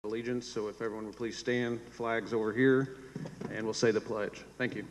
Allegiance. So if everyone would please stand, flags over here, and we'll say the pledge. Thank you.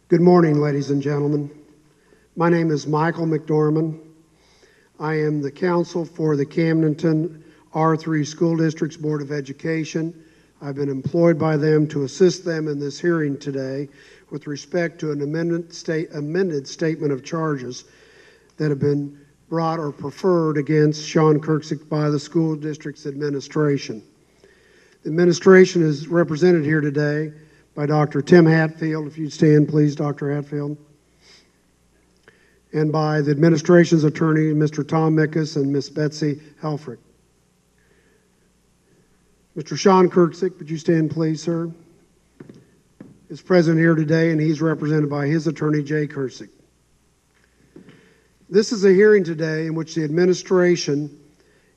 Good morning, ladies and gentlemen. My name is Michael McDorman. I am the counsel for the Camdenton R3 School District's Board of Education. I've been employed by them to assist them in this hearing today with respect to an amended statement of charges that have been brought or preferred against Sean Kirksey by the school district's administration. The administration is represented here today by Dr. Tim Hatfield. If you'd stand, please, Dr. Hatfield. And by the administration's attorney, Mr. Tom Mickus and Miss Betsy Helfrich. Mr. Sean Kirksey, would you stand, please, sir? Is present here today, and he's represented by his attorney, Jay Kirksey. This is a hearing today in which the administration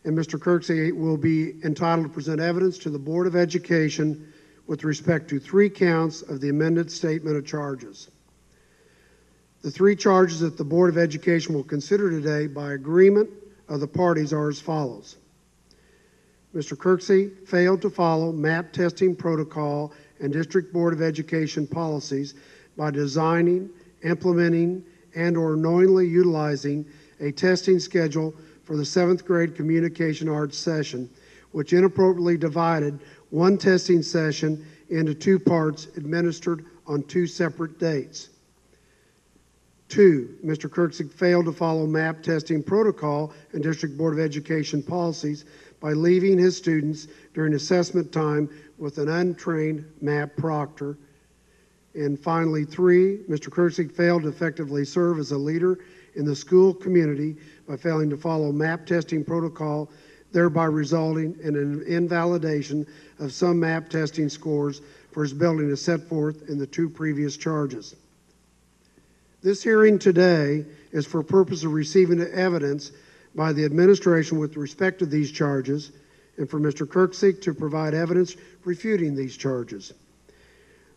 and Mr. Kirksey will be entitled to present evidence to the Board of Education with respect to 3 counts of the amended statement of charges. The 3 charges that the Board of Education will consider today by agreement of the parties are as follows. Mr. Kirksey failed to follow MAP testing protocol and District Board of Education policies by designing, implementing, and/or knowingly utilizing a testing schedule for the 7th grade communication arts session, which inappropriately divided one testing session into 2 parts administered on 2 separate dates. 2, Mr. Kirksey failed to follow MAP testing protocol and District Board of Education policies by leaving his students during assessment time with an untrained MAP proctor. And finally, 3, Mr. Kirksey failed to effectively serve as a leader in the school community by failing to follow MAP testing protocol, thereby resulting in an invalidation of some MAP testing scores for his building as set forth in the 2 previous charges. This hearing today is for purpose of receiving evidence by the administration with respect to these charges and for Mr. Kirksey to provide evidence refuting these charges.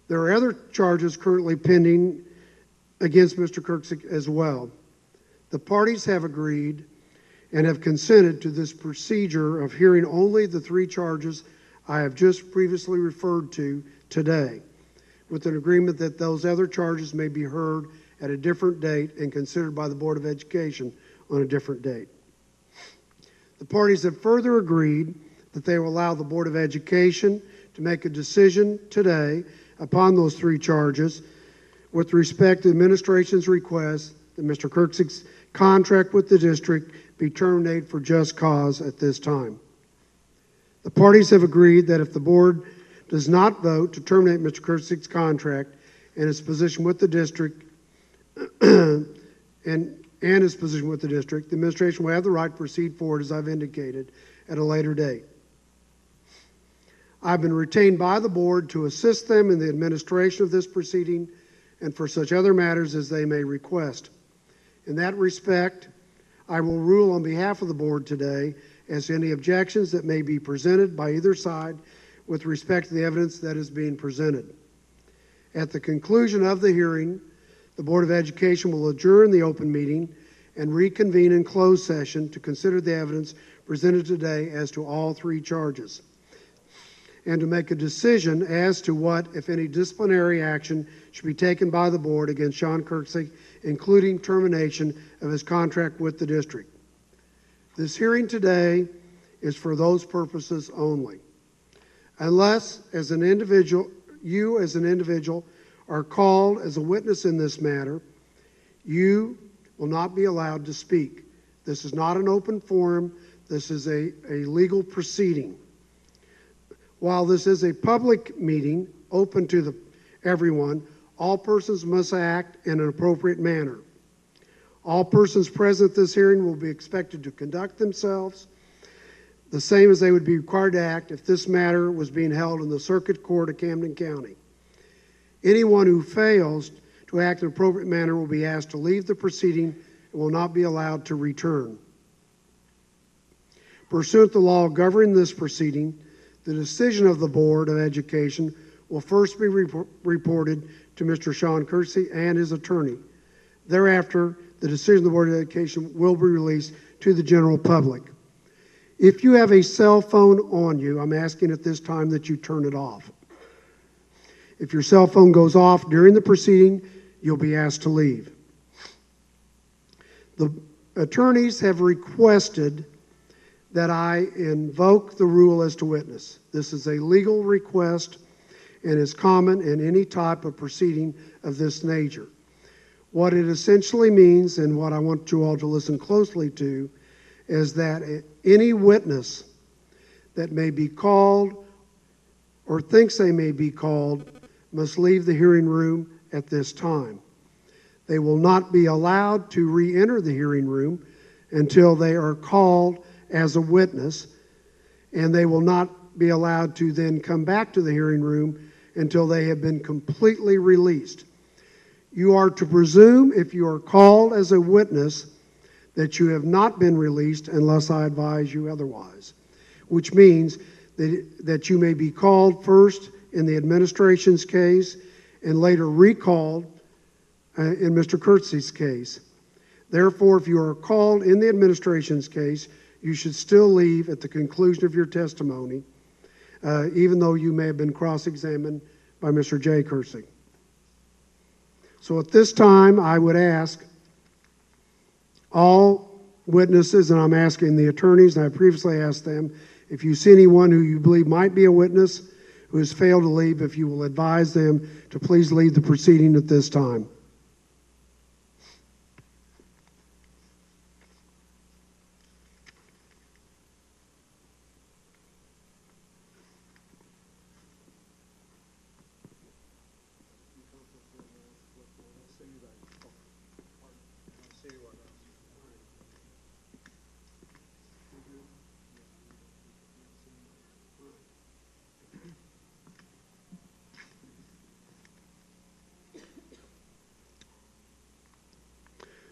There are other charges currently pending against Mr. Kirksey as well. The parties have agreed and have consented to this procedure of hearing only the 3 charges I have just previously referred to today, with an agreement that those other charges may be heard at a different date and considered by the Board of Education on a different date. The parties have further agreed that they will allow the Board of Education to make a decision today upon those 3 charges with respect to the administration's request that Mr. Kirksey's contract with the district be terminated for just cause at this time. The parties have agreed that if the board does not vote to terminate Mr. Kirksey's contract and his position with the district and his position with the district, the administration will have the right to proceed forward, as I've indicated, at a later date. I've been retained by the board to assist them in the administration of this proceeding and for such other matters as they may request. In that respect, I will rule on behalf of the board today as to any objections that may be presented by either side with respect to the evidence that is being presented. At the conclusion of the hearing, the Board of Education will adjourn the open meeting and reconvene in closed session to consider the evidence presented today as to all 3 charges, and to make a decision as to what, if any, disciplinary action should be taken by the board against Sean Kirksey, including termination of his contract with the district. This hearing today is for those purposes only. Unless, as an individual, you as an individual are called as a witness in this matter, you will not be allowed to speak. This is not an open forum. This is a legal proceeding. While this is a public meeting, open to everyone, all persons must act in an appropriate manner. All persons present at this hearing will be expected to conduct themselves the same as they would be required to act if this matter was being held in the Circuit Court of Camden County. Anyone who fails to act in an appropriate manner will be asked to leave the proceeding and will not be allowed to return. Pursuant to the law governing this proceeding, the decision of the Board of Education will first be reported to Mr. Sean Kirksey and his attorney. Thereafter, the decision of the Board of Education will be released to the general public. If you have a cell phone on you, I'm asking at this time that you turn it off. If your cell phone goes off during the proceeding, you'll be asked to leave. The attorneys have requested that I invoke the rule as to witness. This is a legal request and is common in any type of proceeding of this nature. What it essentially means, and what I want you all to listen closely to, is that any witness that may be called or thinks they may be called must leave the hearing room at this time. They will not be allowed to re-enter the hearing room until they are called as a witness, and they will not be allowed to then come back to the hearing room until they have been completely released. You are to presume, if you are called as a witness, that you have not been released unless I advise you otherwise, which means that you may be called first in the administration's case and later recalled in Mr. Kirksey's case. Therefore, if you are called in the administration's case, you should still leave at the conclusion of your testimony, even though you may have been cross-examined by Mr. J. Kirksey. So at this time, I would ask all witnesses, and I'm asking the attorneys, and I previously asked them, if you see anyone who you believe might be a witness who has failed to leave, if you will advise them to please leave the proceeding at this time.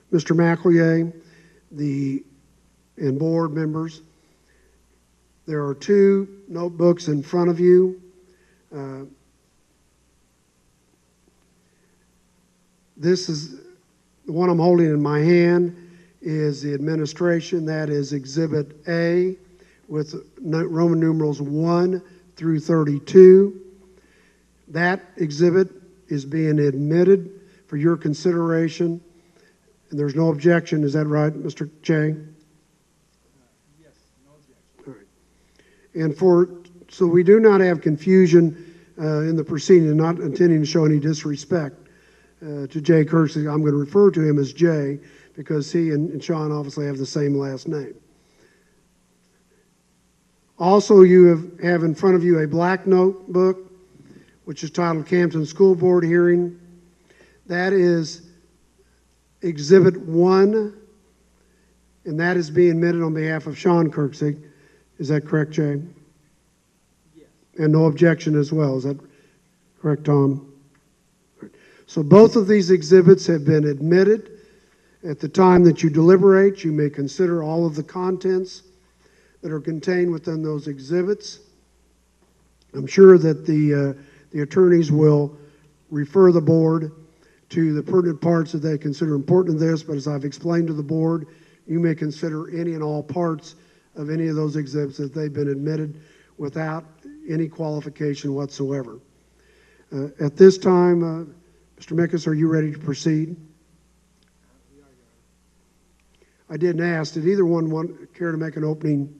Mr. McElroy, and board members, there are two notebooks in front of you. This is the one I'm holding in my hand is the administration. That is Exhibit A with Roman numerals 1 through 32. That exhibit is being admitted for your consideration. And there's no objection, is that right, Mr. J? Yes, no objection. All right. And so we do not have confusion in the proceeding, and not intending to show any disrespect to Jay Kirksey. I'm going to refer to him as Jay because he and Sean obviously have the same last name. Also, you have in front of you a black notebook, which is titled Camdenton School Board Hearing. That is Exhibit 1, and that is being admitted on behalf of Sean Kirksey. Is that correct, Jay? Yes. And no objection as well. Is that correct, Tom? Right. So both of these exhibits have been admitted. At the time that you deliberate, you may consider all of the contents that are contained within those exhibits. I'm sure that the attorneys will refer the board to the pertinent parts that they consider important in this, but as I've explained to the board, you may consider any and all parts of any of those exhibits that they've been admitted without any qualification whatsoever. At this time, Mr. Mickus, are you ready to proceed? I didn't ask. Did either one care to make an opening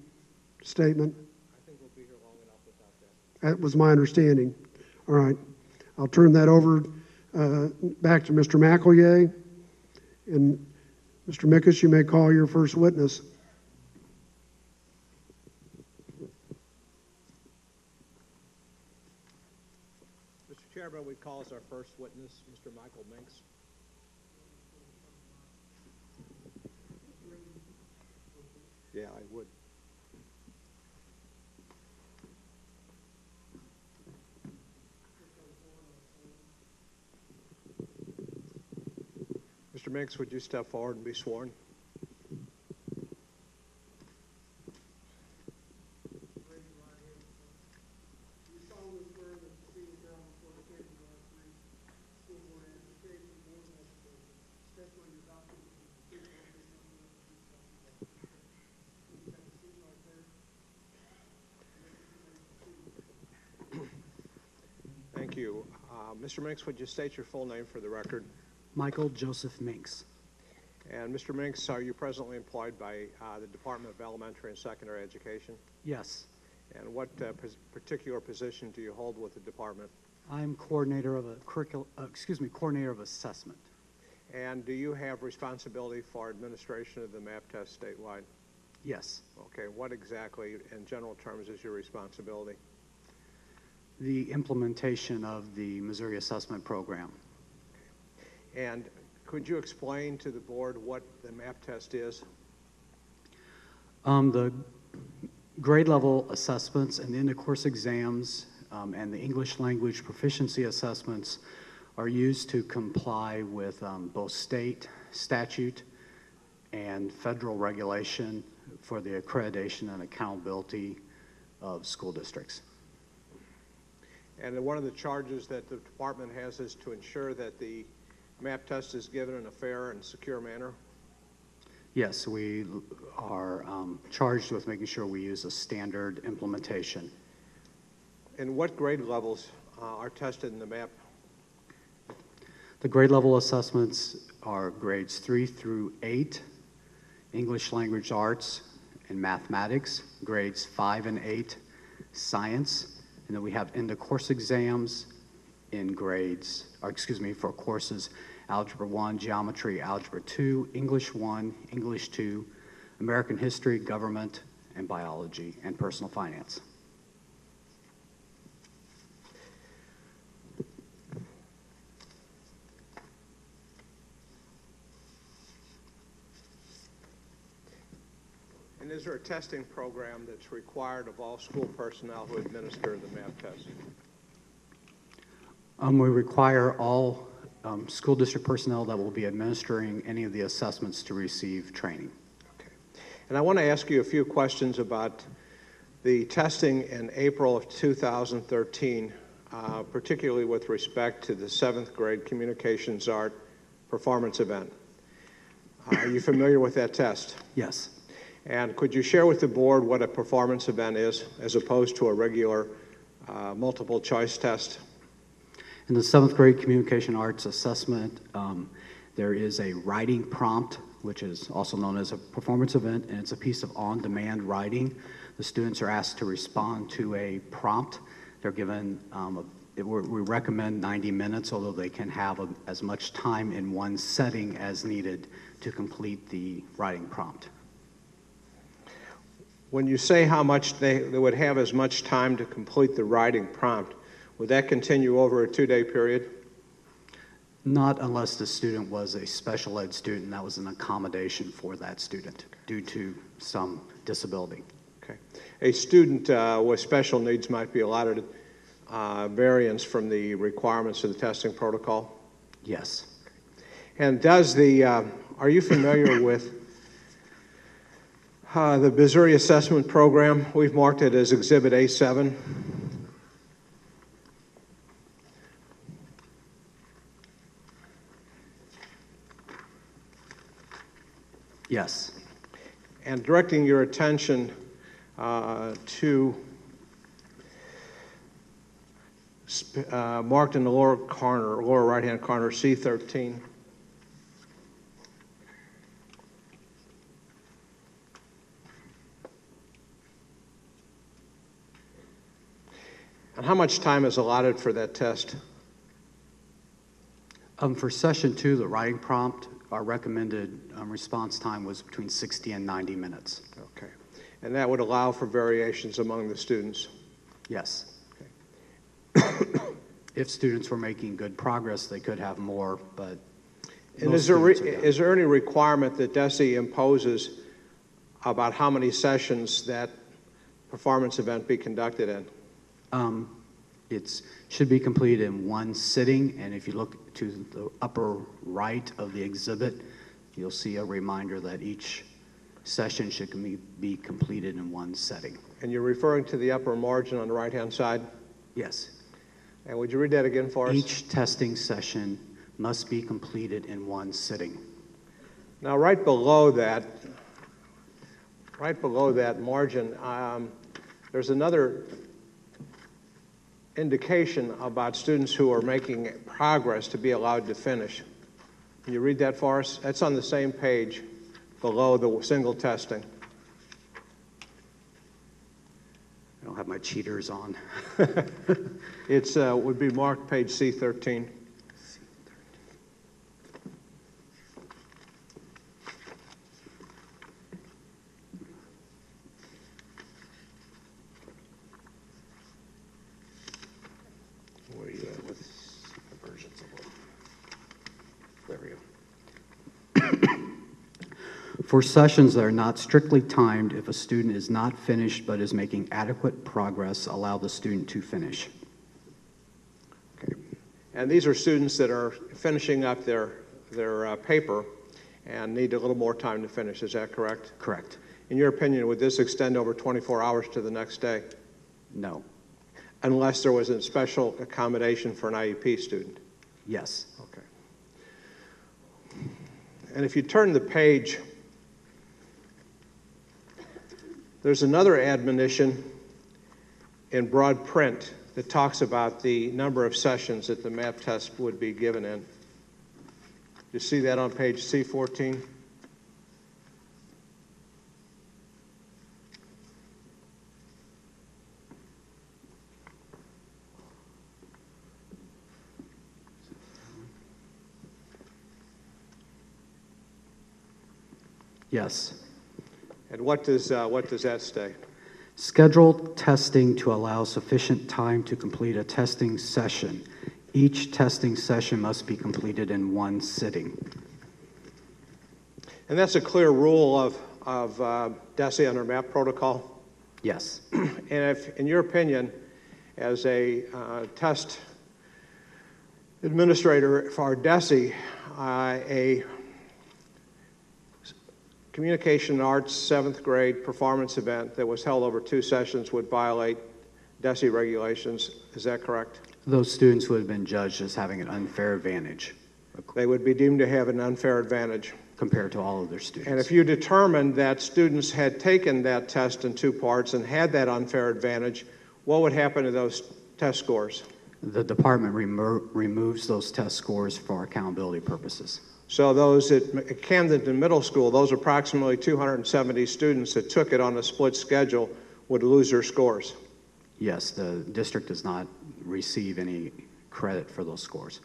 statement? I think we'll be here long enough without that. That was my understanding. All right. I'll turn that over back to Mr. McElroy. And Mr. Mickus, you may call your first witness. Mr. Chairman, we call as our first witness Mr. Michael Minks. Yeah, I would. Mr. Minks, would you step forward and be sworn? Thank you. Mr. Minks, would you state your full name for the record? Michael Joseph Minks. And Mr. Minks, are you presently employed by the Department of Elementary and Secondary Education? Yes, And what particular position do you hold with the department? I'm coordinator of coordinator of assessment. And do you have responsibility for administration of the MAP test statewide? Yes, Okay, what exactly, in general terms, is your responsibility? the implementation of the Missouri Assessment Program. And could you explain to the board what the MAP test is? The grade level assessments and the end-of-course exams and the English language proficiency assessments are used to comply with both state statute and federal regulation for the accreditation and accountability of school districts. And one of the charges that the department has is to ensure that the MAP test is given in a fair and secure manner. Yes, we are charged with making sure we use a standard implementation. And what grade levels are tested in the MAP? The grade level assessments are grades 3 through 8, English language arts and mathematics, grades 5 and 8, science, and then we have end-of-course exams in for courses Algebra 1, Geometry, Algebra 2, English 1, English 2, American History, Government, and Biology, and Personal Finance. And is there a testing program that's required of all school personnel who administer the MAP test? We require all school district personnel that will be administering any of the assessments to receive training. Okay. And I want to ask you a few questions about the testing in April of 2013, particularly with respect to the 7th grade communications art performance event. Are you familiar with that test? Yes. And could you share with the board what a performance event is as opposed to a regular multiple choice test? In the 7th grade communication arts assessment, there is a writing prompt, which is also known as a performance event, and it's a piece of on-demand writing. The students are asked to respond to a prompt. They're given, we recommend 90 minutes, although they can have as much time in one setting as needed to complete the writing prompt. When you say how much they would have as much time to complete the writing prompt, would that continue over a 2-day period? Not unless the student was a special ed student, and that was an accommodation for that student due to some disability. Okay. A student with special needs might be allotted variance from the requirements of the testing protocol? Yes. And are you familiar with the Missouri Assessment Program? We've marked it as Exhibit A7. Yes. And directing your attention to marked in the lower right-hand corner, C13. And how much time is allotted for that test? For session 2, the writing prompt, our recommended response time was between 60 and 90 minutes. Okay. And that would allow for variations among the students? Yes. If students were making good progress, they could have more, but And most is there, students are done. is there any requirement that Desi imposes about how many sessions that performance event be conducted in? It should be completed in one sitting, and if you look to the upper right of the exhibit, you'll see a reminder that each session should be completed in one setting. And you're referring to the upper margin on the right-hand side? Yes. And would you read that again for us? Each testing session must be completed in one sitting. Now, right below that margin, there's another indication about students who are making progress to be allowed to finish. Can you read that for us? That's on the same page below the single testing. I don't have my cheaters on. It's would be marked page C13. Where are you at with versions of it? There we go. For sessions that are not strictly timed, if a student is not finished but is making adequate progress, allow the student to finish. Okay. And these are students that are finishing up their paper and need a little more time to finish. Is that correct? Correct. In your opinion, would this extend over 24 hours to the next day? No. Unless there was a special accommodation for an IEP student? Yes. Okay. And if you turn the page, there's another admonition in broad print that talks about the number of sessions that the MAP test would be given in. You see that on page C14? Yes. And what does that say? Schedule testing to allow sufficient time to complete a testing session. Each testing session must be completed in one sitting. And that's a clear rule of Desi under MAP protocol. Yes. And if, in your opinion, as a test administrator for Desi, a communication arts 7th grade performance event that was held over 2 sessions would violate Desi regulations. Is that correct? Those students would have been judged as having an unfair advantage They would be deemed to have an unfair advantage. compared to all other students. And if you determined that students had taken that test in 2 parts and had that unfair advantage, what would happen to those test scores? The department removes those test scores for accountability purposes. So those at Camdenton Middle School, those approximately 270 students that took it on a split schedule would lose their scores. Yes, the district does not receive any credit for those scores.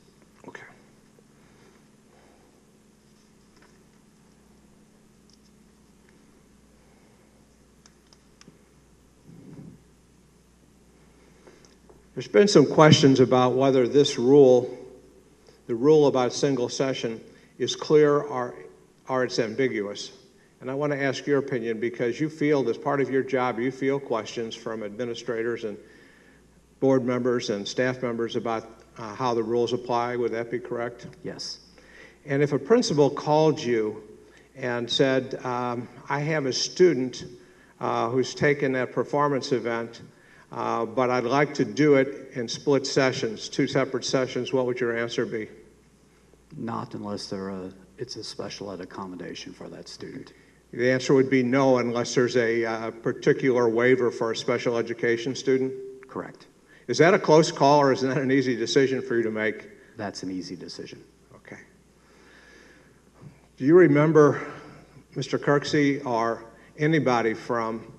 Okay. There's been some questions about whether this rule, the rule about single session, is clear or it's ambiguous. And I want to ask your opinion because you feel, as part of your job, you feel questions from administrators and board members and staff members about how the rules apply. Would that be correct? Yes. And if a principal called you and said, I have a student who's taken that performance event, but I'd like to do it in split sessions, 2 separate sessions, what would your answer be? Not unless it's a special ed accommodation for that student. The answer would be no unless there's a particular waiver for a special education student? Correct. Is that a close call or is that an easy decision for you to make? That's an easy decision. Okay. Do you remember, Mr. Kirksey, or anybody from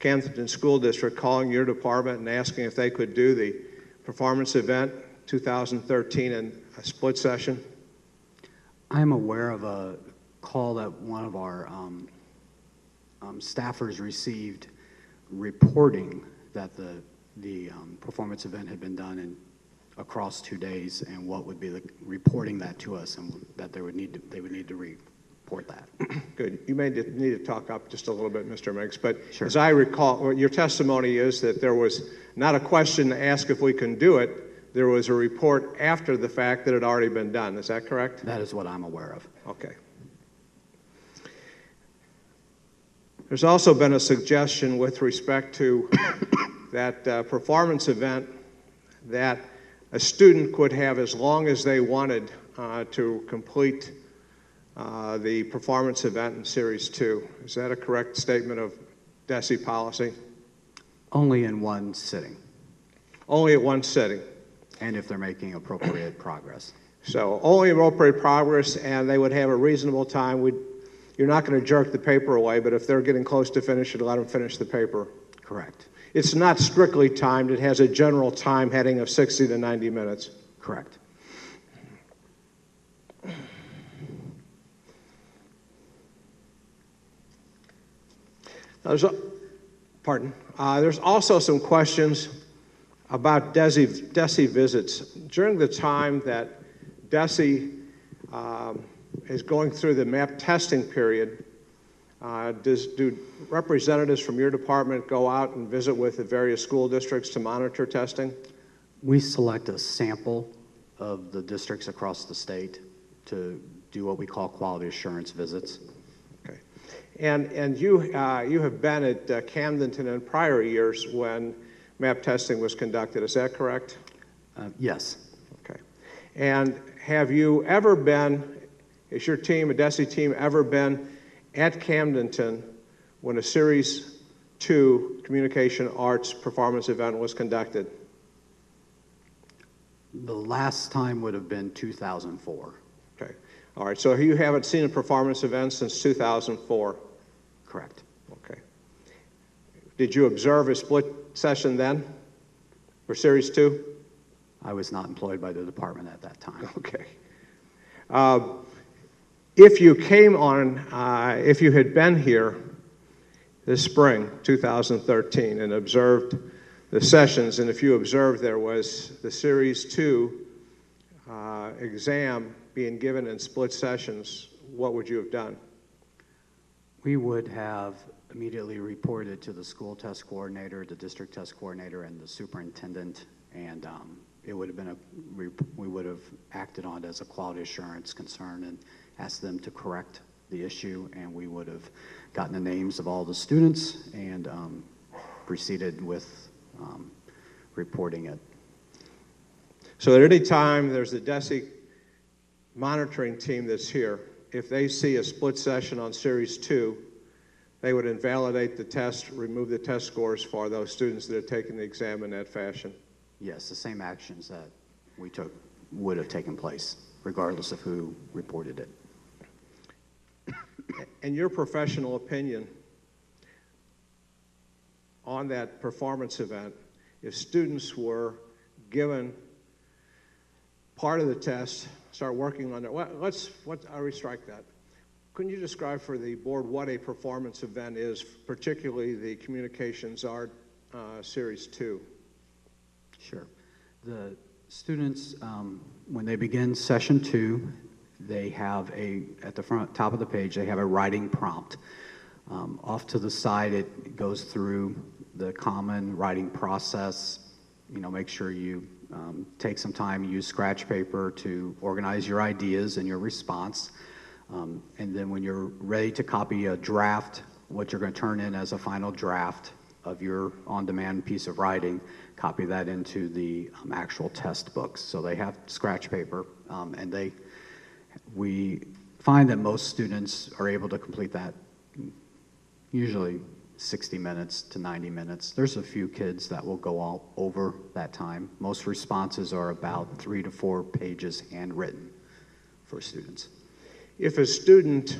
Camdenton School District calling your department and asking if they could do the performance event 2013 in a split session? I'm aware of a call that one of our staffers received reporting that the performance event had been done in across 2 days, and what would be the reporting that to us, and that they would need to report that. Good. You may need to talk up just a little bit, Mr. Meigs, but Sure. as I recall, your testimony is that there was not a question to ask if we can do it. There was a report after the fact that had already been done. Is that correct? That is what I'm aware of. Okay. There's also been a suggestion with respect to that performance event that a student could have as long as they wanted to complete the performance event in Series 2. Is that a correct statement of Desi policy? Only in one sitting, Only at one sitting. and if they're making appropriate progress. So only appropriate progress, and they would have a reasonable time. You're not going to jerk the paper away, but if they're getting close to finish, let them finish the paper. Correct. It's not strictly timed. It has a general time heading of 60 to 90 minutes. Correct. There's also some questions about Desi visits. During the time that Desi is going through the MAP testing period, do representatives from your department go out and visit with the various school districts to monitor testing? We select a sample of the districts across the state to do what we call quality assurance visits. Okay. And you have been at Camdenton in prior years when MAP testing was conducted. Is that correct? Yes. Okay. And have you ever been, has your team, a Desi team, ever been at Camdenton when a Series 2 Communication Arts performance event was conducted? The last time would have been 2004. Okay. All right. So you haven't seen a performance event since 2004? Correct. Okay. Did you observe a split session then for Series 2? I was not employed by the department at that time. Okay. If you came on, if you had been here this spring, 2013, and observed the sessions, and if you observed there was the Series 2 exam being given in split sessions, what would you have done? We would have immediately reported to the school test coordinator, the district test coordinator, and the superintendent, and it would have been we would have acted on it as a quality assurance concern and asked them to correct the issue, and we would have gotten the names of all the students and proceeded with reporting it. So at any time there's a Desi monitoring team that's here, if they see a split session on Series 2, they would invalidate the test, remove the test scores for those students that are taking the exam in that fashion. Yes, the same actions that we took would have taken place, regardless of who reported it. In your professional opinion on that performance event, if students were given part of the test, start working on it, I'll restrike that. Couldn't you describe for the board what a performance event is, particularly the Communications Art Series 2? Sure. The students, when they begin session 2, they have at the top of the page, they have a writing prompt. Off to the side, it goes through the common writing process. Make sure you take some time, use scratch paper to organize your ideas and your response. And then when you're ready to copy a draft, what you're going to turn in as a final draft of your on-demand piece of writing, copy that into the actual test books. So they have scratch paper, and we find that most students are able to complete that usually 60 minutes to 90 minutes. There's a few kids that will go all over that time. Most responses are about 3 to 4 pages handwritten for students. If a students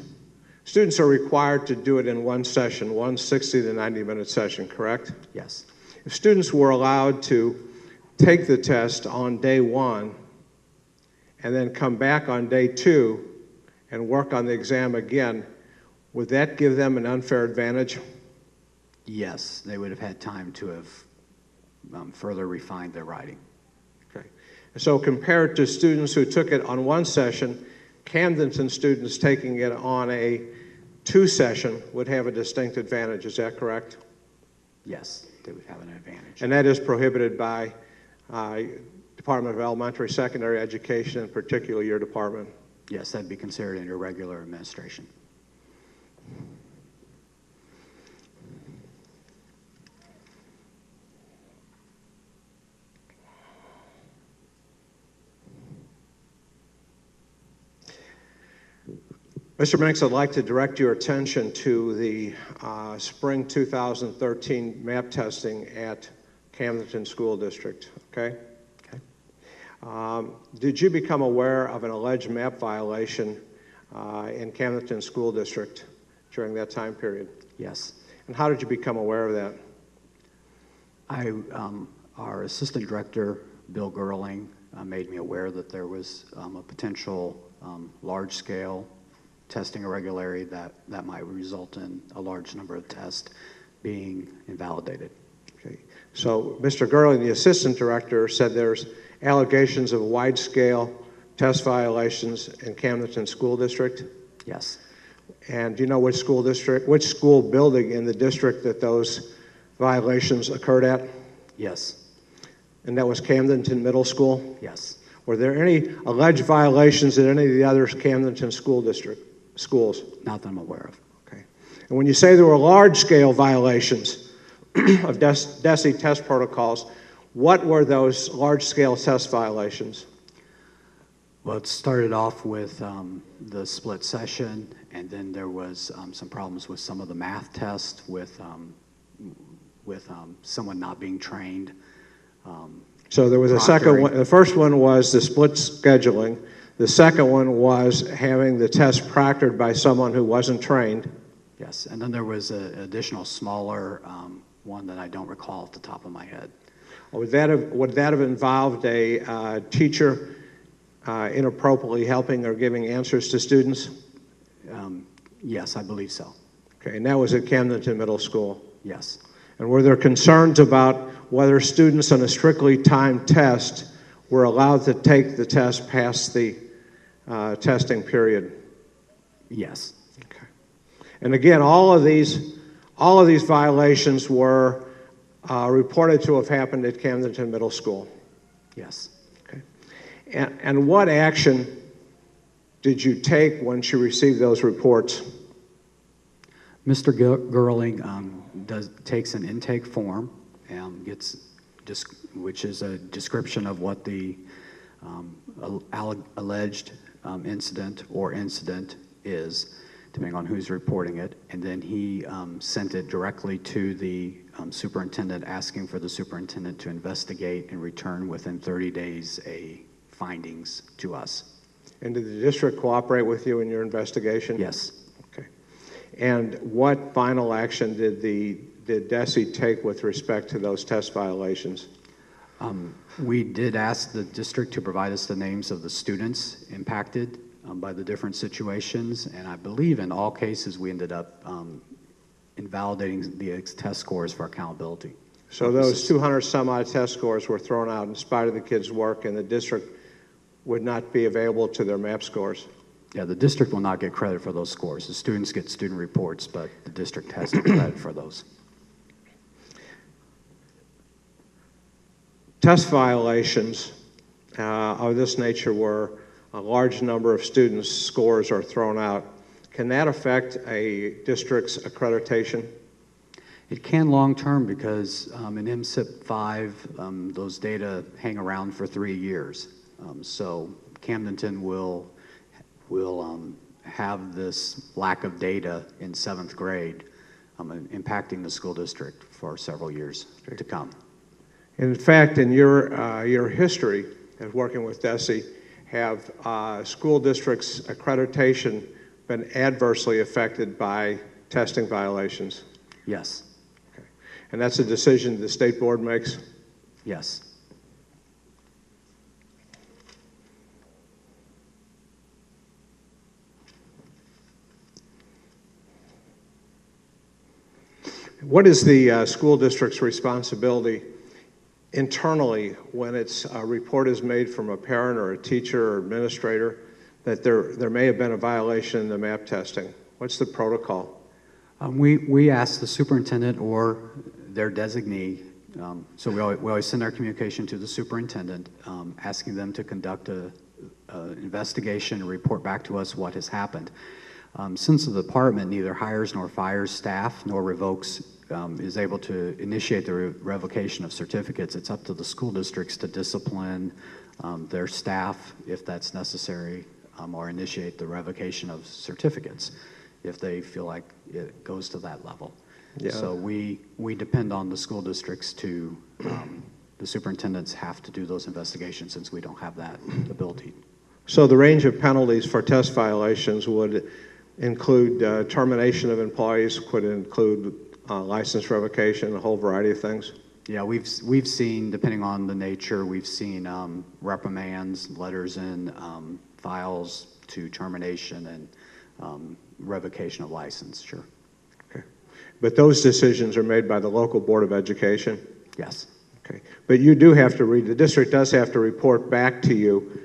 are required to do it in one session, one 60 to 90 minute session, correct? Yes. If students were allowed to take the test on day 1 and then come back on day 2 and work on the exam again, would that give them an unfair advantage? Yes, they would have had time to have further refined their writing. Okay. So compared to students who took it on one session, Camdenton students taking it on a 2-session would have a distinct advantage. Is that correct? Yes, they would have an advantage. And that is prohibited by Department of Elementary, Secondary Education, and particularly your department. Yes, that'd be considered in your regular administration. Mr. Minks, I'd like to direct your attention to the spring 2013 map testing at Camdenton School District, okay? Okay. Did you become aware of an alleged map violation in Camdenton School District during that time period? Yes. And how did you become aware of that? Our assistant director, Bill Gerling, made me aware that there was a potential large-scale testing irregularity that might result in a large number of tests being invalidated. Okay. So Mr. Gerling, the assistant director, said there's allegations of wide-scale test violations in Camdenton School District. Yes. And do you know which school building in the district that those violations occurred at? Yes. And that was Camdenton Middle School? Yes. Were there any alleged violations in any of the other Camdenton school district schools? Not that I'm aware of. Okay. And when you say there were large-scale violations of Desi test protocols, what were those large-scale test violations? Well, it started off with the split session, and then there was some problems with some of the math tests with someone not being trained. So there was a second one. The first one was the split scheduling. The second one was having the test proctored by someone who wasn't trained. Yes, and then there was an additional smaller one that I don't recall off the top of my head. Would that have involved a teacher inappropriately helping or giving answers to students? Yes, I believe so. Okay, and that was at Camdenton Middle School. Yes. And were there concerns about whether students on a strictly timed test were allowed to take the test past the testing period? Yes. Okay. And again, all of these violations were reported to have happened at Camdenton Middle School. Yes. Okay. And what action did you take once you received those reports? Mr. Gerling takes an intake form and which is a description of what the alleged incident is, depending on who's reporting it, and then he sent it directly to the superintendent, asking for the superintendent to investigate and return within 30 days findings to us. And did the district cooperate with you in your investigation? Yes. Okay. And what final action did Desi take with respect to those test violations? We did ask the district to provide us the names of the students impacted by the different situations, and I believe in all cases we ended up invalidating the test scores for accountability. So those 200 some odd test scores were thrown out in spite of the kids' work, and the district would not be available to their MAP scores? Yeah, the district will not get credit for those scores. The students get student reports, but the district has to get credit for those. Test violations of this nature where a large number of students' scores are thrown out. Can that affect a district's accreditation? It can long-term because in MSIP 5, those data hang around for 3 years. So Camdenton will have this lack of data in 7th grade impacting the school district for several years to come. In fact, in your history of working with Desi, have school districts' accreditation been adversely affected by testing violations? Yes. Okay. And that's a decision the state board makes? Yes. What is the school district's responsibility internally, when a report is made from a parent or a teacher or administrator, that there may have been a violation in the MAP testing? What's the protocol? We ask the superintendent or their designee, so we always send our communication to the superintendent, asking them to conduct an investigation and report back to us what has happened. Since the department neither hires nor fires staff nor revokes, is able to initiate the revocation of certificates, it's up to the school districts to discipline their staff if that's necessary, or initiate the revocation of certificates if they feel like it goes to that level. Yeah. So we depend on the school districts to, the superintendents have to do those investigations since we don't have that ability. So the range of penalties for test violations would include termination of employees, could include license revocation, a whole variety of things? Yeah, we've seen, depending on the nature, we've seen reprimands, letters in files to termination and revocation of license, sure. Okay. But those decisions are made by the local Board of Education? Yes. Okay. But you do have to the district does have to report back to you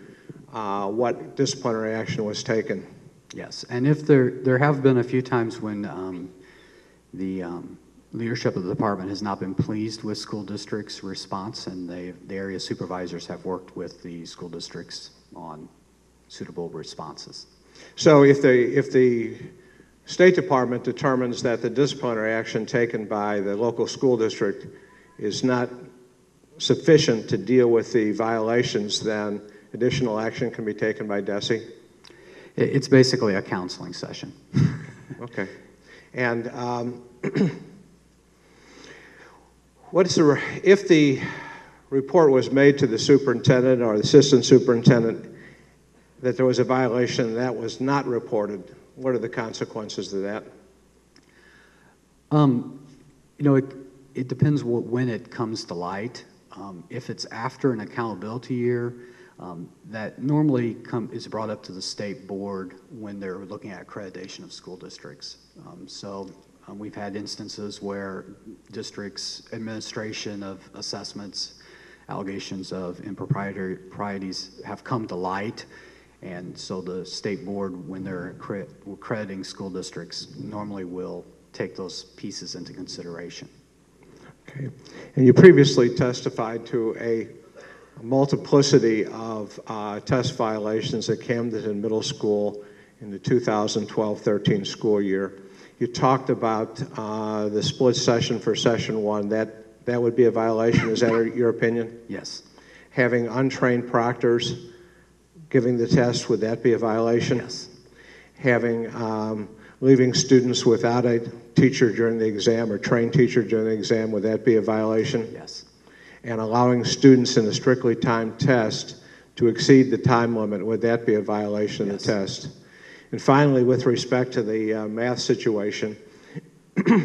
what disciplinary action was taken. Yes, and if there have been a few times when the leadership of the department has not been pleased with school districts' response, and the area supervisors have worked with the school districts on suitable responses. So if the State Department determines that the disciplinary action taken by the local school district is not sufficient to deal with the violations, then additional action can be taken by Desi? It's basically a counseling session. Okay. And if the report was made to the superintendent or the assistant superintendent that there was a violation that was not reported, what are the consequences of that? It depends when it comes to light. If it's after an accountability year, that normally is brought up to the state board when they're looking at accreditation of school districts. We've had instances where districts' administration of assessments, allegations of improprieties have come to light, and so the state board, when they're accrediting school districts, normally will take those pieces into consideration. Okay. And you previously testified to a multiplicity of test violations at Camdenton Middle School in the 2012-13 school year. You talked about the split session for session one. That would be a violation. Is that your opinion? Yes. Having untrained proctors giving the test, would that be a violation? Yes. Having leaving students without a teacher during the exam or trained teacher during the exam, would that be a violation? Yes. And allowing students in a strictly timed test to exceed the time limit, would that be a violation of the test? And finally, with respect to the math situation,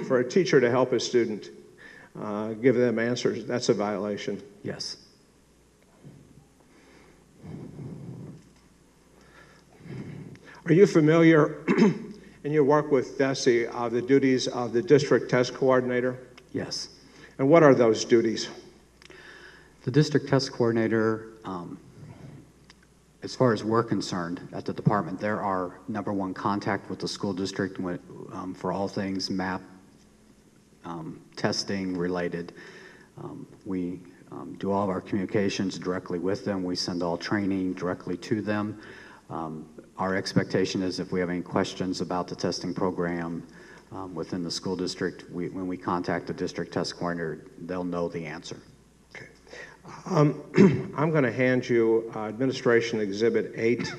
for a teacher to help a student, give them answers, that's a violation. Yes. Are you familiar in your work with Desi of the duties of the district test coordinator? Yes. And what are those duties? The district test coordinator, as far as we're concerned at the department, they're our #1 contact with the school district for all things MAP testing related. We do all of our communications directly with them. We send all training directly to them. Our expectation is if we have any questions about the testing program within the school district, when we contact the district test coordinator, they'll know the answer. Okay. I'm going to hand you Administration Exhibit 8,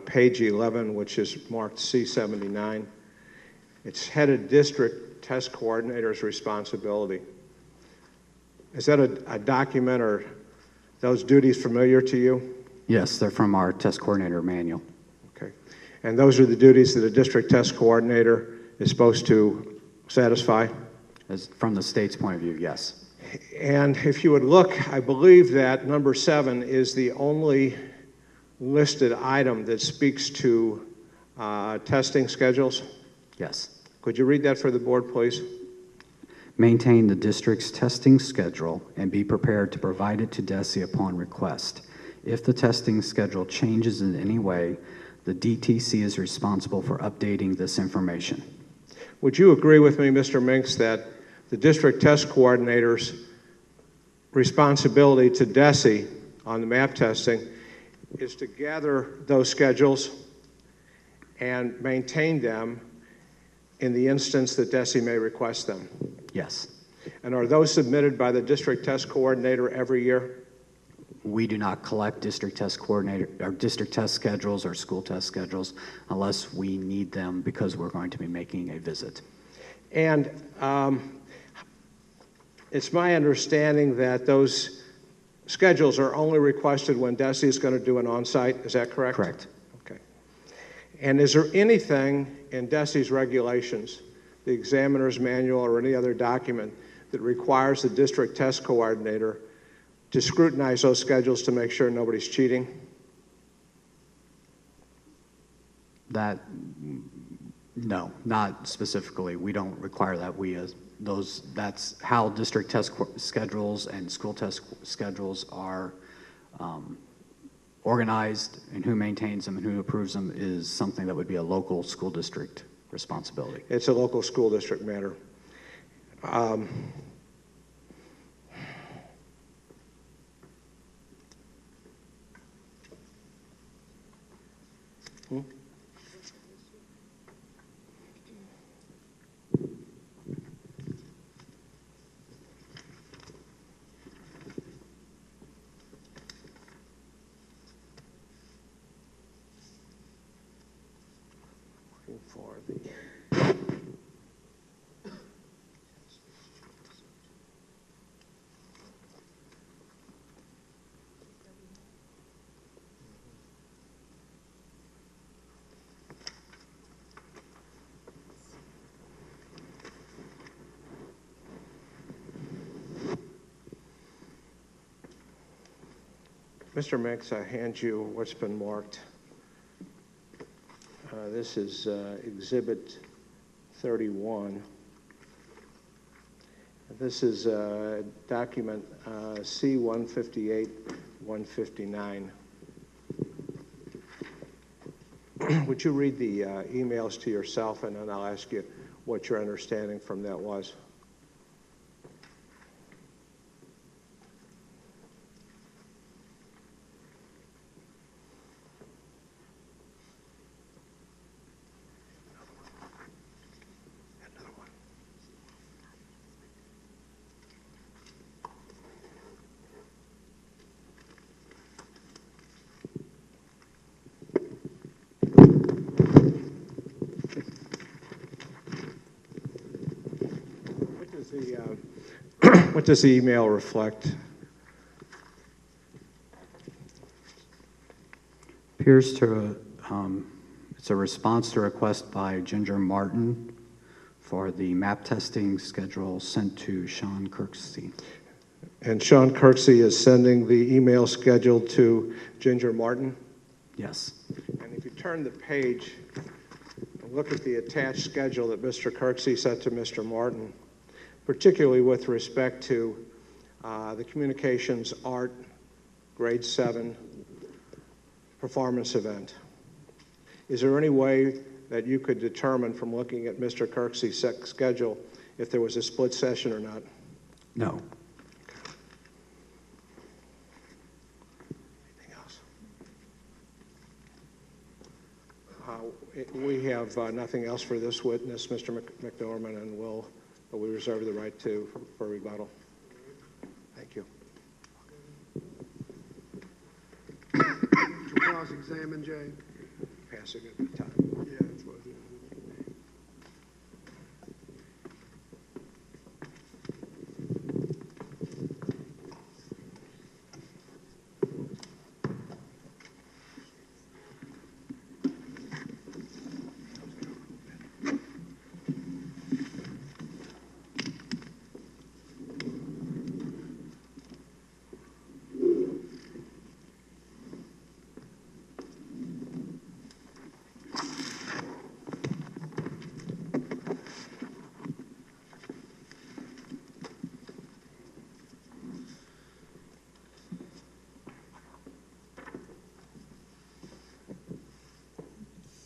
page 11, which is marked C79. It's headed District Test Coordinator's Responsibility. Is that a document or those duties familiar to you? Yes, they're from our test coordinator manual. Okay. And those are the duties that a district test coordinator is supposed to satisfy? From the state's point of view, yes. And if you would look, I believe that number 7 is the only listed item that speaks to testing schedules. Yes. Could you read that for the board, please? Maintain the district's testing schedule and be prepared to provide it to Desi upon request. If the testing schedule changes in any way, the DTC is responsible for updating this information. Would you agree with me, Mr. Minks, that the district test coordinator's responsibility to Desi on the map testing is to gather those schedules and maintain them in the instance that Desi may request them? Yes. And are those submitted by the district test coordinator every year? We do not collect district test coordinator or district test schedules or school test schedules unless we need them because we're going to be making a visit. And it's my understanding that those schedules are only requested when Desi is going to do an on-site. Is that correct? Correct. Okay. And is there anything in Desi's regulations, the examiner's manual, or any other document that requires the district test coordinator to scrutinize those schedules to make sure nobody's cheating? No, not specifically. We don't require that. That's how district test schedules and school test schedules are organized, and who maintains them and who approves them is something that would be a local school district responsibility. It's a local school district matter. For the Mr. Mix, I hand you what's been marked. This is Exhibit 31. This is document C-158-159. Would you read the emails to yourself, and then I'll ask you what your understanding from that was? What does the email reflect? Appears to, it's a response to a request by Ginger Martin for the map testing schedule sent to Sean Kirksey. And Sean Kirksey is sending the email schedule to Ginger Martin? Yes. And if you turn the page and look at the attached schedule that Mr. Kirksey sent to Mr. Martin, particularly with respect to the communications art grade 7 performance event. Is there any way that you could determine from looking at Mr. Kirksey's schedule if there was a split session or not? No. Anything else? We have nothing else for this witness, Mr. McNorman, and we reserve the right for rebuttal. Thank you. Cross-examine, Jay. Passing at the time. Yeah, that's what it is.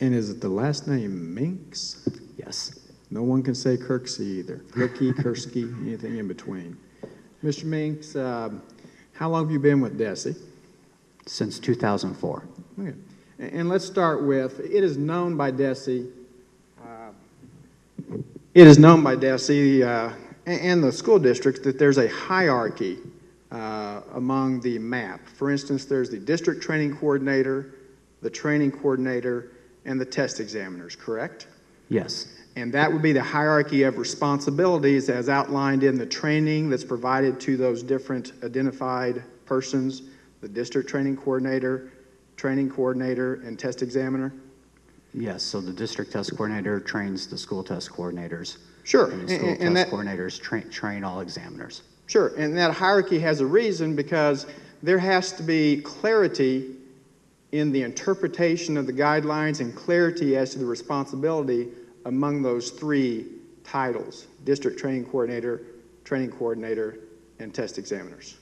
And is it the last name Minks? Yes. No one can say Kirksey either. Kirky, Kirksey, anything in between. Mr. Minks, how long have you been with Desi? Since 2004. Okay. And let's start with, it is known by Desi, and the school districts that there's a hierarchy among the MAP. For instance, there's the district training coordinator, the training coordinator, and the test examiners, correct? Yes. And that would be the hierarchy of responsibilities as outlined in the training that's provided to those different identified persons, the district training coordinator, and test examiner? Yes, so the district test coordinator trains the school test coordinators. Sure. And the school test coordinators train all examiners. Sure, and that hierarchy has a reason because there has to be clarity in the interpretation of the guidelines and clarity as to the responsibility among those three titles: district training coordinator, and test examiners.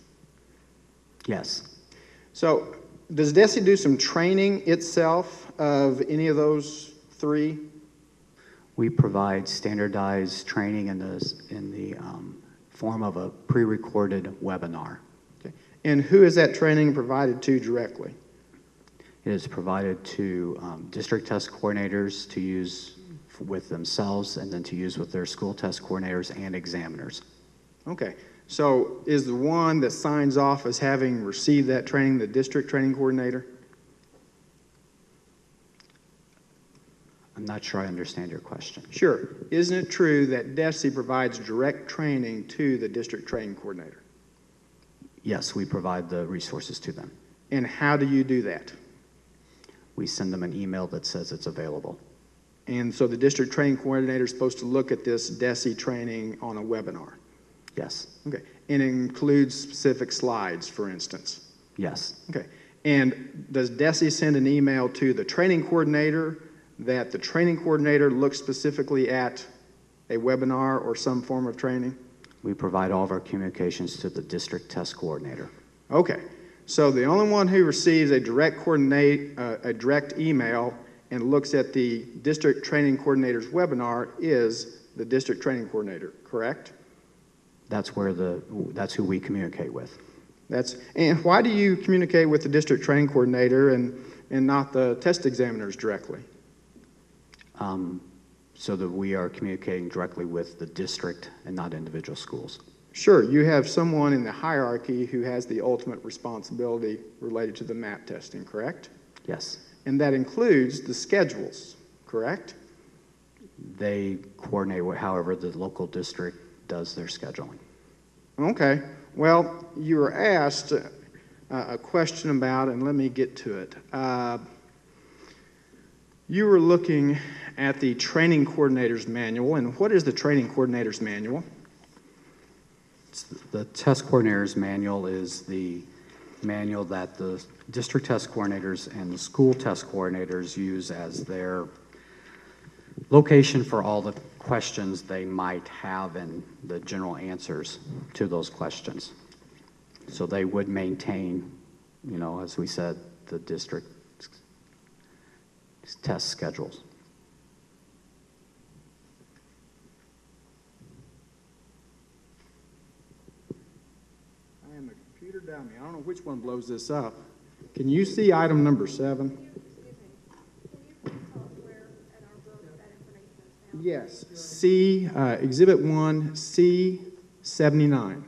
Yes. So does Desi do some training itself of any of those three? We provide standardized training in the form of a pre-recorded webinar. Okay. And who is that training provided to directly? It is provided to district test coordinators to use with themselves and then to use with their school test coordinators and examiners. Okay. So is the one that signs off as having received that training the district training coordinator? I'm not sure I understand your question. Sure. Isn't it true that Desi provides direct training to the district training coordinator? Yes, we provide the resources to them. And how do you do that? We send them an email that says it's available. And so the district training coordinator is supposed to look at this Desi training on a webinar? Yes. Okay. And it includes specific slides, for instance? Yes. Okay. And does Desi send an email to the training coordinator that the training coordinator looks specifically at a webinar or some form of training? We provide all of our communications to the district test coordinator. Okay. So the only one who receives a direct email and looks at the district training coordinator's webinar is the district training coordinator, correct? That's who we communicate with. And why do you communicate with the district training coordinator and not the test examiners directly? So that we are communicating directly with the district and not individual schools. Sure, you have someone in the hierarchy who has the ultimate responsibility related to the MAP testing, correct? Yes. And that includes the schedules, correct? They coordinate however the local district does their scheduling. Okay. Well, you were asked a question about, and let me get to it. You were looking at the training coordinator's manual, and what is the training coordinator's manual? The test coordinator's manual is the manual that the district test coordinators and the school test coordinators use as their location for all the questions they might have and the general answers to those questions. So they would maintain, as we said, the district test schedules. I am a computer dummy. I don't know which one blows this up. Can you see item number 7? Can you please tell us where at our book that information is found? Yes. Exhibit 1, C79.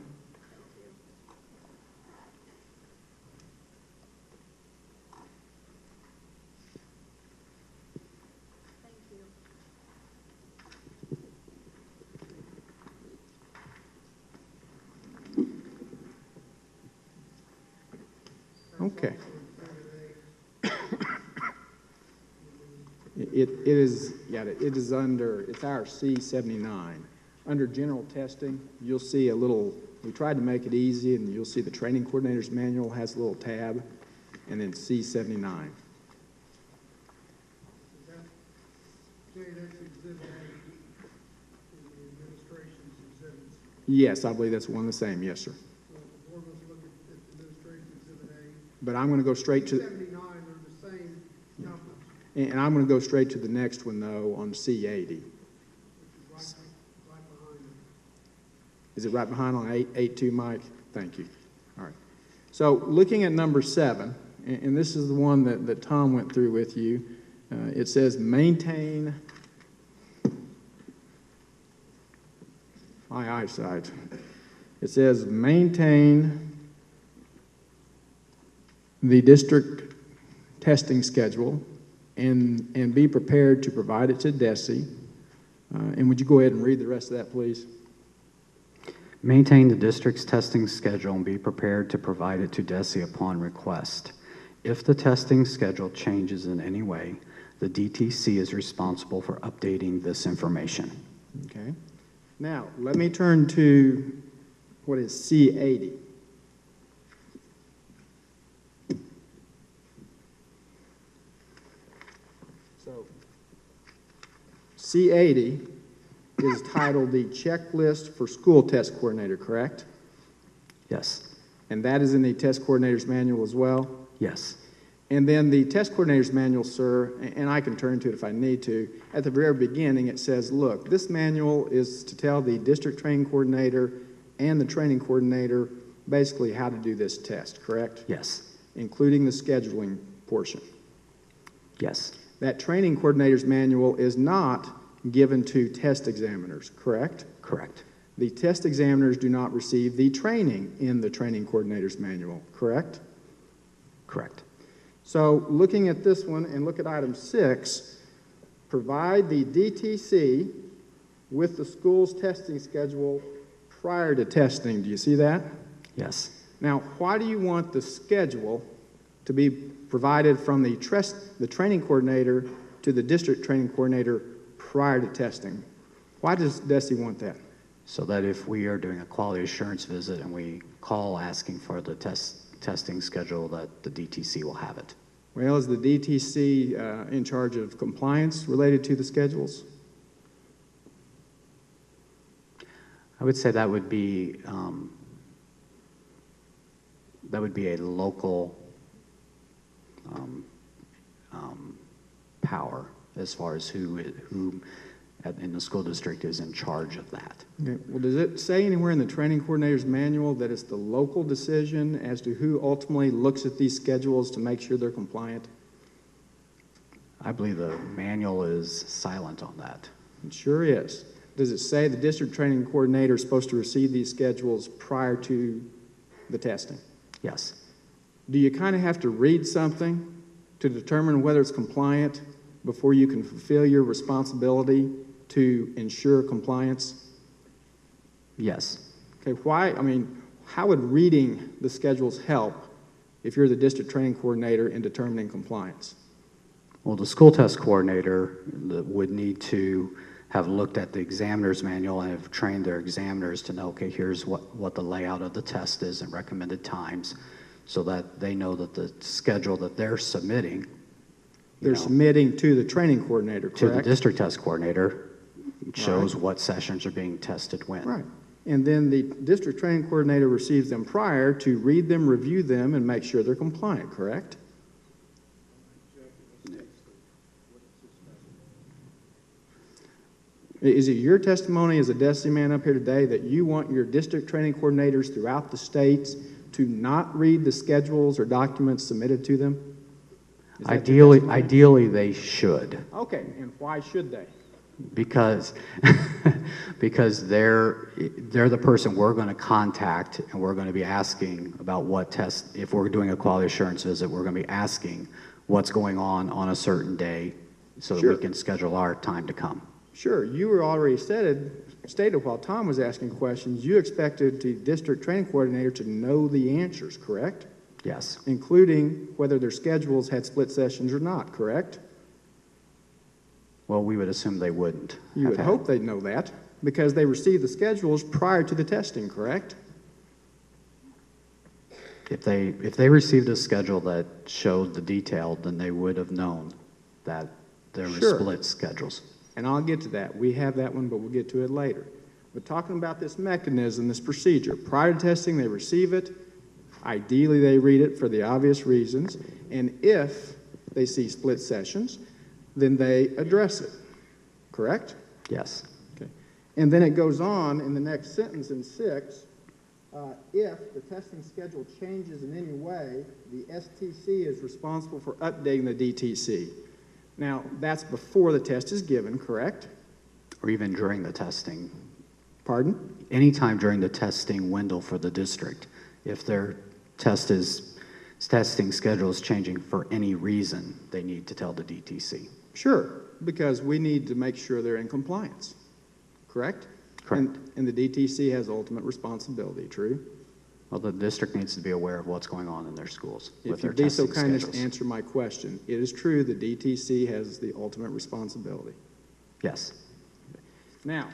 Thank you. Okay. It is under, it's our C79. Under general testing, you'll see we tried to make it easy, and you'll see the training coordinator's manual has a little tab, and then C79. Yes, I believe that's one and the same, yes, sir. But I'm going to go straight to... 79 are the same numbers. And I'm going to go straight to the next one, though, on C80. Is it right behind on 8.2, Mike? Thank you. All right. So looking at number 7, and this is the one that Tom went through with you, it says maintain my eyesight. It says maintain the district testing schedule and be prepared to provide it to Desi. And would you go ahead and read the rest of that, please? Maintain the district's testing schedule and be prepared to provide it to Desi upon request. If the testing schedule changes in any way, the DTC is responsible for updating this information. Okay. Now, let me turn to what is C80. So, C80 is titled the Checklist for School Test Coordinator, correct? Yes. And that is in the Test Coordinator's Manual as well? Yes. And then the Test Coordinator's Manual, sir, and I can turn to it if I need to, at the very beginning it says, look, this manual is to tell the district training coordinator and the training coordinator basically how to do this test, correct? Yes. Including the scheduling portion. Yes. That training coordinator's manual is not given to test examiners, correct? Correct. The test examiners do not receive the training in the training coordinator's manual, correct? Correct. So looking at this one and look at item 6, provide the DTC with the school's testing schedule prior to testing. Do you see that? Yes. Now, why do you want the schedule to be provided from the training coordinator to the district training coordinator prior to testing? Why does Desi want that? So that if we are doing a quality assurance visit and we call asking for the testing schedule, that the DTC will have it. Well, is the DTC in charge of compliance related to the schedules? I would say that would be a local power as far as who in the school district is in charge of that. Okay. Well, does it say anywhere in the training coordinator's manual that it's the local decision as to who ultimately looks at these schedules to make sure they're compliant? I believe the manual is silent on that. It sure is. Does it say the district training coordinator is supposed to receive these schedules prior to the testing? Yes. Do you kind of have to read something to determine whether it's compliant before you can fulfill your responsibility to ensure compliance? Yes. Okay, how would reading the schedules help if you're the district training coordinator in determining compliance? Well, the school test coordinator would need to have looked at the examiner's manual and have trained their examiners to know, okay, here's what the layout of the test is and recommended times, so that they know that the schedule that they're submitting, They're submitting to the training coordinator, correct? to the district test coordinator, shows what sessions are being tested when. Right. And then the district training coordinator receives them prior to read them, review them, and make sure they're compliant, correct? Is it your testimony as a Desi man up here today that you want your district training coordinators throughout the states to not read the schedules or documents submitted to them? Is that your testimony? Ideally, they should. Okay, and why should they? Because because they're the person we're going to contact, and we're going to be asking about what test. If we're doing a quality assurance visit, we're going to be asking what's going on a certain day, so that Sure. we can schedule our time to come. Sure, you were already stated while Tom was asking questions, you expected the district training coordinator to know the answers, correct? Yes. Including whether their schedules had split sessions or not, correct? Well, we would assume they wouldn't. You have would had- hope they'd know that because they received the schedules prior to the testing, correct? If they received a schedule that showed the detail, then they would have known that there were Sure. split schedules. And I'll get to that. We have that one, but we'll get to it later. But talking about this mechanism, this procedure, prior to testing, they receive it. Ideally, they read it for the obvious reasons. And if they see split sessions, then they address it, correct? Yes. Okay. And then it goes on in the next sentence in 6, if the testing schedule changes in any way, the STC is responsible for updating the DTC. Now, that's before the test is given, correct? Or even during the testing. Pardon? Anytime during the testing window for the district, if their testing schedule is changing for any reason, they need to tell the DTC. Sure, because we need to make sure they're in compliance, correct? Correct. And the DTC has ultimate responsibility, true? Well, the district needs to be aware of what's going on in their schools with If their you'd be so testing kind as to schedules. answer my question, it is true the DTC has the ultimate responsibility. Yes. Now,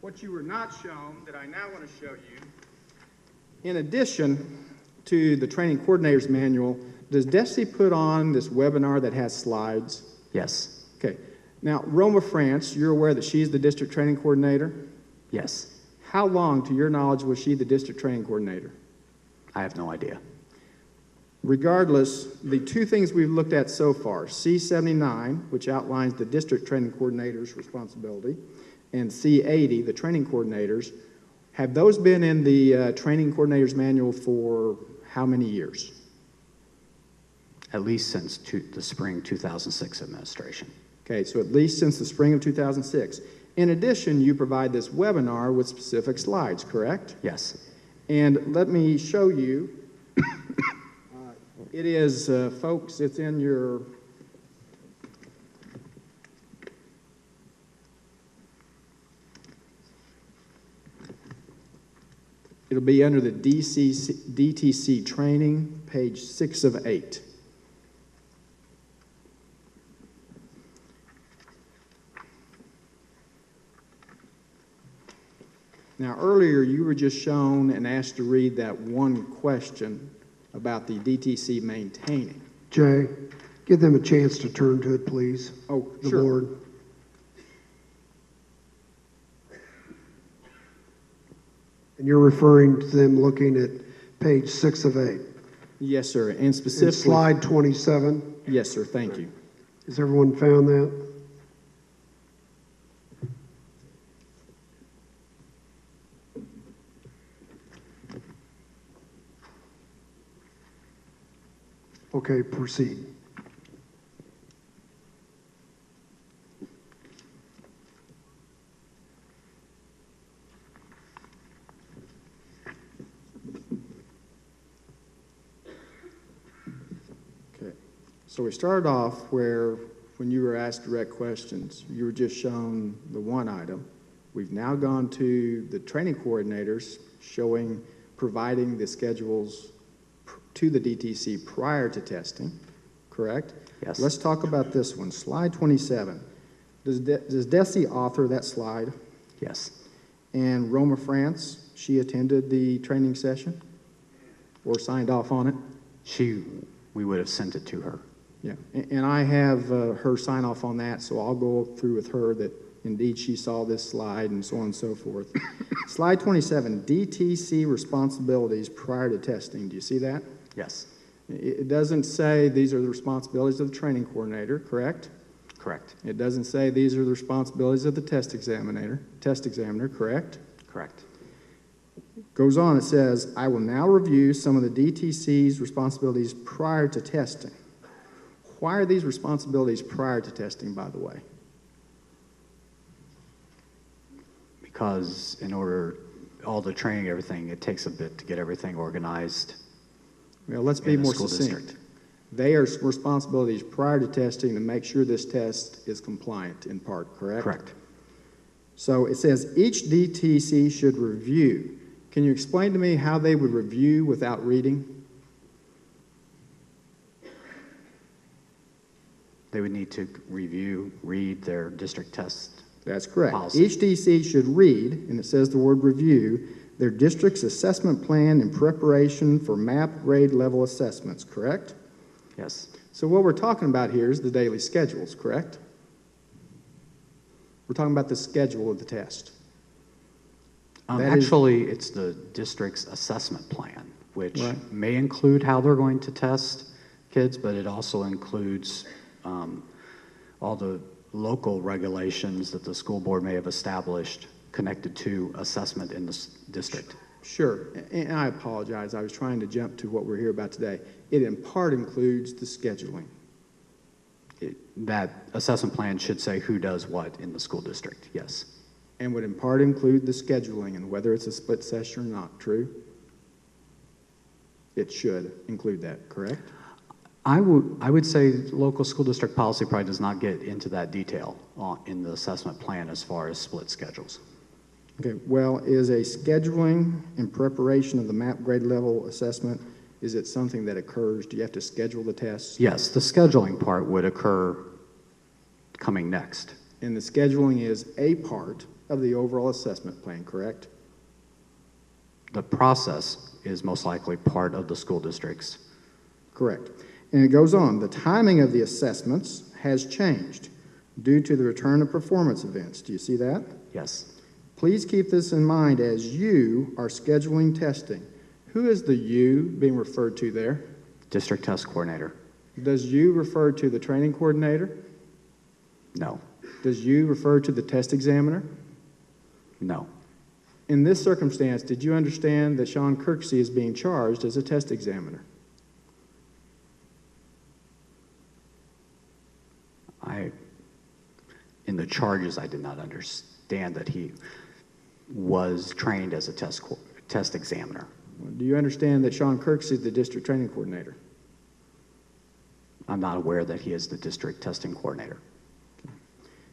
what you were not shown that I now want to show you, in addition to the training coordinator's manual, does Desi put on this webinar that has slides? Yes. Okay. Now, Roma France, you're aware that she's the district training coordinator? Yes. How long, to your knowledge, was she the district training coordinator? I have no idea. Regardless, the two things we've looked at so far, C79, which outlines the district training coordinator's responsibility, and C80, the training coordinators, have those been in the training coordinator's manual for how many years? At least since the spring 2006 administration. Okay, so at least since the spring of 2006. In addition, you provide this webinar with specific slides, correct? Yes. And let me show you. It is, folks, it's in your it'll be under the DTC training, page 6 of 8. Now, earlier you were just shown and asked to read that one question about the DTC maintaining. Jay, give them a chance to turn to it, please. Oh, The sure. board. And you're referring to them looking at page 6 of 8. Yes, sir. And And specifically, slide 27. yes, sir. Thank you. Has everyone found that? Okay, proceed. Okay. So we started off where, when you were asked direct questions, you were just shown the one item. We've now gone to the training coordinators showing, providing the schedules to the DTC prior to testing, correct? Yes. Let's talk about this one, slide 27. Does Desi author that slide? Yes. And Roma France, she attended the training session or signed off on it? We would have sent it to her. Yeah, and I have her sign off on that, so I'll go through with her that indeed she saw this slide and so on and so forth. Slide 27, DTC responsibilities prior to testing. Do you see that? Yes. It doesn't say these are the responsibilities of the training coordinator, correct? Correct. It doesn't say these are the responsibilities of the test examiner, correct? Correct. Goes on, it says, I will now review some of the DTC's responsibilities prior to testing. Why are these responsibilities prior to testing, by the way? Because in order, all the training, everything, it takes a bit to get everything organized. Well, let's be in the more school succinct. district. They are responsibilities prior to testing to make sure this test is compliant in part, correct? Correct. So it says each DTC should review. Can you explain to me how they would review without reading? They would need to read their district test. That's correct. Policy. Each DC should read, and it says the word review, their district's assessment plan in preparation for MAP grade level assessments, correct? Yes. So what we're talking about here is the daily schedules, correct? We're talking about the schedule of the test. That is- Actually, it's the district's assessment plan, which Right. may include how they're going to test kids, but it also includes all the local regulations that the school board may have established connected to assessment in the district. Sure, and I apologize. I was trying to jump to what we're here about today. It in part includes the scheduling. That assessment plan should say who does what in the school district, yes. And would in part include the scheduling and whether it's a split session or not, true? It should include that, correct? I would say local school district policy probably does not get into that detail in the assessment plan as far as split schedules. Okay, well, is a scheduling in preparation of the MAP grade level assessment, is it something that occurs? Do you have to schedule the tests? Yes, the scheduling part would occur coming next. And the scheduling is a part of the overall assessment plan, correct? The process is most likely part of the school district's. Correct. And it goes on, the timing of the assessments has changed due to the return of performance events. Do you see that? Yes. Please keep this in mind as you are scheduling testing. Who is the you being referred to there? District test coordinator. Does you refer to the training coordinator? No. Does you refer to the test examiner? No. In this circumstance, did you understand that Sean Kirksey is being charged as a test examiner? In the charges, I did not understand that he was trained as a test examiner. Do you understand that Sean Kirksey is the district training coordinator? I'm not aware that he is the district testing coordinator.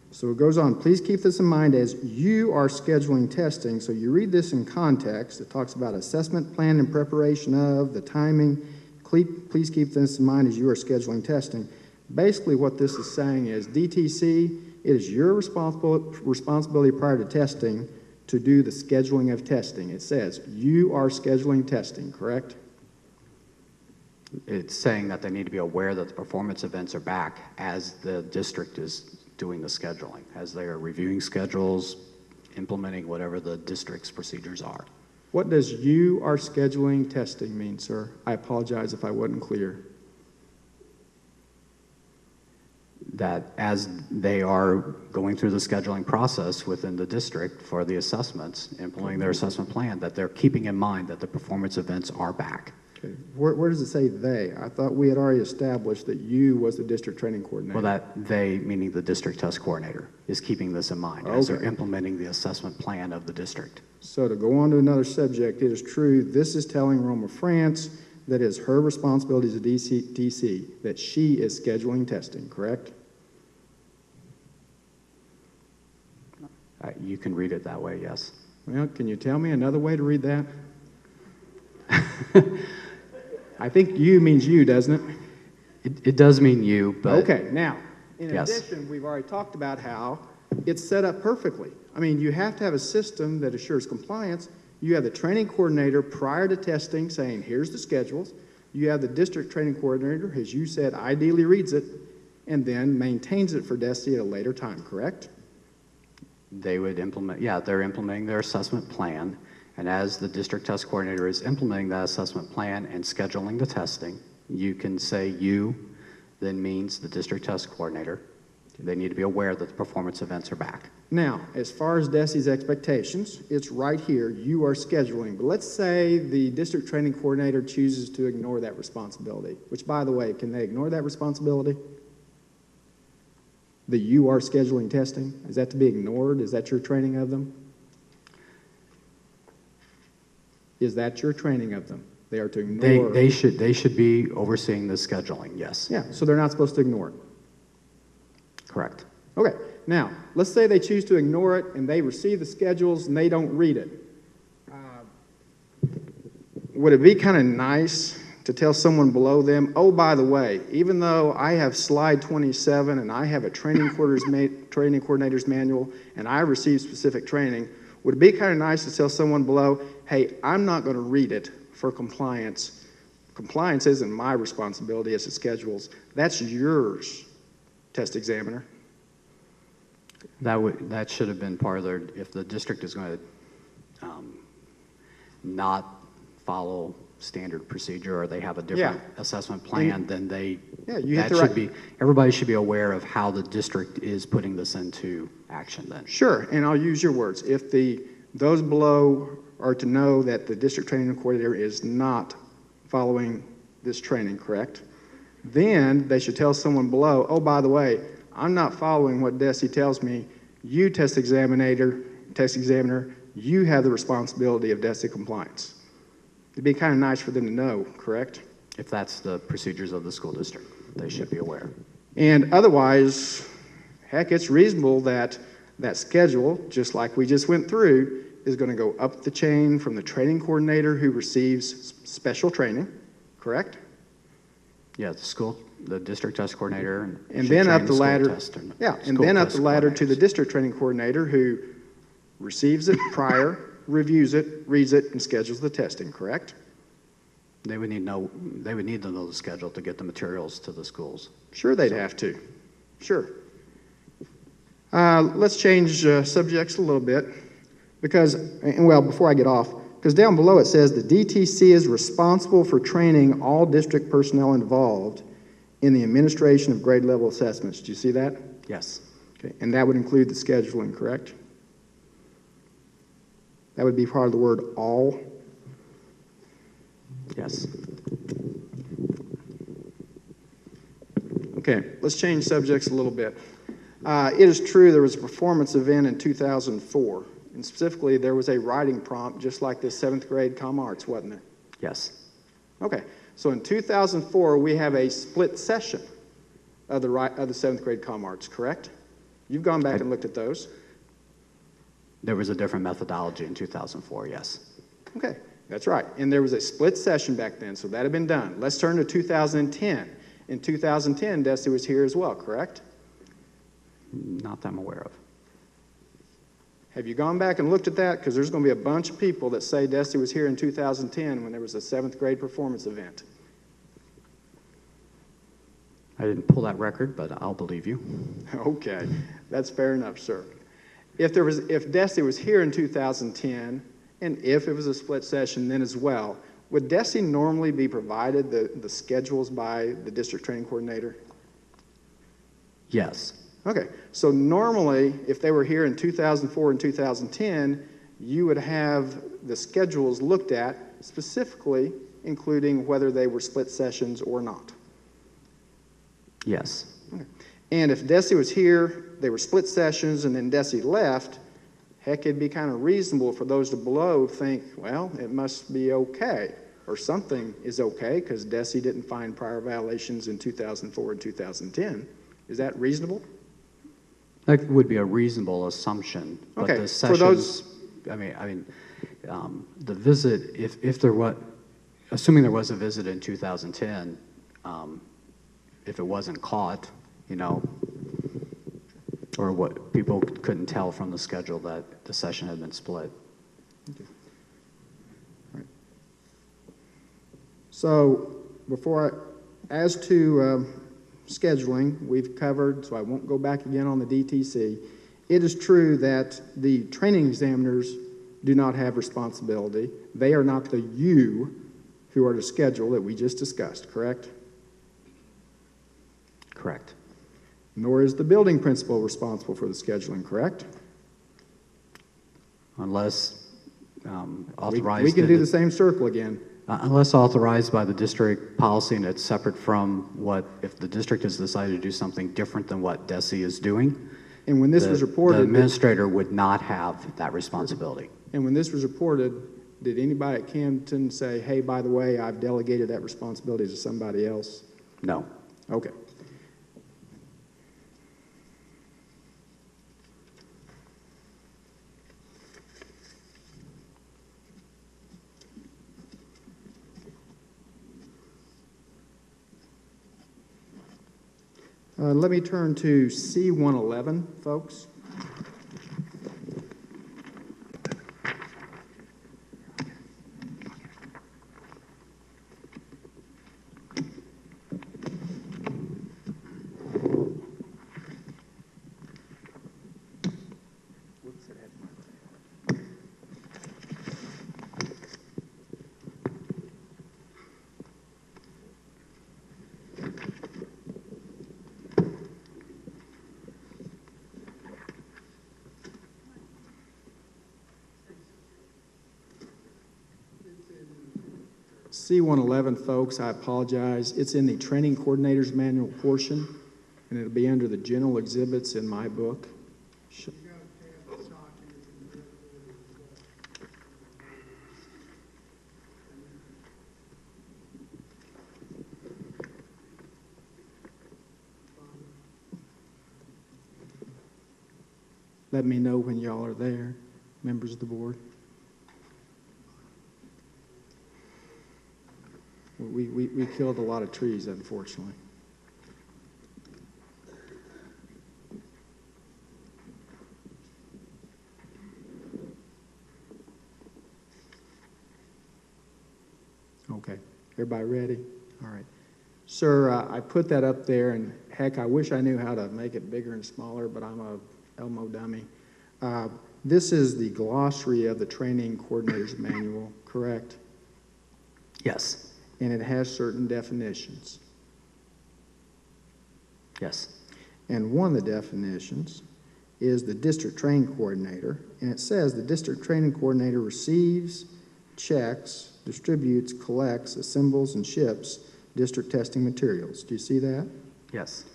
So it goes on. Please keep this in mind as you are scheduling testing. So you read this in context. It talks about assessment plan in preparation of, the timing. Please keep this in mind as you are scheduling testing. Basically what this is saying is DTC, it is your responsibility prior to testing to do the scheduling of testing. It says you are scheduling testing, correct? It's saying that they need to be aware that the performance events are back as the district is doing the scheduling, as they are reviewing schedules, implementing whatever the district's procedures are. What does you are scheduling testing mean, sir? I apologize if I wasn't clear. That as they are going through the scheduling process within the district for the assessments, implementing their assessment plan, that they're keeping in mind that the performance events are back. Okay. Where does it say they? I thought we had already established that you was the district training coordinator. Well, that they, meaning the district test coordinator, is keeping this in mind as they're implementing the assessment plan of the district. So to go on to another subject, it is true, this is telling Roma France that it is her responsibility as a DC that she is scheduling testing, correct? You can read it that way, yes. Well, can you tell me another way to read that? I think you means you, doesn't it? It does mean you, but... Okay, now, in Yes. addition, we've already talked about how it's set up perfectly. I mean, you have to have a system that assures compliance. You have the training coordinator prior to testing saying, here's the schedules. You have the district training coordinator, as you said, ideally reads it, and then maintains it for Desi at a later time, correct? They would implement, yeah, they're implementing their assessment plan, and as the district test coordinator is implementing that assessment plan and scheduling the testing, you can say you then means the district test coordinator. They need to be aware that the performance events are back. Now, as far as Desi's expectations, it's right here, you are scheduling. But let's say the district training coordinator chooses to ignore that responsibility, which, by the way, can they ignore that responsibility? The you are scheduling testing, is that to be ignored? Is that your training of them? Is that your training of them? They are to ignore. They should be overseeing the scheduling, yes. Yeah, so they're not supposed to ignore it. Correct. Okay, now, let's say they choose to ignore it and they receive the schedules and they don't read it. Would it be kind of nice to tell someone below them, oh, by the way, even though I have slide 27 and I have a training coordinator's manual and I receive specific training, would it be kind of nice to tell someone below, hey, I'm not going to read it for compliance. Compliance isn't my responsibility as it schedules. That's yours, test examiner. That should have been part of if the district is going to not follow standard procedure or they have a different assessment plan, then they, Yeah, you hit that the should right. be, everybody should be aware of how the district is putting this into action then. Sure, and I'll use your words. If those below are to know that the district training coordinator is not following this training, correct? Then they should tell someone below, oh, by the way, I'm not following what Desi tells me. You, test examiner, you have the responsibility of Desi compliance. It'd be kind of nice for them to know, correct? If that's the procedures of the school district, they should be aware. And otherwise, heck, it's reasonable that that schedule, just like we just went through, is going to go up the chain from the training coordinator who receives special training, correct? Yeah, the district test coordinator. And should then train up the school ladder, test and and school then up test the ladder to the coordinators. district training coordinator who receives it prior, reviews it, reads it, and schedules the testing, correct? They would need to know the schedule to get the materials to the schools. Sure, they'd have to. Sure. Let's change subjects a little bit because, and well, before I get off, because down below it says the DTC is responsible for training all district personnel involved in the administration of grade level assessments. Do you see that? Yes. Okay, and that would include the scheduling, correct? That would be part of the word all. Yes. Okay, let's change subjects a little bit. It is true there was a performance event in 2004, and specifically there was a writing prompt just like this 7th grade Comm Arts, wasn't there? Yes. Okay, so in 2004 we have a split session of the 7th grade Comm Arts, correct? You've gone back and looked at those. There was a different methodology in 2004, yes. Okay, that's right. And there was a split session back then, so that had been done. Let's turn to 2010. In 2010, Desi was here as well, correct? Not that I'm aware of. Have you gone back and looked at that? Because there's going to be a bunch of people that say Desi was here in 2010 when there was a 7th grade performance event. I didn't pull that record, but I'll believe you. Okay, that's fair enough, sir. If Desi was here in 2010, and if it was a split session then as well, would Desi normally be provided the schedules by the district training coordinator? Yes. Okay, so normally, if they were here in 2004 and 2010, you would have the schedules looked at specifically, including whether they were split sessions or not. Yes. Okay. And if Desi was here, they were split sessions, and then Desi left, heck, it'd be kind of reasonable for those below think, well, it must be okay, or something is okay, because Desi didn't find prior violations in 2004 and 2010. Is that reasonable? That would be a reasonable assumption. But Okay, the for those- sessions, the visit, if there was, assuming there was a visit in 2010, if it wasn't caught, or what people couldn't tell from the schedule that the session had been split. Okay. All right. So as to scheduling, we've covered, so I won't go back again on the DTC. It is true that the training examiners do not have responsibility. They are not the you who are to schedule that we just discussed, correct? Correct. Nor is the building principal responsible for the scheduling, correct? Unless authorized. We can do the same circle again. Unless authorized by the district policy and it's separate from if the district has decided to do something different than what Desi is doing. And when this was reported, the administrator would not have that responsibility. and when this was reported, did anybody at Camdenton say, hey, by the way, I've delegated that responsibility to somebody else? No. Okay. Let me turn to C111, folks. C-111, folks, I apologize. It's in the training coordinator's manual portion, and it'll be under the general exhibits in my book. Let me know when y'all are there, members of the board. We killed a lot of trees, unfortunately. Okay, everybody ready? All right. Sir, I put that up there, and heck, I wish I knew how to make it bigger and smaller, but I'm a Elmo dummy. This is the glossary of the training coordinator's manual, correct? Yes. And it has certain definitions. Yes. And one of the definitions is the district training coordinator, and it says the district training coordinator receives, checks, distributes, collects, assembles, and ships district testing materials. Do you see that? Yes.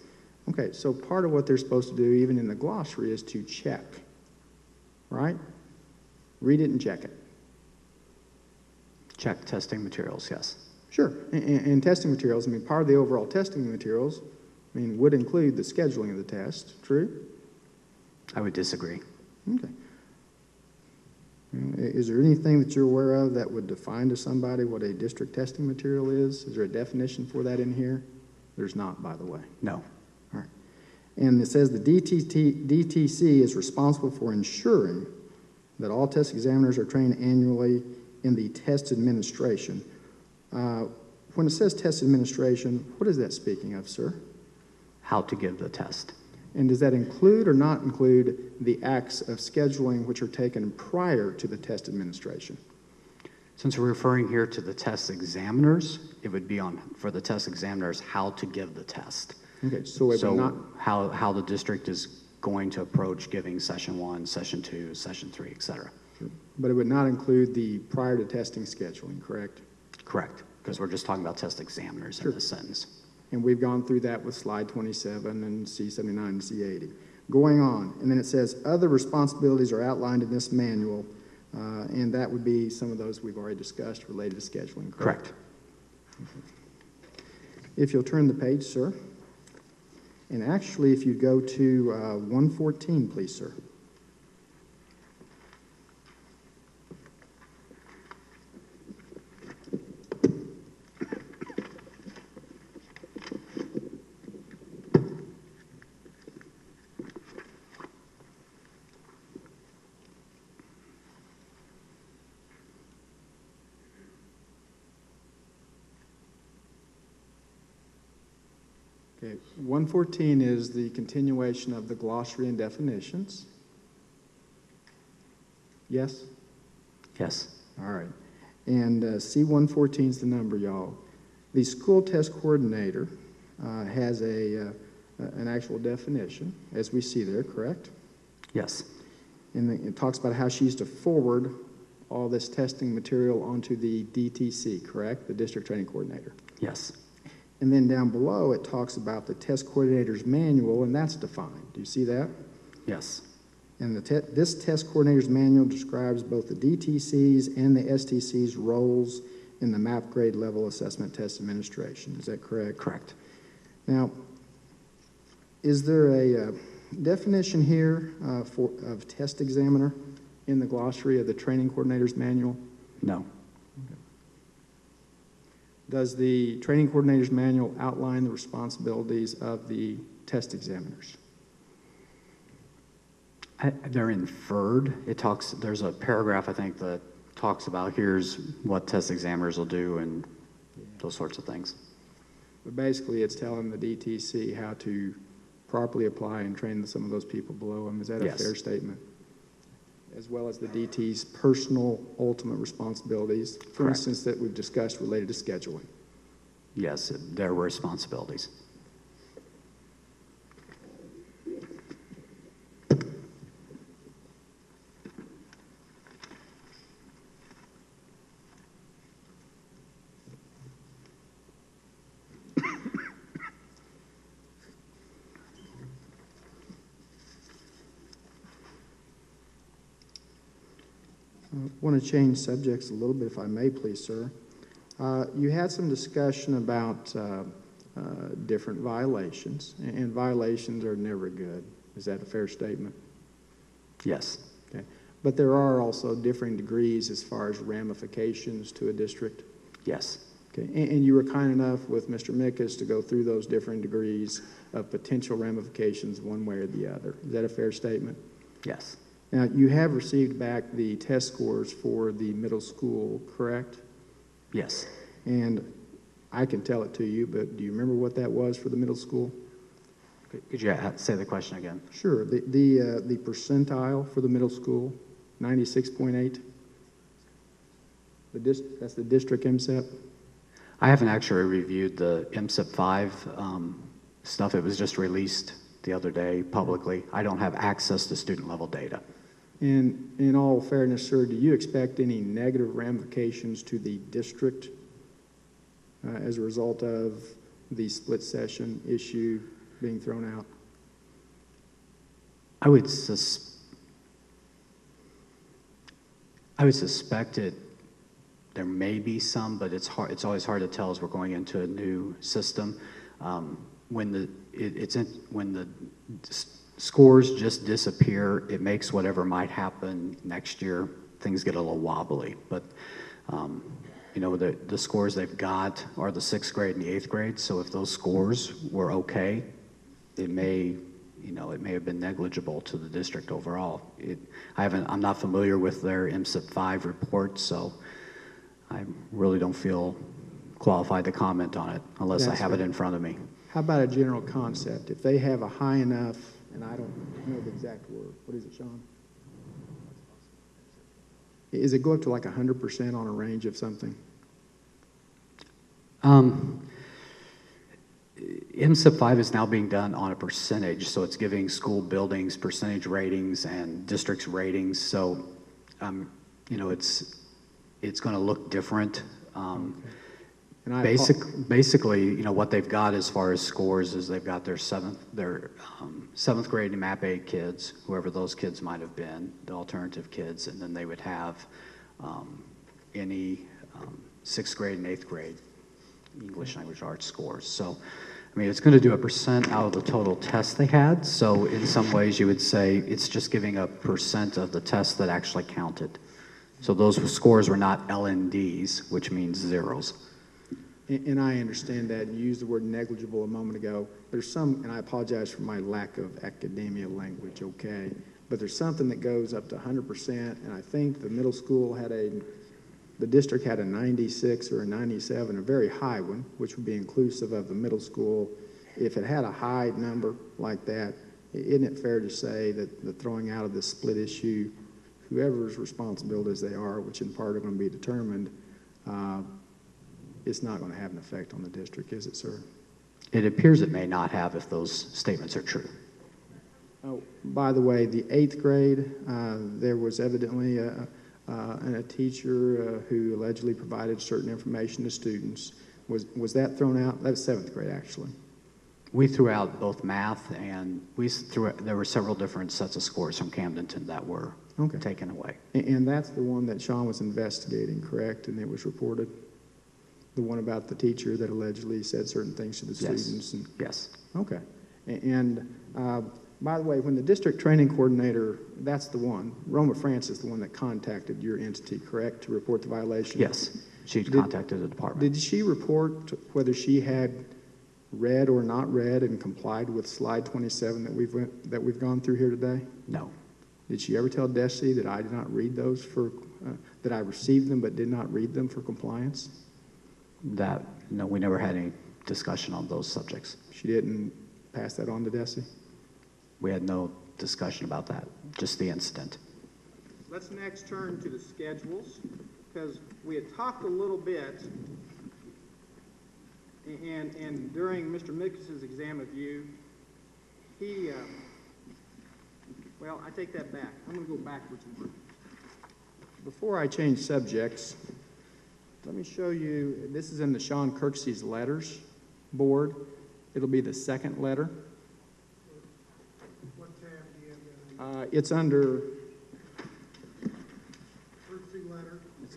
Okay, so part of what they're supposed to do, even in the glossary, is to check, right? Read it and check it. Check testing materials, yes. Sure, and testing materials, I mean, part of the overall testing materials, I mean, would include the scheduling of the test, true? I would disagree. Okay. Is there anything that you're aware of that would define to somebody what a district testing material is? Is there a definition for that in here? There's not, by the way. No. All right. And it says the DTC is responsible for ensuring that all test examiners are trained annually in the test administration. When it says test administration, what is that speaking of, sir? How to give the test. And does that include or not include the acts of scheduling which are taken prior to the test administration? Since we're referring here to the test examiners, it would be on, for the test examiners, how to give the test. Okay, so it would not... how the district is going to approach giving session 1, session 2, session 3, et cetera. But it would not include the prior to testing scheduling, correct? Correct, because we're just talking about test examiners in this sentence. And we've gone through that with slide 27 and C79 and C80. Going on, and then it says other responsibilities are outlined in this manual, and that would be some of those we've already discussed related to scheduling, correct? If you'll turn the page, sir. And actually, if you go to 114, please, sir. Okay, 114 is the continuation of the glossary and definitions. Yes? Yes. All right. And C114 is the number, y'all. The school test coordinator has an actual definition, as we see there, correct? Yes. And it talks about how she's to forward all this testing material onto the DTC, correct? The district training coordinator. Yes. And then down below, it talks about the test coordinator's manual, and that's defined. Do you see that? Yes. And this test coordinator's manual describes both the DTC's and the STC's roles in the MAP grade level assessment test administration. Is that correct? Correct. Now, is there a definition here of test examiner in the glossary of the training coordinator's manual? No. Does the training coordinator's manual outline the responsibilities of the test examiners? They're inferred. There's a paragraph, I think, that talks about here's what test examiners will do and those sorts of things. But basically, it's telling the DTC how to properly apply and train some of those people below them. Is that a fair statement? As well as the DT's personal ultimate responsibilities, for Correct. instance, that we've discussed related to scheduling. Yes, their responsibilities. I want to change subjects a little bit, if I may, please, sir. You had some discussion about different violations, and violations are never good. Is that a fair statement? Yes. Okay. But there are also differing degrees as far as ramifications to a district? Yes. Okay. And you were kind enough with Mr. Mickus to go through those differing degrees of potential ramifications one way or the other. Is that a fair statement? Yes. Now, you have received back the test scores for the middle school, correct? Yes. And I can tell it to you, but do you remember what that was for the middle school? Could you say the question again? Sure. The percentile for the middle school, 96.8. That's the district MSEP. I haven't actually reviewed the MSIP 5 stuff. It was just released the other day publicly. I don't have access to student level data. And in all fairness, sir, do you expect any negative ramifications to the district as a result of the split session issue being thrown out? I would suspect it. There may be some, but it's hard. It's always hard to tell as we're going into a new system. When the scores just disappear, it makes whatever might happen next year, things get a little wobbly. But you know, the scores they've got are the 6th grade and the 8th grade. So if those scores were okay, it may, you know, it may have been negligible to the district overall. I'm not familiar with their MSIP 5 report, so I really don't feel qualified to comment on it unless I have it in front of me. How about a general concept? If they have a high enough, and I don't know the exact word, what is it, Sean? Is it go up to like 100% on a range of something? MSIP 5 is now being done on a percentage, so it's giving school buildings percentage ratings and districts ratings. So, you know, it's going to look different. And Basically, you know, what they've got as far as scores is they've got their seventh grade and MAP 8 kids, whoever those kids might have been, the alternative kids, and then they would have any 6th grade and 8th grade English language arts scores. So, I mean, it's going to do a percent out of the total tests they had. So in some ways you would say it's just giving a percent of the tests that actually counted. So those scores were not LNDs, which means zeros. And I understand that. You used the word negligible a moment ago. There's some, and I apologize for my lack of academia language, okay, but there's something that goes up to 100%, and I think the middle school the district had a 96 or a 97, a very high one, which would be inclusive of the middle school. If it had a high number like that, isn't it fair to say that the throwing out of this split issue, whoever's responsibilities they are, which in part are going to be determined, it's not going to have an effect on the district, is it, sir? It appears it may not have if those statements are true. Oh, by the way, the 8th grade, there was evidently a teacher who allegedly provided certain information to students. Was that thrown out? That was 7th grade, actually. We threw out both math and there were several different sets of scores from Camdenton that were taken away. And that's the one that Sean was investigating, correct? And it was reported? The one about the teacher that allegedly said certain things to the students? Yes. Okay. And by the way, when the district training coordinator, that's the one, Roma Francis, the one that contacted your entity, correct, to report the violation? Yes. She contacted the department. Did she report whether she had read or not read and complied with slide 27 that we've gone through here today? No. Did she ever tell Desi that I did not read those that I received them but did not read them for compliance? No, we never had any discussion on those subjects. She didn't pass that on to Desi? We had no discussion about that, just the incident. Let's next turn to the schedules, because we had talked a little bit, and during Mr. Mickus's exam of you, he, well, I take that back. I'm going to go backwards a little. Before I change subjects, let me show you, this is in the Sean Kirksey's letters board. It'll be the second letter. What tab do you have? It's under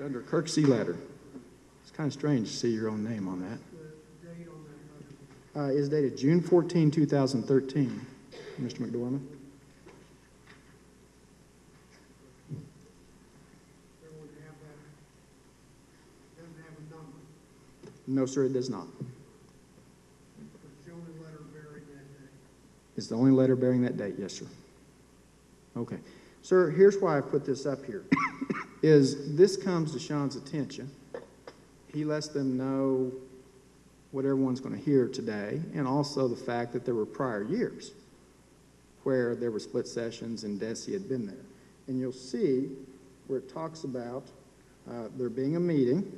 under Kirksey letter. It's kind of strange to see your own name on that. Is dated June 14, 2013, Mr. McDormand. No, sir, it does not. It's the only letter bearing that date, yes, sir. Okay. Sir, here's why I put this up here. Is this comes to Sean's attention. He lets them know what everyone's going to hear today, and also the fact that there were prior years where there were split sessions and Desi had been there. And you'll see where it talks about there being a meeting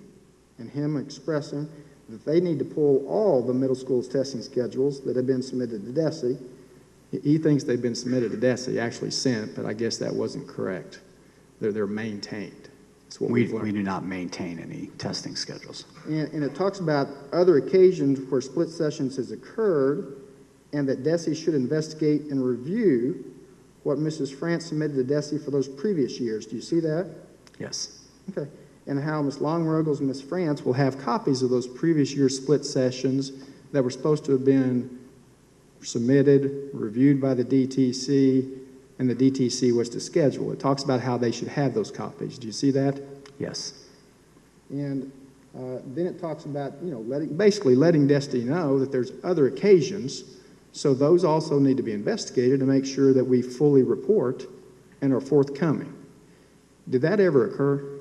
and him expressing that they need to pull all the middle school's testing schedules that have been submitted to Desi. He thinks they've been submitted to Desi, actually sent, but I guess that wasn't correct. They're maintained. That's what We we've learned. do not maintain any testing schedules. And it talks about other occasions where split sessions has occurred and that Desi should investigate and review what Mrs. France submitted to Desi for those previous years. Do you see that? Yes. Okay. And how Ms. Longruggles and Ms. France will have copies of those previous year split sessions that were supposed to have been submitted, reviewed by the DTC, and the DTC was to schedule. It talks about how they should have those copies. Do you see that? Yes. And then it talks about, basically letting Destiny know that there's other occasions, so those also need to be investigated to make sure that we fully report and are forthcoming. Did that ever occur?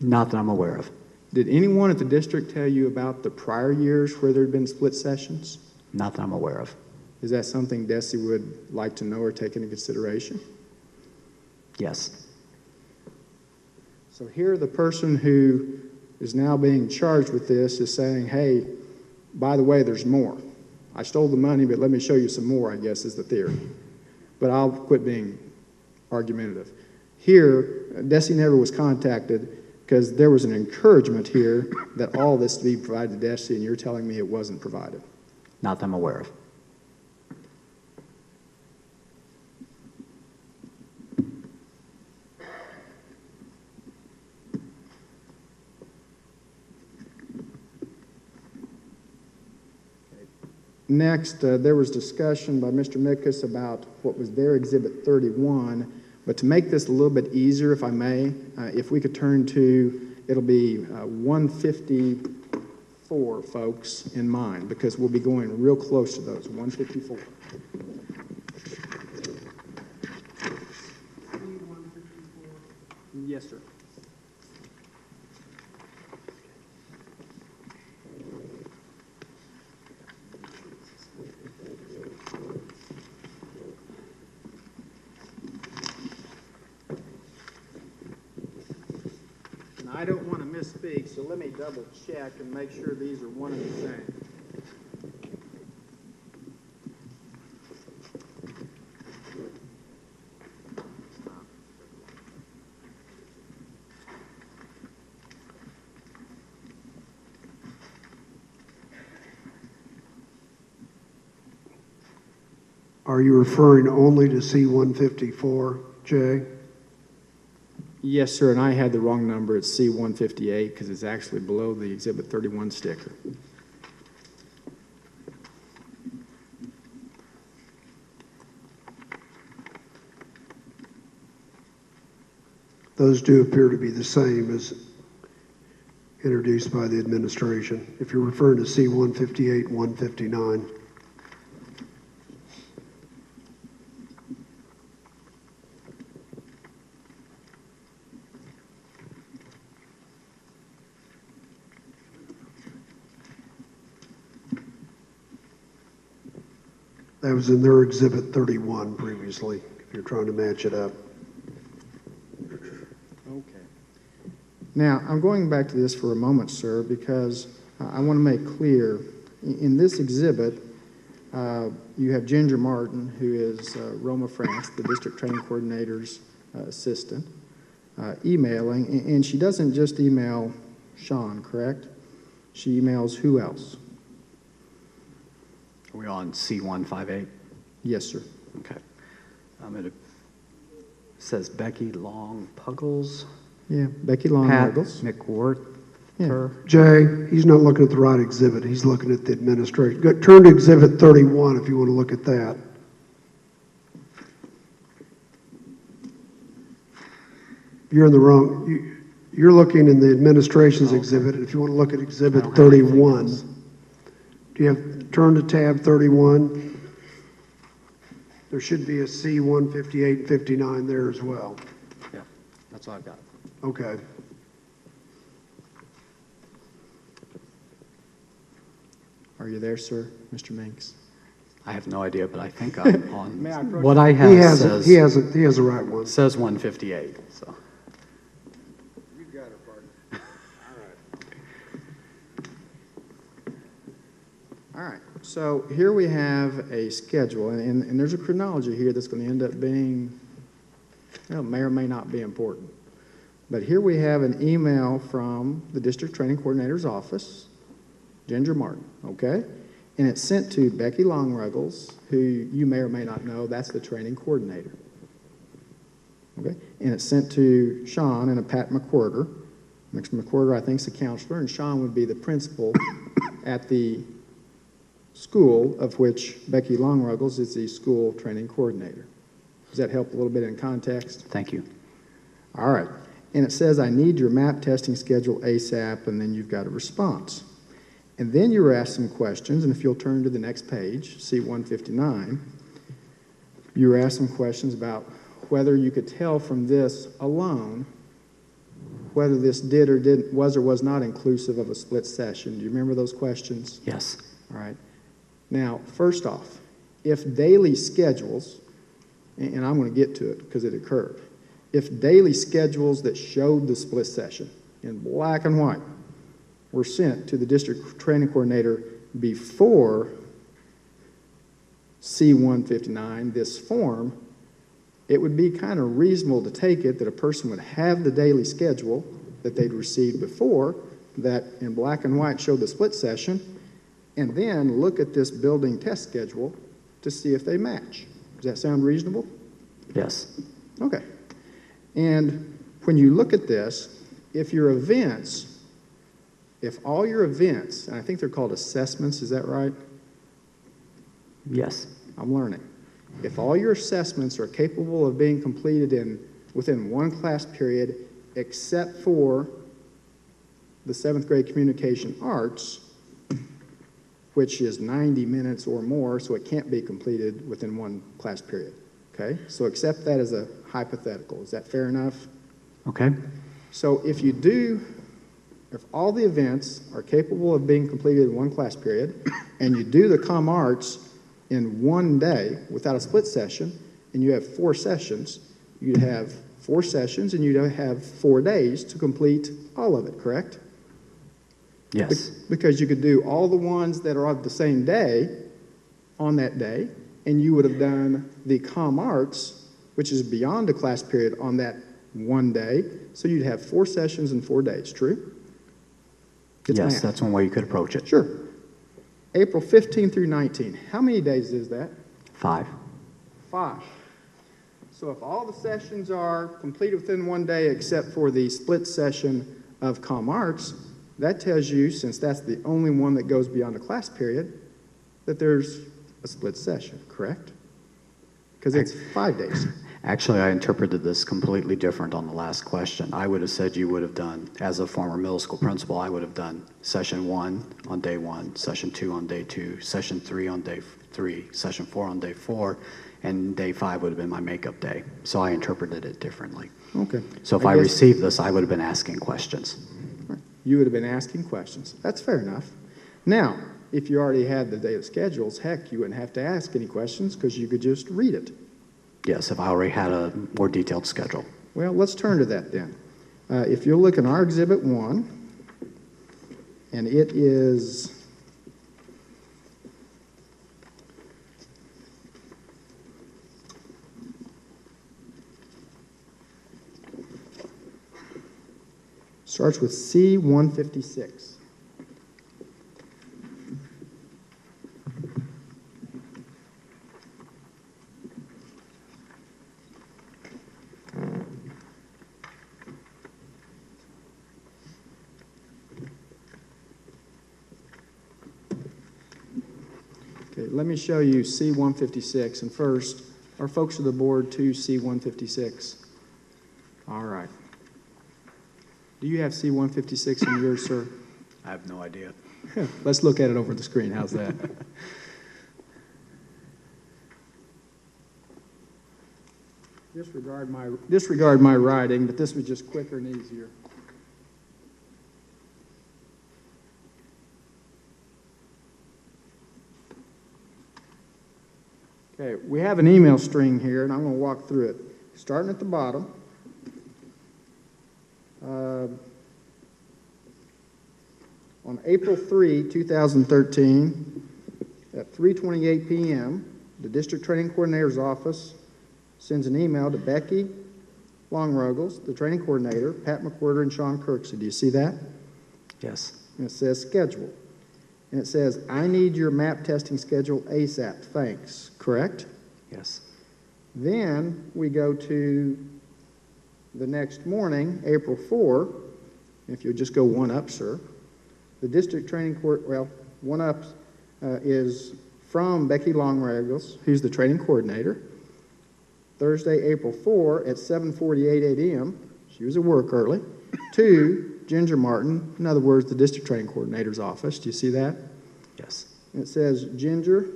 Not that I'm aware of. Did anyone at the district tell you about the prior years where there had been split sessions? Not that I'm aware of. Is that something Desi would like to know or take into consideration? Yes. So here the person who is now being charged with this is saying, hey, by the way, there's more. I stole the money, but let me show you some more, I guess, is the theory. But I'll quit being argumentative. Here, Desi never was contacted because there was an encouragement here that all this to be provided to Desi, and you're telling me it wasn't provided. Not that I'm aware of. Next, there was discussion by Mr. Mickus about what was their Exhibit 31, but to make this a little bit easier, if I may, if we could turn to, it'll be 154, folks, in mind, because we'll be going real close to those, 154. Yes, sir. I don't want to misspeak, so let me double check and make sure these are one and the same. Are you referring only to C-154, Jay? Yes, sir, and I had the wrong number. It's C-158 because it's actually below the Exhibit 31 sticker. Those do appear to be the same as introduced by the administration. If you're referring to C-158 and 159. That was in their Exhibit 31 previously, if you're trying to match it up. Okay. Now, I'm going back to this for a moment, sir, because I want to make clear, in this exhibit, you have Ginger Martin, who is Roma France, the district training coordinator's assistant, emailing, and she doesn't just email Sean, correct? She emails who else? Are we on C-158? Yes, sir. Okay. It says Becky Long Puggles. Yeah, Becky Long Pat Ruggles. McWhorter. Jay, he's not looking at the right exhibit. He's looking at the administration. Turn to Exhibit 31 if you want to look at that. You're in the wrong, you're looking in the administration's exhibit. If you want to look at Exhibit I don't have anything 31, else. do you have, turn to tab 31. There should be a C 158 and 59 there as well. Yeah, that's all I've got. Okay. Are you there, sir, Mr. Manx? I have no idea, but I think I'm on. May I approach What I He have has, says, he has the right one. says 158, so. You got it, partner. All right, so here we have a schedule, and there's a chronology here that's going to end up being, well, may or may not be important. But here we have an email from the district training coordinator's office, Ginger Martin, okay? And it's sent to Becky Long Ruggles, who you may or may not know, that's the training coordinator. Okay? And it's sent to Sean and a Pat McWhorter. Mr. McWhorter, I think, is a counselor, and Sean would be the principal at the school of which Becky Long Ruggles is the school training coordinator. Does that help a little bit in context? Thank you. All right. And it says, I need your map testing schedule ASAP, and then you've got a response. And then you were asked some questions, and if you'll turn to the next page, C-159, you were asked some questions about whether you could tell from this alone whether this did or didn't, was or was not inclusive of a split session. Do you remember those questions? Yes. All right. Now, first off, if daily schedules, and I'm going to get to it because it occurred, if daily schedules that showed the split session in black and white were sent to the district training coordinator before C-159, this form, it would be kind of reasonable to take it that a person would have the daily schedule that they'd received before that in black and white showed the split session, and then look at this building test schedule to see if they match. Does that sound reasonable? Yes. Okay. And when you look at this, if your events, if all your events, and I think they're called assessments, is that right? Yes. I'm learning. If all your assessments are capable of being completed within one class period, except for the 7th grade communication arts, which is 90 minutes or more, so it can't be completed within one class period. Okay? So accept that as a hypothetical. Is that fair enough? Okay. So if all the events are capable of being completed in one class period, and you do the comm arts in one day without a split session, and you have 4 sessions, you'd have 4 sessions, and you'd have 4 days to complete all of it, correct? Yes. Because you could do all the ones that are of the same day on that day, and you would have done the comm arts, which is beyond a class period, on that one day, so you'd have 4 sessions in 4 days, true? It's Yes, math. that's one way you could approach it. Sure. April 15 through 19. How many days is that? 5. 5. So if all the sessions are completed within one day except for the split session of comm arts, that tells you, since that's the only one that goes beyond a class period, that there's a split session, correct? Because it's 5 days. Actually, I interpreted this completely different on the last question. I would have said you would have done, as a former middle school principal, I would have done session 1 on day 1, session 2 on day 2, session 3 on day 3, session 4 on day 4, and day 5 would have been my makeup day. So I interpreted it differently. Okay. So if I guess received this, I would have been asking questions. you would have been asking questions. That's fair enough. Now, if you already had the data schedules, heck, you wouldn't have to ask any questions because you could just read it. Yes, if I already had a more detailed schedule. Well, let's turn to that then. If you'll look in our Exhibit 1, and it is starts with C-156. Okay, let me show you C-156, and first, are folks of the board to C-156? All right. Do you have C-156 in yours, sir? I have no idea. Let's look at it over the screen. How's that? Disregard my writing, but this was just quicker and easier. Okay, we have an email string here, and I'm going to walk through it. Starting at the bottom. On April 3, 2013, at 3:28 p.m., the District Training Coordinator's Office sends an email to Becky Longrogels, the Training Coordinator, Pat McWhirter, and Sean Kirksey. Do you see that? Yes. And it says schedule. And it says, I need your map testing schedule ASAP. Thanks. Correct? Yes. Then we go to the next morning, April 4. If you'll just go one up, sir. The District Training Court, well, one up is from Becky Longrogels, who's the Training Coordinator. Thursday, April 4 at 7:48 a.m. She was at work early. To Ginger Martin, in other words, the District Training Coordinator's office. Do you see that? Yes. And it says, Ginger,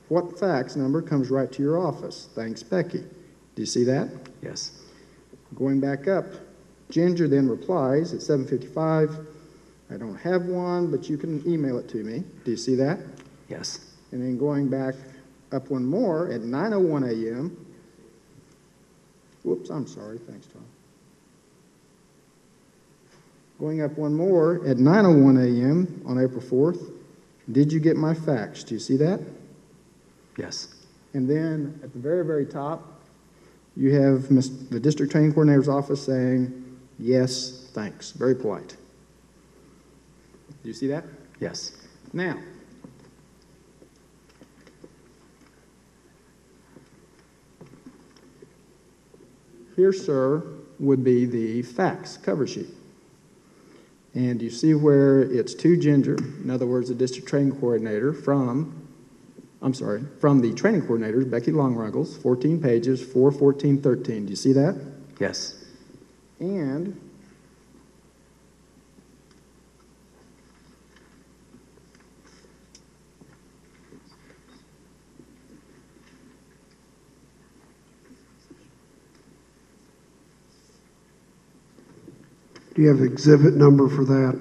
what fax number comes right to your office? Thanks, Becky. Do you see that? Yes. Going back up, Ginger then replies at 7:55, I don't have one, but you can email it to me. Do you see that? Yes. And then going back up one more at 9:01 a.m. Whoops, I'm sorry. Thanks, Tom. Going up one more at 9:01 a.m. on April 4th. Did you get my fax? Do you see that? Yes. And then at the very, very top, you have the District Training Coordinator's office saying, yes, thanks. Very polite. Do you see that? Yes. Now, here, sir, would be the fax cover sheet. And you see where it's to Ginger, in other words, the District Training Coordinator from the Training Coordinators, Becky Longrogels, 14 pages, 4/14/13. Do you see that? Yes. And Do you have exhibit number for that?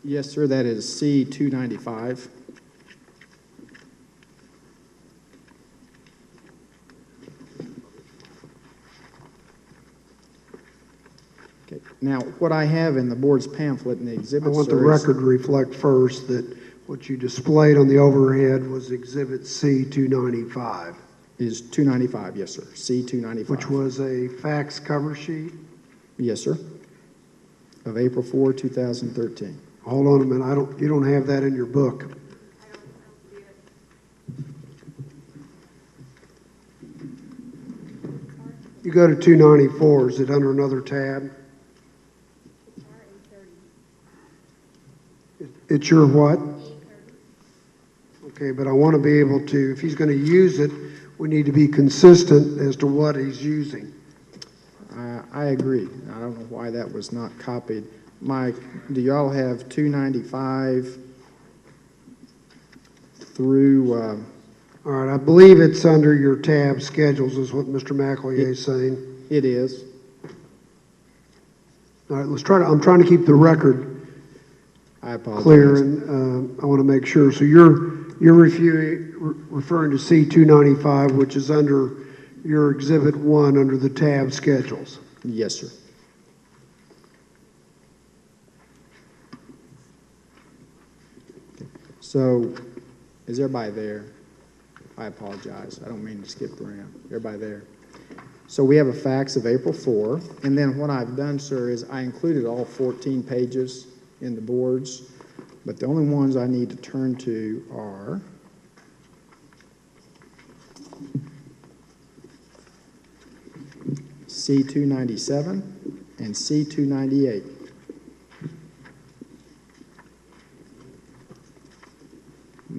yes, sir, that is C-295. Okay. Now, what I have in the board's pamphlet in the exhibit, I want the sir, is- record to reflect first that what you displayed on the overhead was exhibit C-295, is 295, yes, sir, C-295. which was a fax cover sheet. Yes, sir, of April 4, 2013. Hold on a minute, you don't have that in your book. You go to 294, is it under another tab? It's your what? Okay, but I want to be able to, if he's going to use it, we need to be consistent as to what he's using. I agree. I don't know why that was not copied. Mike, do y'all have 295 through, All right, I believe it's under your tab schedules is what Mr. McElroy is saying. it is? All right, I'm trying to keep the record I apologize. clear, and I want to make sure. So you're referring to C-295, which is under your Exhibit 1 under the tab schedules. Yes, sir. So, is everybody there? I apologize. I don't mean to skip around. Everybody there? So we have a fax of April 4, and then what I've done, sir, is I included all 14 pages in the boards, but the only ones I need to turn to are C-297 and C-298.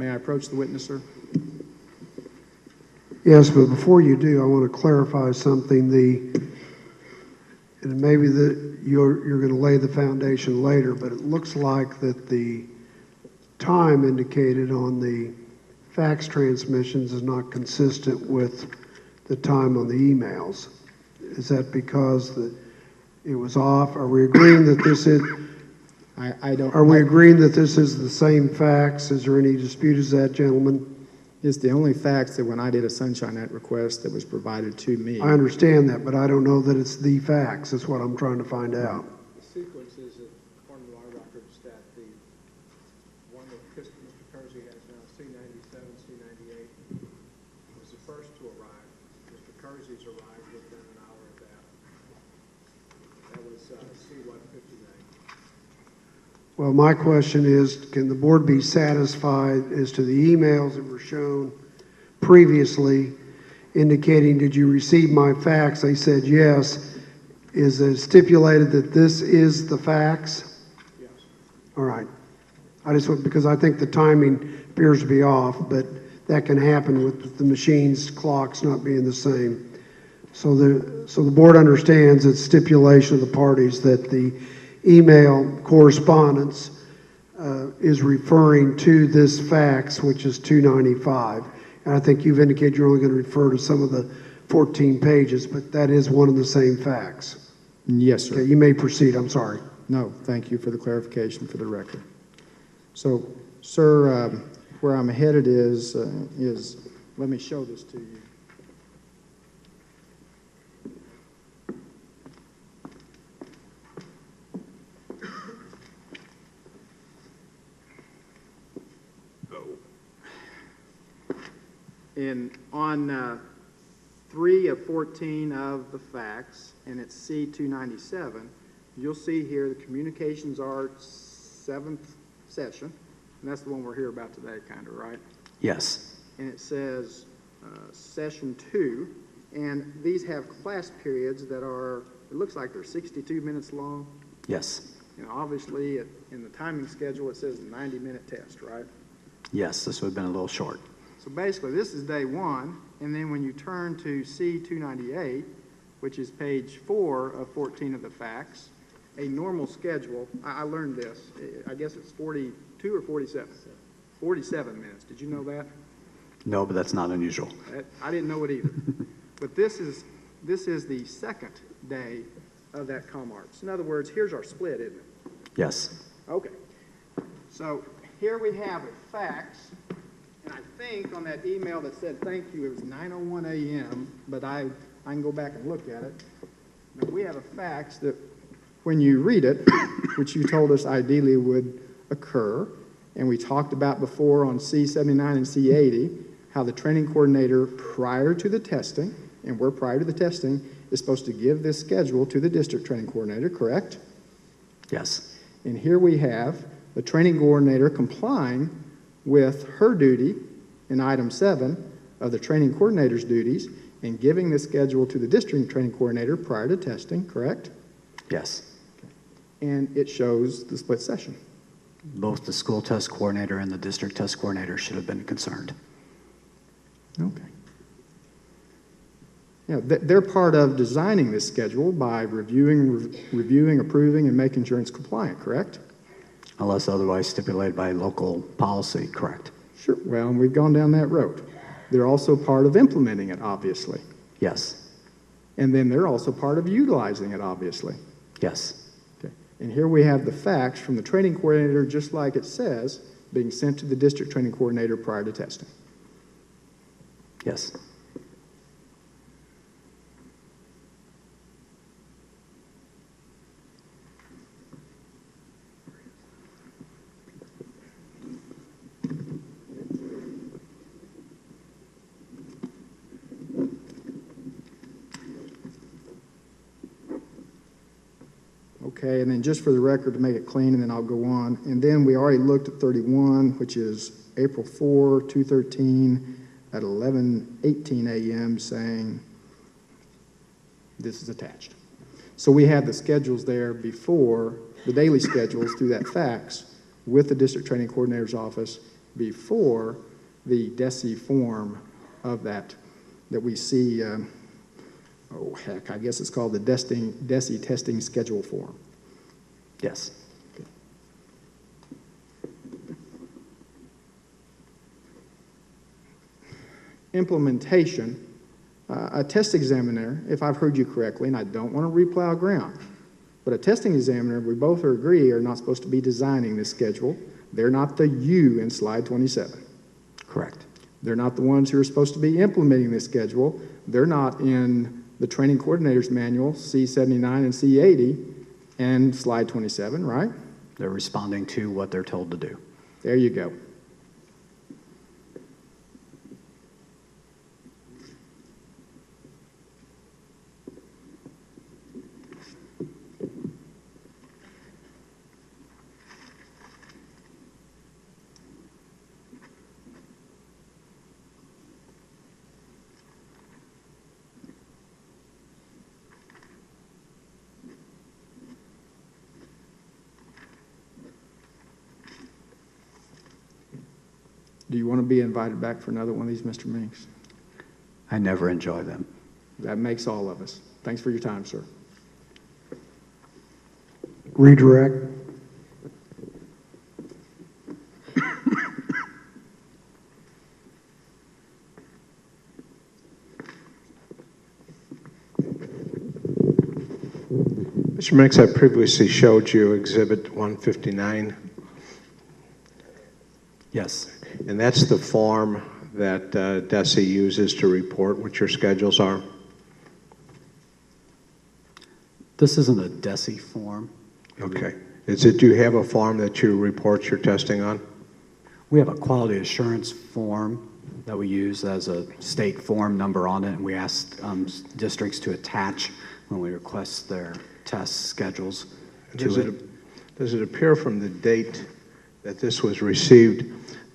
May I approach the witness, sir? Yes, but before you do, I want to clarify something. And maybe you're going to lay the foundation later, but it looks like that the time indicated on the fax transmissions is not consistent with the time on the emails. Is that because it was off? Are we agreeing that this is? I don't. Are we agreeing that this is the same fax? Is there any dispute as that, gentlemen? It's the only fax that when I did a Sunshine Act request that was provided to me. I understand that, but I don't know that it's the fax. That's what I'm trying to find out. The sequence is, according to our records, that the one that Mr. Kirksey has now, C-97, C-98, was the first to arrive. Mr. Kirksey's arrived within an hour of that. That was C-159. Well, my question is, can the board be satisfied as to the emails that were shown previously indicating, did you receive my fax? They said yes. Is it stipulated that this is the fax? Yes. All right. I just want, because I think the timing appears to be off, but that can happen with the machines' clocks not being the same. So the board understands it's stipulation of the parties that the email correspondence is referring to this fax, which is 295. And I think you've indicated you're only going to refer to some of the 14 pages, but that is one and the same fax. Yes, sir. Okay, you may proceed. I'm sorry. No, thank you for the clarification for the record. So, sir, where I'm headed is let me show this to you. On 3 of 14 of the fax, and it's C-297, you'll see here the Communications Arts 7th session, and that's the one we're here about today, kind of, right? Yes. And it says Session 2, and these have class periods that are, it looks like they're 62 minutes long. Yes. And obviously, in the timing schedule, it says a 90-minute test, right? Yes, this would have been a little short. So basically, this is day 1, and then when you turn to C-298, which is page 4 of 14 of the fax, a normal schedule, I learned this, I guess it's 42 or 47? 47 minutes. Did you know that? No, but that's not unusual. I didn't know it either. But this is the second day of that ComArts. In other words, here's our split, isn't it? Yes. Okay. So here we have a fax, and I think on that email that said thank you, it was 9:01 a.m., but I can go back and look at it. Now, we have a fax that when you read it, which you told us ideally would occur, and we talked about before on C-79 and C-80, how the training coordinator prior to the testing, and we're prior to the testing, is supposed to give this schedule to the district training coordinator, correct? Yes. And here we have the training coordinator complying with her duty in item 7 of the training coordinator's duties and giving the schedule to the district training coordinator prior to testing, correct? Yes. And it shows the split session. Both the school test coordinator and the district test coordinator should have been concerned. Okay. Yeah, they're part of designing this schedule by reviewing, approving, and making sure it's compliant, correct? Unless otherwise stipulated by local policy, correct? Sure. Well, and we've gone down that road. They're also part of implementing it, obviously. Yes. And then they're also part of utilizing it, obviously. Yes. Okay. And here we have the fax from the training coordinator, just like it says, being sent to the district training coordinator prior to testing. Yes. Okay, and then just for the record to make it clean, and then I'll go on. And then we already looked at 31, which is April 4, 213 at 11:18 a.m. saying this is attached. So we had the schedules there before, the daily schedules through that fax with the district training coordinator's office, before the Desi form of that we see, oh heck, I guess it's called the Desi testing schedule form. Yes. Implementation, a test examiner, if I've heard you correctly, and I don't want to replow ground, but a testing examiner, we both agree, are not supposed to be designing this schedule. They're not the you in slide 27. Correct. They're not the ones who are supposed to be implementing this schedule. They're not in the training coordinator's manual, C79 and C80, and slide 27, right? They're responding to what they're told to do. There you go. Do you want to be invited back for another one of these, Mr. Minks? I never enjoy them. That makes all of us. Thanks for your time, sir. Redirect. Mr. Minks, I previously showed you Exhibit 159. Yes. And that's the form that Desi uses to report what your schedules are. This isn't a Desi form. Okay. Do you have a form that you report your testing on? We have a quality assurance form that we use as a state form number on it, and we ask districts to attach when we request their test schedules to it. Does it appear from the date that this was received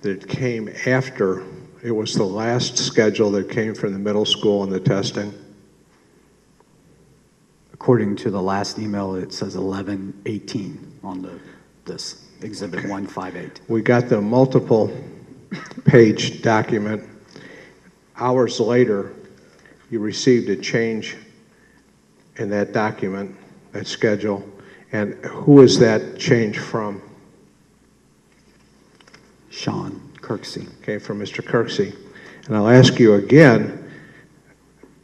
that it came after, it was the last schedule that came from the middle school and the testing? According to the last email, it says 11/18 on this Exhibit 158. We got the multiple page document. Hours later, you received a change in that document, that schedule, and who is that change from? Sean Kirksey. Came from Mr. Kirksey. And I'll ask you again,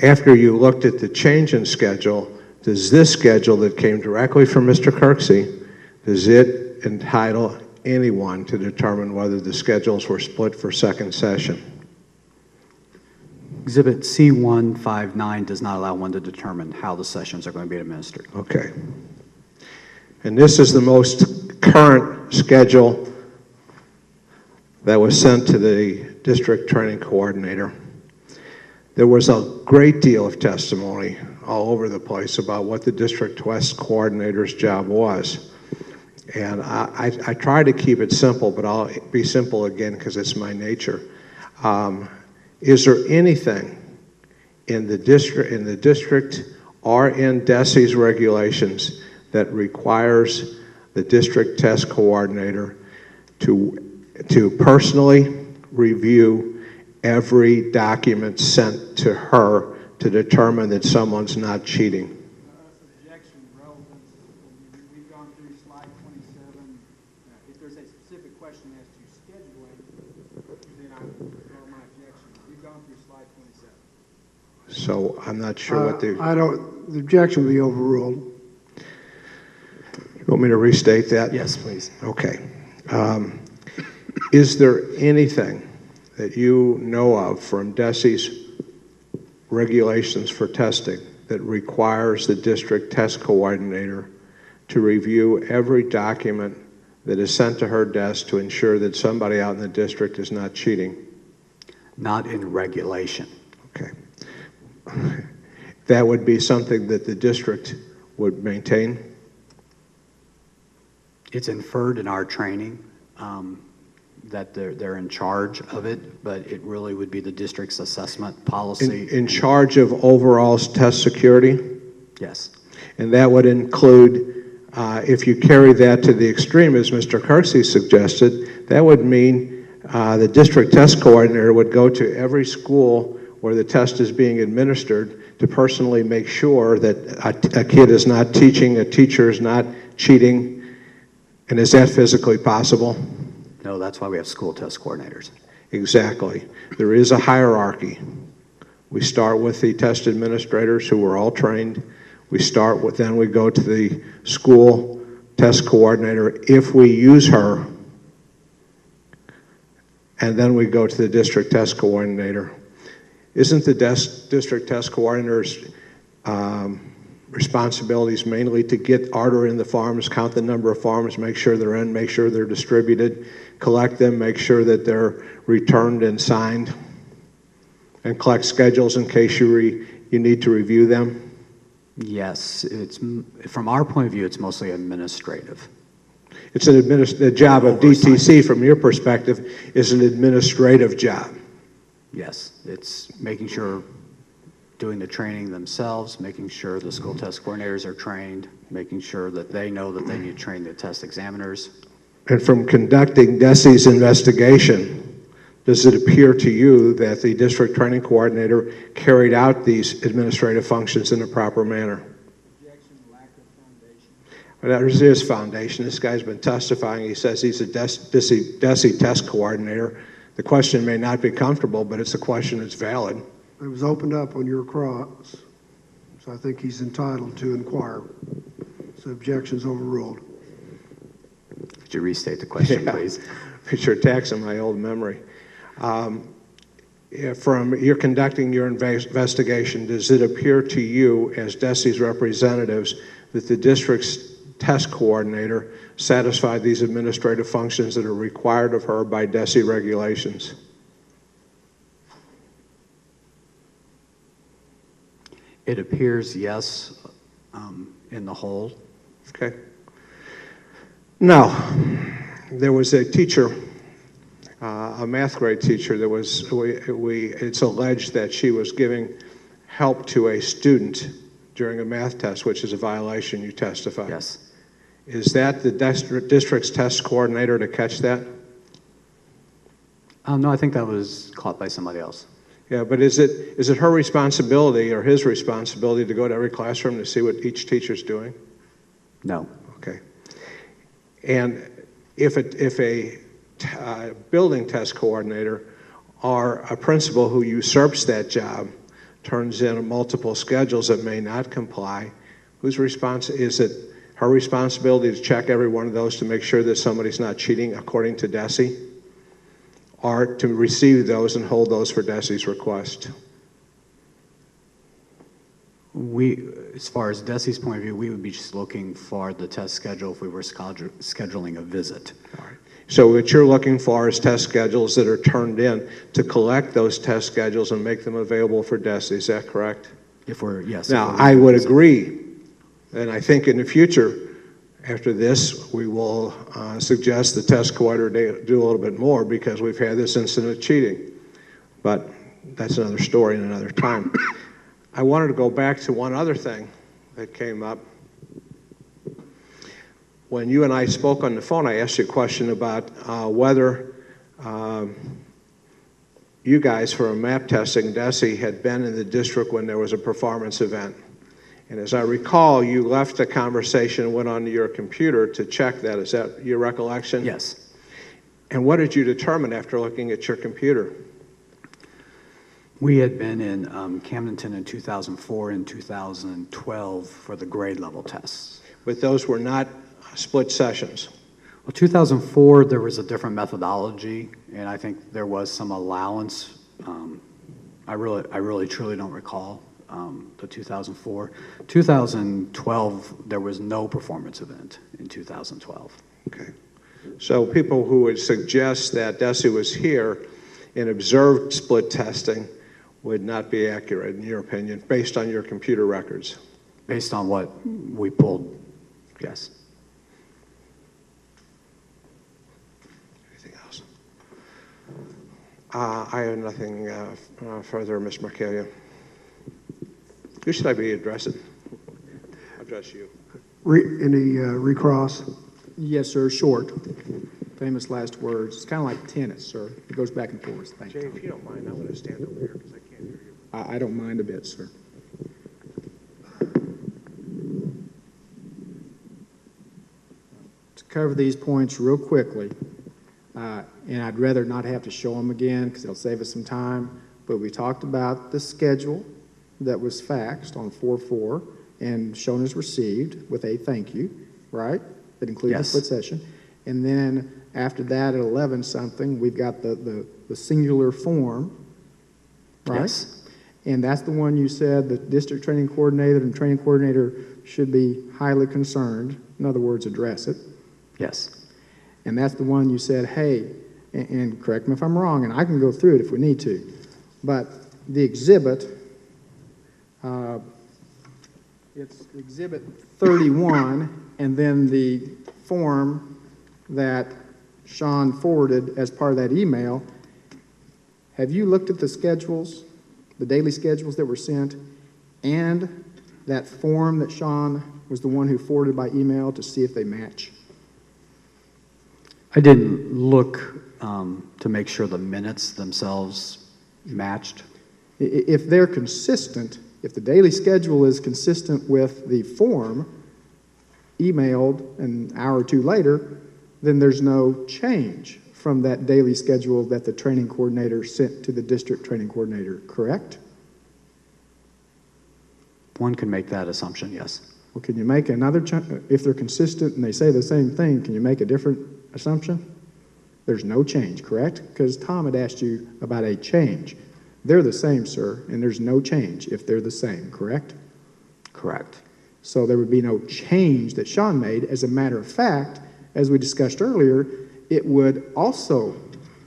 after you looked at the change in schedule, does this schedule that came directly from Mr. Kirksey, does it entitle anyone to determine whether the schedules were split for second session? Exhibit C159 does not allow one to determine how the sessions are going to be administered. Okay. And this is the most current schedule that was sent to the district training coordinator. There was a great deal of testimony all over the place about what the district test coordinator's job was. And I try to keep it simple, but I'll be simple again because it's my nature. Is there anything in the district or in Desi's regulations that requires the district test coordinator to personally review every document sent to her to determine that someone's not cheating? Objection, relevance. We've gone through slide 27. If there's a specific question as to scheduling, then I will throw my objection. We've gone through slide 27. So I'm not sure what the... The objection will be overruled. You want me to restate that? Yes, please. Okay. Is there anything that you know of from Desi's regulations for testing that requires the district test coordinator to review every document that is sent to her desk to ensure that somebody out in the district is not cheating? Not in regulation. Okay. That would be something that the district would maintain? It's inferred in our training that they're in charge of it, but it really would be the district's assessment policy. In charge of overall test security? Yes. And that would include, if you carry that to the extreme, as Mr. Kirksey suggested, that would mean the district test coordinator would go to every school where the test is being administered to personally make sure that a kid is not teaching, a teacher is not cheating, and is that physically possible? No, that's why we have school test coordinators. Exactly. There is a hierarchy. We start with the test administrators who are all trained. We start with, then we go to the school test coordinator if we use her, and then we go to the district test coordinator. Isn't the district test coordinator's responsibilities mainly to get order in the farms, count the number of farms, make sure they're in, make sure they're distributed, collect them, make sure that they're returned and signed, and collect schedules in case you need to review them? Yes, from our point of view, it's mostly administrative. It's the job of DTC, from your perspective, is an administrative job. Yes, it's making sure, doing the training themselves, making sure the school test coordinators are trained, making sure that they know that they need to train the test examiners. And from conducting Desi's investigation, does it appear to you that the district training coordinator carried out these administrative functions in a proper manner? Objection, lack of foundation. Well, there is foundation. This guy's been testifying. He says he's a Desi test coordinator. The question may not be comfortable, but it's a question that's valid. It was opened up on your cross, so I think he's entitled to inquire. So objection's overruled. Could you restate the question, please? But you're taxing my old memory. From you're conducting your investigation, does it appear to you as Desi's representatives that the district's test coordinator satisfied these administrative functions that are required of her by Desi regulations? It appears yes, in the whole. Okay. Now, there was a teacher, a math grade teacher that was, it's alleged that she was giving help to a student during a math test, which is a violation, you testified. Yes. Is that the district's test coordinator to catch that? No, I think that was caught by somebody else. Yeah, but is it her responsibility or his responsibility to go to every classroom to see what each teacher's doing? No. Okay. And if a building test coordinator or a principal who usurps that job turns in multiple schedules that may not comply, whose response is it? Her responsibility to check every one of those to make sure that somebody's not cheating according to Desi, or to receive those and hold those for Desi's request? As far as Desi's point of view, we would be just looking for the test schedule if we were scheduling a visit. All right. So what you're looking for is test schedules that are turned in to collect those test schedules and make them available for Desi. Is that correct? Yes. Now, I would agree, and I think in the future, after this, we will suggest the test coordinator do a little bit more because we've had this incident of cheating. But that's another story and another time. I wanted to go back to one other thing that came up. When you and I spoke on the phone, I asked you a question about whether you guys for a map testing, Desi, had been in the district when there was a performance event. And as I recall, you left the conversation and went onto your computer to check that. Is that your recollection? Yes. And what did you determine after looking at your computer? We had been in Camdenton in 2004 and 2012 for the grade level tests. But those were not split sessions. Well, 2004, there was a different methodology, and I think there was some allowance. I really truly don't recall the 2004. 2012, there was no performance event in 2012. Okay. So people who would suggest that Desi was here and observed split testing would not be accurate, in your opinion, based on your computer records? Based on what we pulled, yes. Anything else? I have nothing further, Ms. Marcalia. Who should I be addressing? Address you. Any recross? Yes, sir, short. famous last words. It's kind of like tennis, sir. It goes back and forth. Thank Jay, you. if you don't mind, I'm going to stand over here because I can't hear you. I don't mind a bit, sir. To cover these points real quickly, and I'd rather not have to show them again because it'll save us some time, but we talked about the schedule that was faxed on 4/4 and shown as received with a thank you, right? That included the Yes. split session. And then after that at 11-something, we've got the singular form, right? Yes. And that's the one you said the district training coordinator and training coordinator should be highly concerned. In other words, address it. Yes. And that's the one you said, hey, and correct me if I'm wrong, and I can go through it if we need to, but the exhibit, it's Exhibit 31, and then the form that Sean forwarded as part of that email. Have you looked at the schedules, the daily schedules that were sent, and that form that Sean was the one who forwarded by email to see if they match? I didn't look to make sure the minutes themselves matched. If they're consistent, if the daily schedule is consistent with the form emailed an hour or two later, then there's no change from that daily schedule that the training coordinator sent to the district training coordinator, correct? One can make that assumption, yes. Well, can you make another, if they're consistent and they say the same thing, can you make a different assumption? There's no change, correct? Because Tom had asked you about a change. They're the same, sir, and there's no change if they're the same, correct? Correct. So there would be no change that Sean made. As a matter of fact, as we discussed earlier, it would also,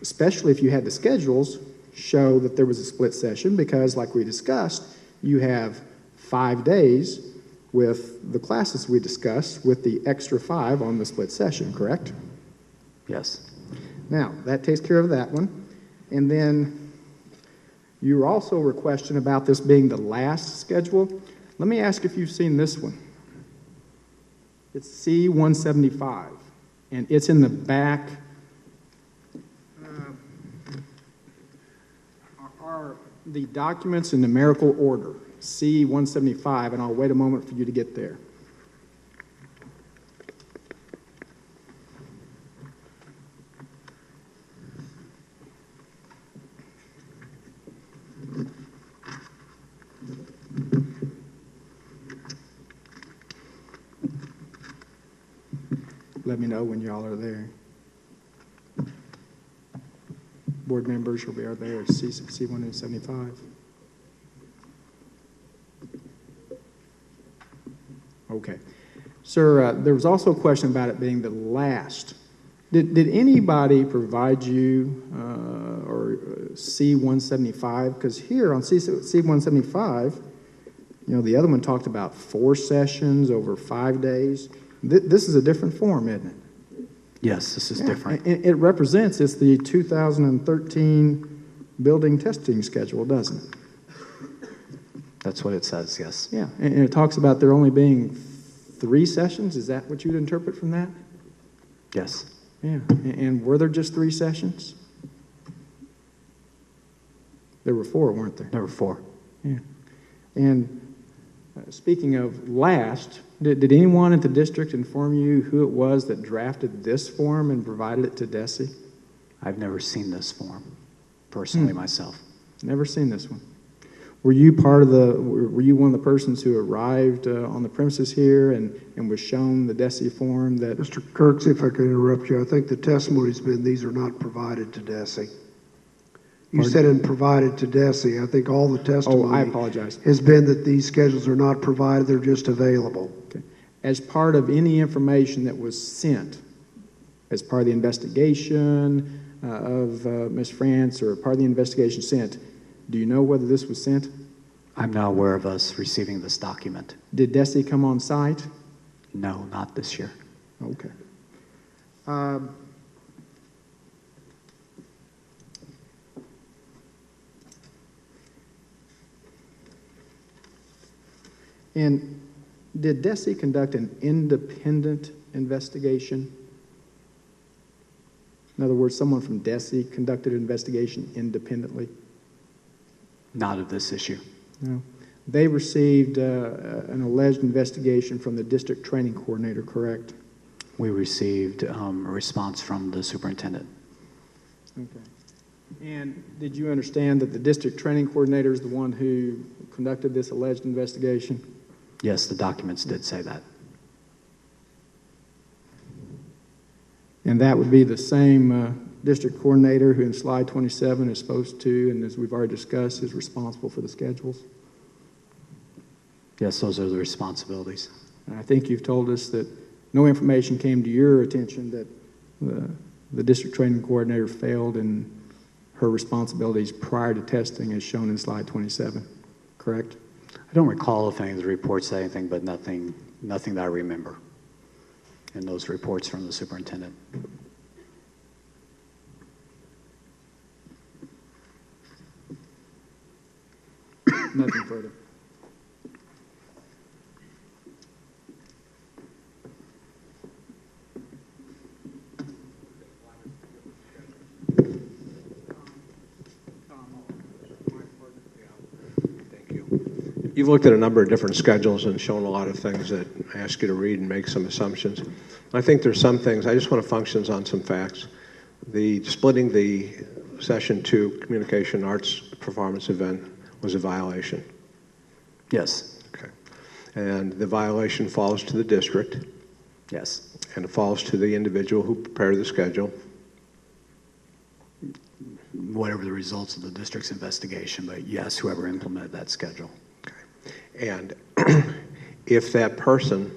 especially if you had the schedules, show that there was a split session because, like we discussed, you have 5 days with the classes we discussed with the extra 5 on the split session, correct? Yes. Now, that takes care of that one. And then you also were questioned about this being the last schedule. Let me ask if you've seen this one. It's C-175, and it's in the back. Are the documents in numerical order, C-175, and I'll wait a moment for you to get there. Let me know when y'all are there. Board members will be there at C-175. Okay. Sir, there was also a question about it being the last. Did anybody provide you or C-175? Because here on C-175, you know, the other one talked about 4 sessions over 5 days. This is a different form, isn't it? Yes, this is different. It represents, it's the 2013 building testing schedule, doesn't it? That's what it says, yes. Yeah, and it talks about there only being 3 sessions. Is that what you'd interpret from that? Yes. Yeah, and were there just 3 sessions? There were 4, weren't there? There were 4. Yeah. And speaking of last, did anyone at the district inform you who it was that drafted this form and provided it to Desi? I've never seen this form, personally, myself. Never seen this one. Were you part of were you one of the persons who arrived on the premises here and was shown the Desi form that? Mr. Kirksey, if I could interrupt you, I think the testimony's been these are not provided to Desi. You Pardon? said and provided to Desi. I think all the testimony Oh, I apologize. has been that these schedules are not provided, they're just available. Okay. As part of any information that was sent, as part of the investigation of Ms. France or part of the investigation sent, do you know whether this was sent? I'm not aware of us receiving this document. Did Desi come on site? No, not this year. Okay. And did Desi conduct an independent investigation? In other words, someone from Desi conducted an investigation independently? Not of this issue. No. They received an alleged investigation from the district training coordinator, correct? We received a response from the superintendent. Okay. And did you understand that the district training coordinator is the one who conducted this alleged investigation? Yes, the documents did say that. And that would be the same district coordinator who in slide 27 is supposed to, and as we've already discussed, is responsible for the schedules? Yes, those are the responsibilities. And I think you've told us that no information came to your attention that the district training coordinator failed in her responsibilities prior to testing as shown in slide 27, correct? I don't recall if any of the reports said anything, but nothing that I remember in those reports from the superintendent. Nothing further. Thank you. You've looked at a number of different schedules and shown a lot of things that I ask you to read and make some assumptions. I think there's some things, I just want to function on some facts. The splitting the session 2 communication arts performance event was a violation. Yes. Okay. And the violation falls to the district, Yes. and it falls to the individual who prepared the schedule. Whatever the results of the district's investigation, but yes, whoever implemented that schedule. Okay. And if that person,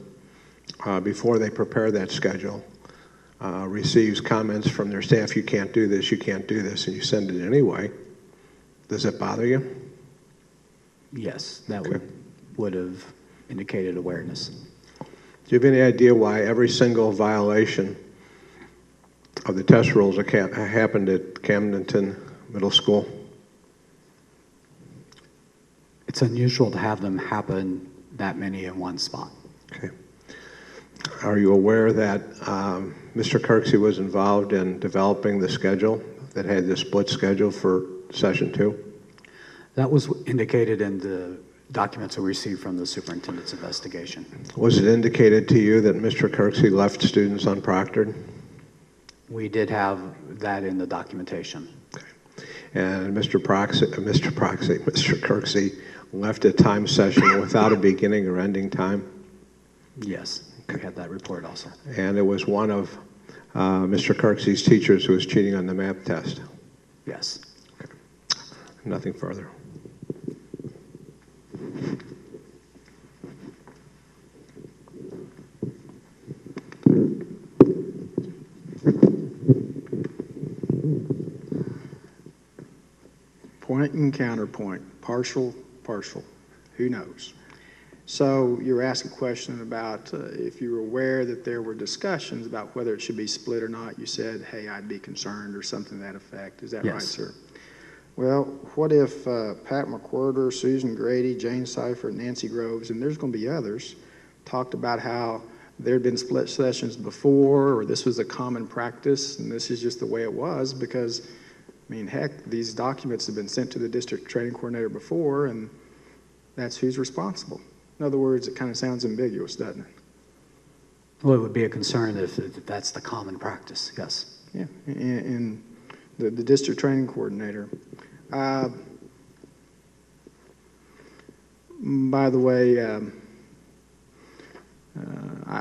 before they prepare that schedule, receives comments from their staff, you can't do this, and you send it anyway, does that bother you? Yes, that would have indicated awareness. Do you have any idea why every single violation of the test rules that happened at Camdenton Middle School? It's unusual to have them happen that many in one spot. Okay. Are you aware that Mr. Kirksey was involved in developing the schedule that had the split schedule for session 2? That was indicated in the documents we received from the superintendent's investigation. Was it indicated to you that Mr. Kirksey left students unproctored? We did have that in the documentation. Okay. And Mr. Kirksey left a time session without a beginning or ending time? Yes, we had that report also. And it was one of Mr. Kirksey's teachers who was cheating on the math test? Yes. Okay. Nothing further. Point and counterpoint, partial, who knows? So you're asking a question about if you were aware that there were discussions about whether it should be split or not. You said, hey, I'd be concerned or something to that effect. Is that right, Yes. sir? Well, what if Pat McWhorter, Susan Grady, Jane Seifert, Nancy Groves, and there's going to be others, talked about how there had been split sessions before, or this was a common practice, and this is just the way it was because, I mean, heck, these documents have been sent to the district training coordinator before, and that's who's responsible. In other words, it kind of sounds ambiguous, doesn't it? Well, it would be a concern if that's the common practice, yes. Yeah, and the district training coordinator. By the way,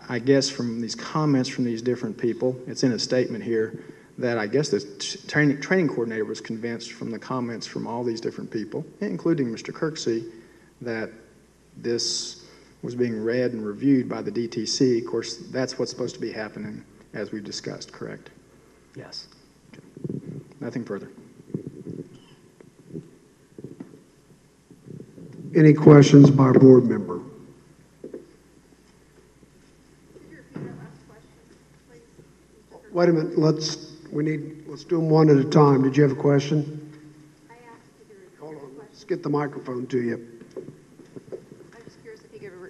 I guess from these comments from these different people, it's in a statement here, that I guess the training coordinator was convinced from the comments from all these different people, including Mr. Kirksey, that this was being read and reviewed by the DTC. Of course, that's what's supposed to be happening, as we've discussed, correct? Yes. Okay. Nothing further. Any questions by a board member? Could you repeat that last question, please? Mr. Kirksey? Wait a minute, let's do them one at a time. Did you have a question? I asked if you could repeat Hold that on, let's question. get the microphone to you. I'm just curious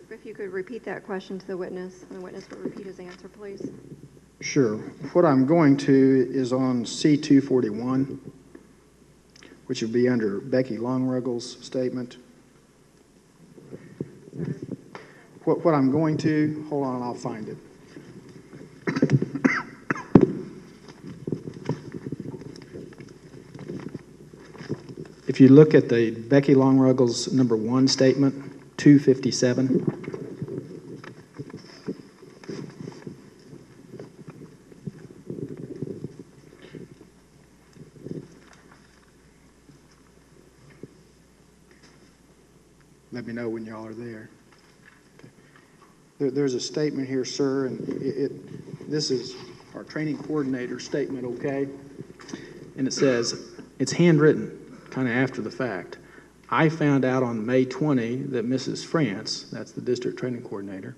if you could repeat that question to the witness, and the witness would repeat his answer, please. Sure. What I'm going to is on C-241, which would be under Becky Longruggle's statement. What I'm going to, hold on, I'll find it. If you look at the Becky Longruggle's number 1 statement, 257. Let me know when y'all are there. There's a statement here, sir, and this is our training coordinator statement, okay? And it says, it's handwritten, kind of after the fact. I found out on May 20 that Mrs. France, that's the district training coordinator,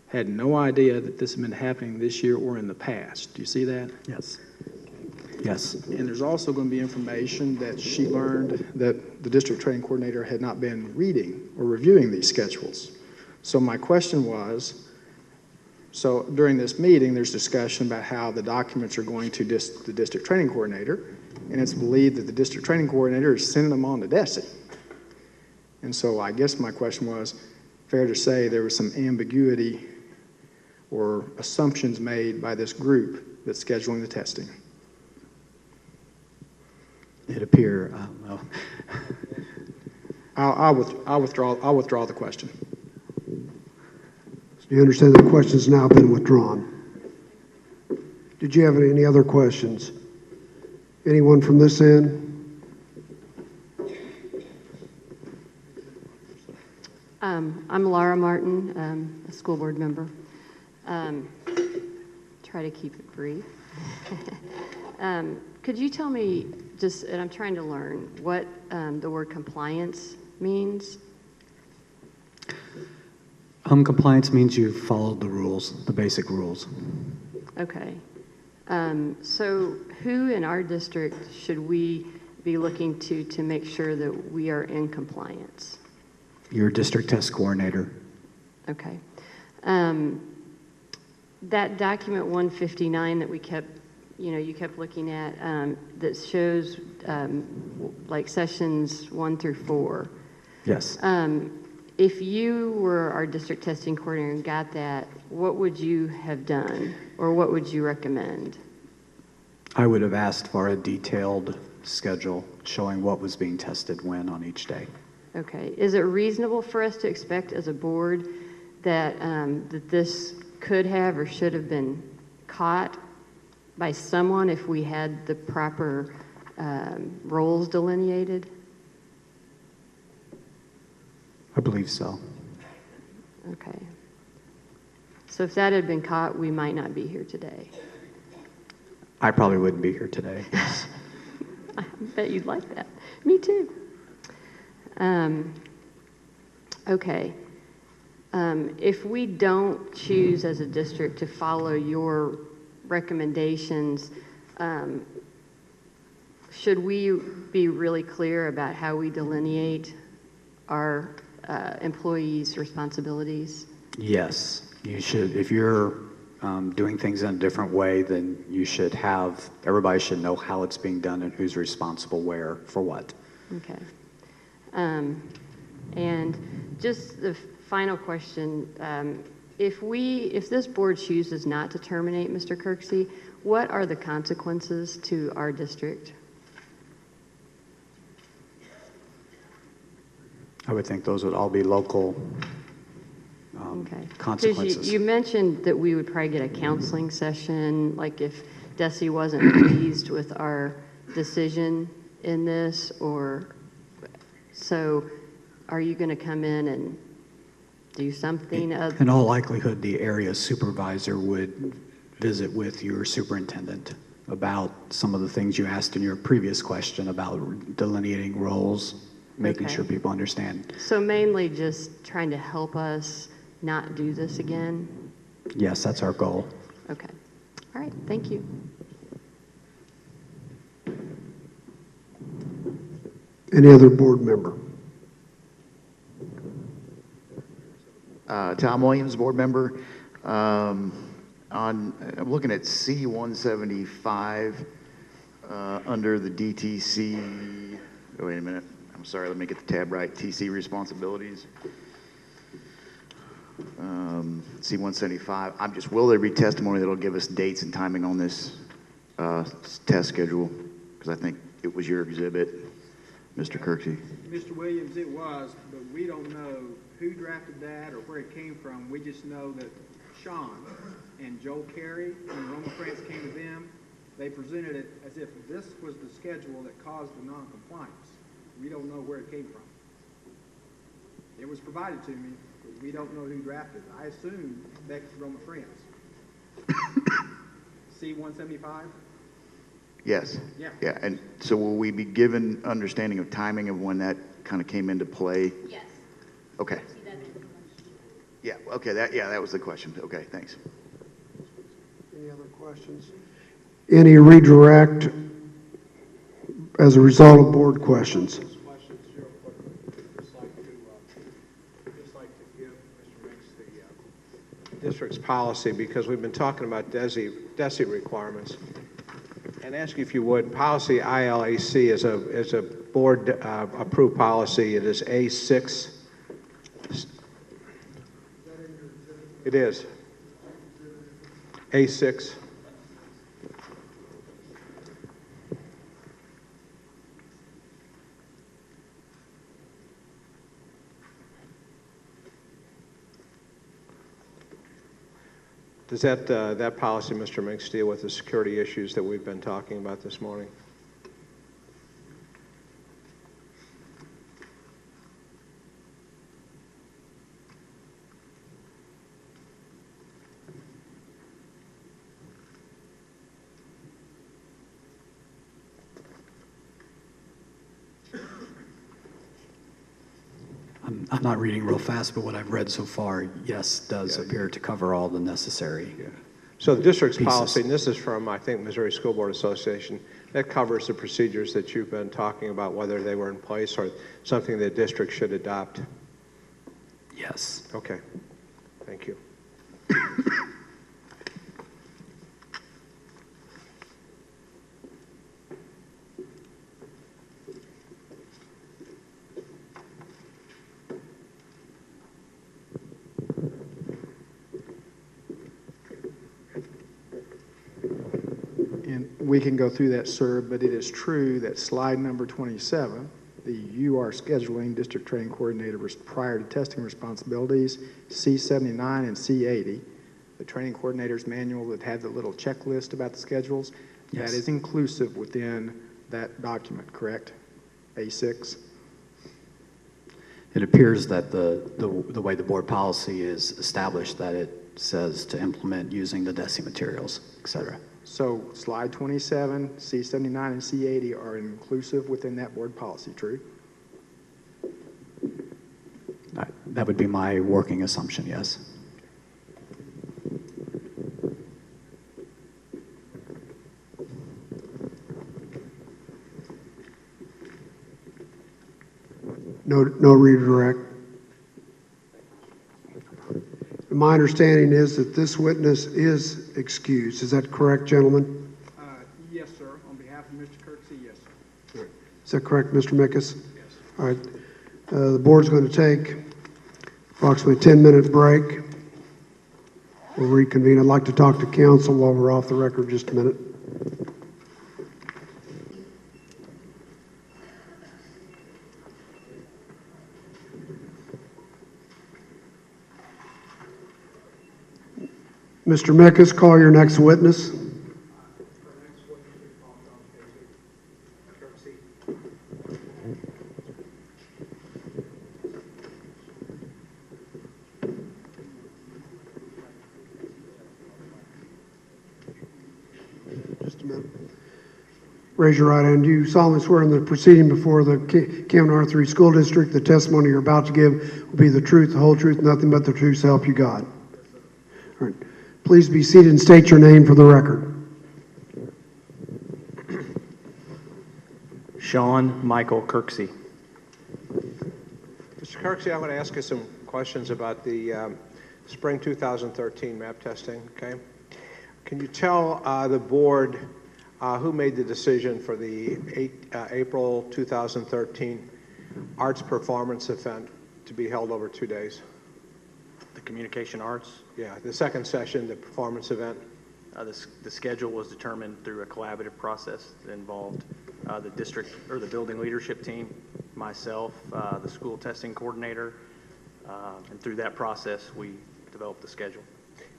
had no idea that this had been happening this year or in the past. Do you see that? Yes. Yes. And there's also going to be information that she learned that the district training coordinator had not been reading or reviewing these schedules. So my question was, so during this meeting, there's discussion about how the documents are going to the district training coordinator, and it's believed that the district training coordinator is sending them on to Desi. And so I guess my question was, fair to say there was some ambiguity or assumptions made by this group that's scheduling the testing. It appear, well, I'll withdraw the question. Do you understand the question's now been withdrawn? Did you have any other questions? Anyone from this end? I'm Laura Martin, a school board member. Try to keep it brief. Could you tell me, just, and I'm trying to learn, what the word compliance means? compliance means you followed the rules, the basic rules. Okay. So who in our district should we be looking to make sure that we are in compliance? Your district test coordinator. Okay. That document 159 that we kept, you kept looking at, that shows like sessions 1 through 4. Yes. If you were our district testing coordinator and got that, what would you have done, or what would you recommend? I would have asked for a detailed schedule showing what was being tested when on each day. Okay. Is it reasonable for us to expect as a board that, that this could have or should have been caught by someone if we had the proper roles delineated? I believe so. Okay. So if that had been caught, we might not be here today. I probably wouldn't be here today. Yes. I bet you'd like that. Me too. Okay. If we don't choose as a district to follow your recommendations, should we be really clear about how we delineate our employees' responsibilities? Yes, you should. If you're doing things in a different way, then you should have, everybody should know how it's being done and who's responsible where for what. Okay. And just the final question, if this board chooses not to terminate Mr. Kirksey, what are the consequences to our district? I would think those would all be local Okay. consequences. 'Cause you mentioned that we would probably get a counseling session, like if Desi wasn't pleased with our decision in this, or so are you going to come in and do something? In all likelihood, the area supervisor would visit with your superintendent about some of the things you asked in your previous question about delineating roles, making Okay. sure people understand. So mainly just trying to help us not do this again? Yes, that's our goal. Okay. All right. Thank you. Any other board member? Tom Williams, board member. I'm looking at C-175 under the DTC, oh, wait a minute, I'm sorry, let me get the tab right, TC responsibilities. C-175, will there be testimony that'll give us dates and timing on this test schedule? Because I think it was your exhibit, Mr. Kirksey. Mr. Williams, it was, but we don't know who drafted that or where it came from. We just know that Sean and Joel Carey, when Roma France came to them, they presented it as if this was the schedule that caused the non-compliance. We don't know where it came from. It was provided to me, but we don't know who drafted it. I assume that's Roma France. C-175? Yes. Yeah. Yeah, and so will we be given understanding of timing of when that kind of came into play? Yes. Okay. See that in the motion. Yeah, okay, that was the question. Okay, thanks. Any other questions? Any redirect as a result of board questions? Questions, Cheryl, just like to give Mr. Mix the District's policy, because we've been talking about Desi requirements. And ask you if you would, policy ILAC is a board approved policy. It is A6. It is. A6. Does that policy, Mr. Minks, deal with the security issues that we've been talking about this morning? I'm not reading real fast, but what I've read so far, yes, does appear to cover all the necessary. Yeah. So the district's pieces. policy, and this is from, I think, Missouri School Board Association, that covers the procedures that you've been talking about, whether they were in place or something the district should adopt. Yes. Okay. Thank you. And we can go through that, sir, but it is true that slide number 27, the UR scheduling district training coordinator prior to testing responsibilities, C79 and C80, the training coordinator's manual that had the little checklist about the schedules, Yes. that is inclusive within that document, correct? A6? It appears that the way the board policy is established, that it says to implement using the Desi materials, et cetera. So slide 27, C79 and C80 are inclusive within that board policy, true? That would be my working assumption, yes. No redirect. My understanding is that this witness is excused. Is that correct, gentlemen? Yes, sir. On behalf of Mr. Kirksey, yes, sir. Is that correct, Mr. Mickus? Yes. All right. The board's going to take approximately a 10-minute break. We'll reconvene. I'd like to talk to counsel while we're off the record just a minute. Mr. Mickus, call your next witness. Just a minute. Raise your right hand. Do you solemnly swear in the proceeding before the Camden R3 School District the testimony you're about to give will be the truth, the whole truth, nothing but the truth, so help you God? All right. Please be seated and state your name for the record. Sean Michael Kirksey. Mr. Kirksey, I'm going to ask you some questions about the spring 2013 map testing, okay? Can you tell the board who made the decision for the April 2013 arts performance event to be held over 2 days? The communication arts, Yeah, the second session, the performance event. the schedule was determined through a collaborative process that involved the district or the building leadership team, myself, the school testing coordinator, and through that process, we developed the schedule.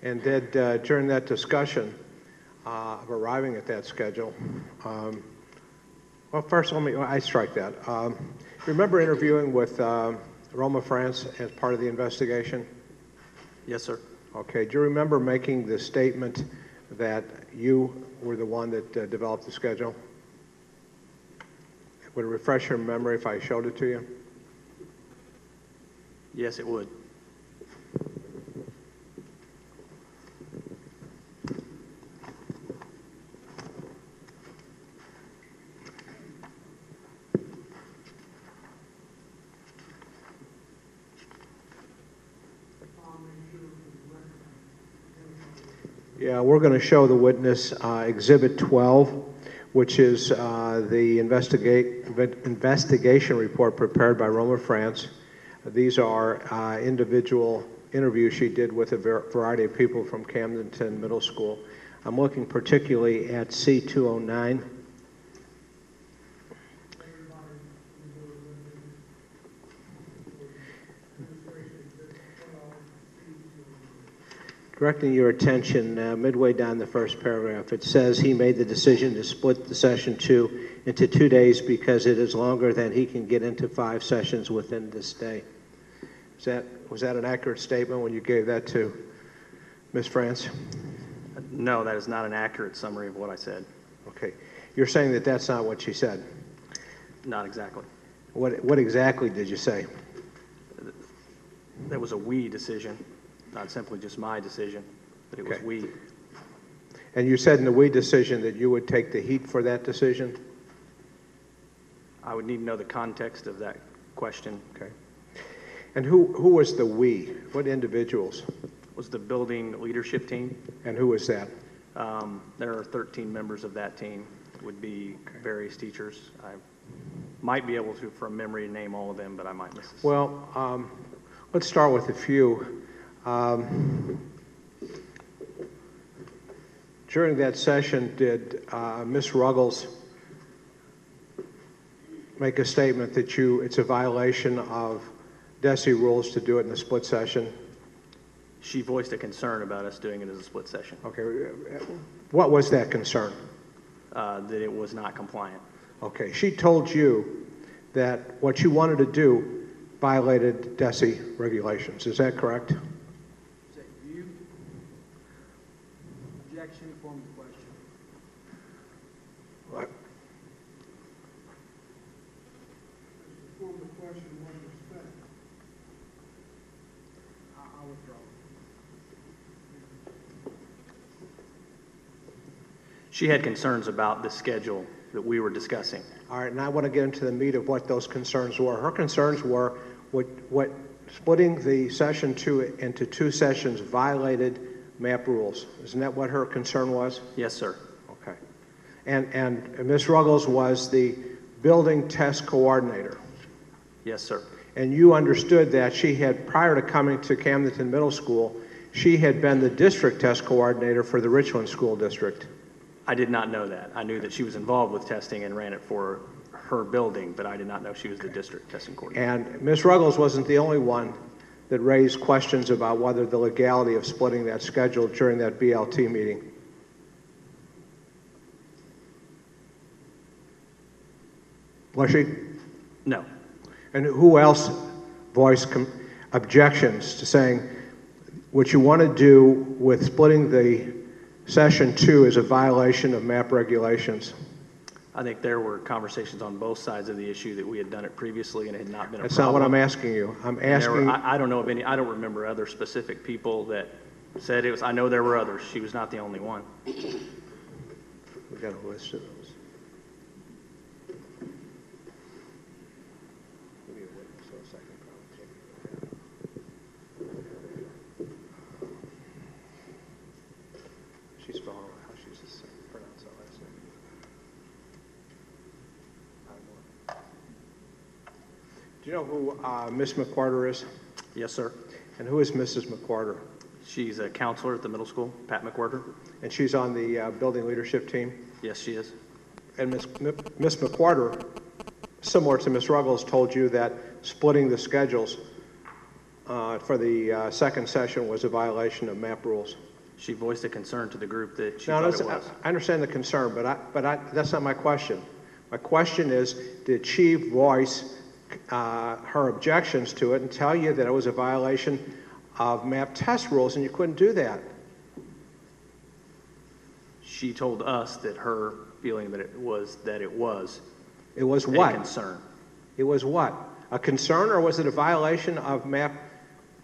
And did, during that discussion of arriving at that schedule, well, first, I strike that. Remember interviewing with Roma France as part of the investigation? Yes, sir. Okay, do you remember making the statement that you were the one that developed the schedule? Would it refresh your memory if I showed it to you? Yes, it would. Yeah, we're going to show the witness Exhibit 12, which is the investigation report prepared by Roma France. These are individual interviews she did with a variety of people from Camdenton Middle School. I'm looking particularly at C209. Directing your attention midway down the first paragraph, it says he made the decision to split the session 2 into 2 days because it is longer than he can get into 5 sessions within this day. Was that an accurate statement when you gave that to Ms. France? No, that is not an accurate summary of what I said. Okay. You're saying that that's not what she said. Not exactly. What exactly did you say? That was a we decision, not simply just my decision, but it was Okay. we. And you said in the we decision that you would take the heat for that decision? I would need to know the context of that question. Okay. And who was the we? What individuals? Was the building leadership team. And who was that? There are 13 members of that team. Would be various teachers. I might be able to, from memory, name all of them, but I might miss this. Well, let's start with a few. During that session, did Ms. Ruggles make a statement that it's a violation of Desi rules to do it in a split session? She voiced a concern about us doing it as a split session, Okay. What was that concern? that it was not compliant. Okay. She told you that what you wanted to do violated Desi regulations. Is that correct? Is that you? Objection, form the question. What? Form the question in what respect? I'll withdraw. She had concerns about the schedule that we were discussing. All right, and I want to get into the meat of what those concerns were. Her concerns were what splitting the session 2 into 2 sessions violated MAP rules. Isn't that what her concern was? Yes, sir. Okay. And Ms. Ruggles was the building test coordinator. Yes, sir. And you understood that she had, prior to coming to Camdenton Middle School, she had been the district test coordinator for the Richland School District. I did not know that. I knew that she was involved with testing and ran it for her building, but I did not know she was the district testing coordinator. And Ms. Ruggles wasn't the only one that raised questions about whether the legality of splitting that schedule during that BLT meeting. Was she? No. And who else voiced objections to saying what you want to do with splitting the session 2 is a violation of MAP regulations? I think there were conversations on both sides of the issue that we had done it previously and it had not been a That's problem. not what I'm asking you. I'm asking. I don't know of any, I don't remember other specific people that said it was, I know there were others. She was not the only one. We got a list of those. Give me a witness for a second, probably. She's spelling Do you know who Miss McWhorter is? Yes, sir. And who is Mrs. McWhorter? She's a counselor at the middle school, Pat McWhorter. And she's on the building leadership team? Yes, she is. And Miss McWhorter, similar to Miss Ruggles, told you that splitting the schedules for the second session was a violation of MAP rules. She voiced a concern to the group that she Now, thought it was. I understand the concern, but that's not my question. My question is, did she voice her objections to it and tell you that it was a violation of MAP test rules and you couldn't do that? She told us that her feeling that it was It was what? a concern. It was what? A concern, or was it a violation of MAP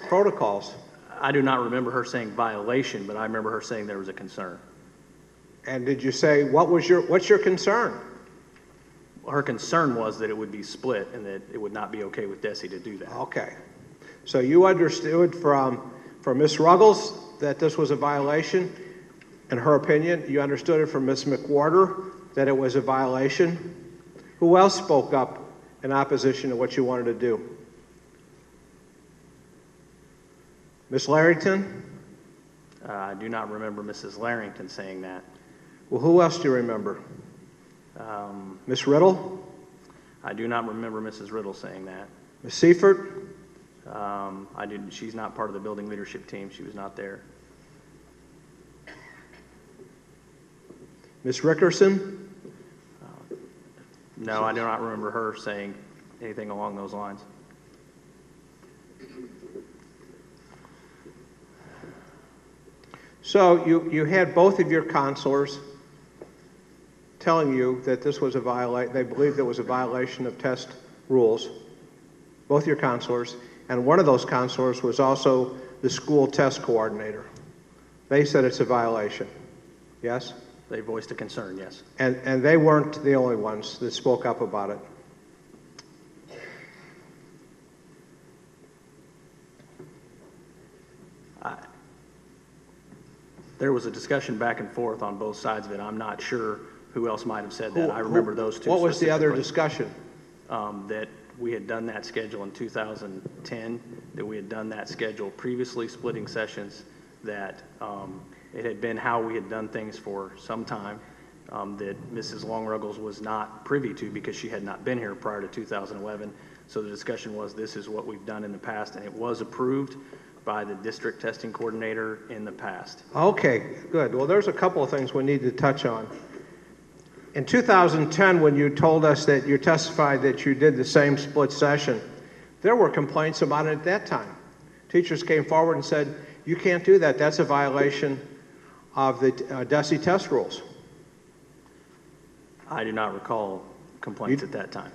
protocols? I do not remember her saying violation, but I remember her saying there was a concern. And did you say, what's your concern? Her concern was that it would be split and that it would not be okay with Desi to do that. Okay. So you understood from Ms. Ruggles that this was a violation, in her opinion. You understood it from Ms. McWhorter that it was a violation. Who else spoke up in opposition to what you wanted to do? Ms. Larrington? I do not remember Mrs. Larrington saying that. Well, who else do you remember? Ms. Riddle? I do not remember Mrs. Riddle saying that. Ms. Seifert? I didn't. She's not part of the building leadership team. She was not there. Ms. Rickerson? No, I do not remember her saying anything along those lines. So you had both of your counselors telling you that this was they believed it was a violation of test rules, both your counselors, and one of those counselors was also the school test coordinator. They said it's a violation, yes? They voiced a concern, yes. And they weren't the only ones that spoke up about it. There was a discussion back and forth on both sides of it. I'm not sure who else might have said that. I remember those two. What was the other specifically. discussion? That we had done that schedule in 2010, that we had done that schedule previously, splitting sessions, that it had been how we had done things for some time, that Mrs. Long-Ruggles was not privy to because she had not been here prior to 2011. So the discussion was, this is what we've done in the past, and it was approved by the district testing coordinator in the past. Okay, good. Well, there's a couple of things we need to touch on. In 2010, when you told us that you testified that you did the same split session, there were complaints about it at that time. Teachers came forward and said, you can't do that. That's a violation of the Desi test rules. I do not recall complaints at that time.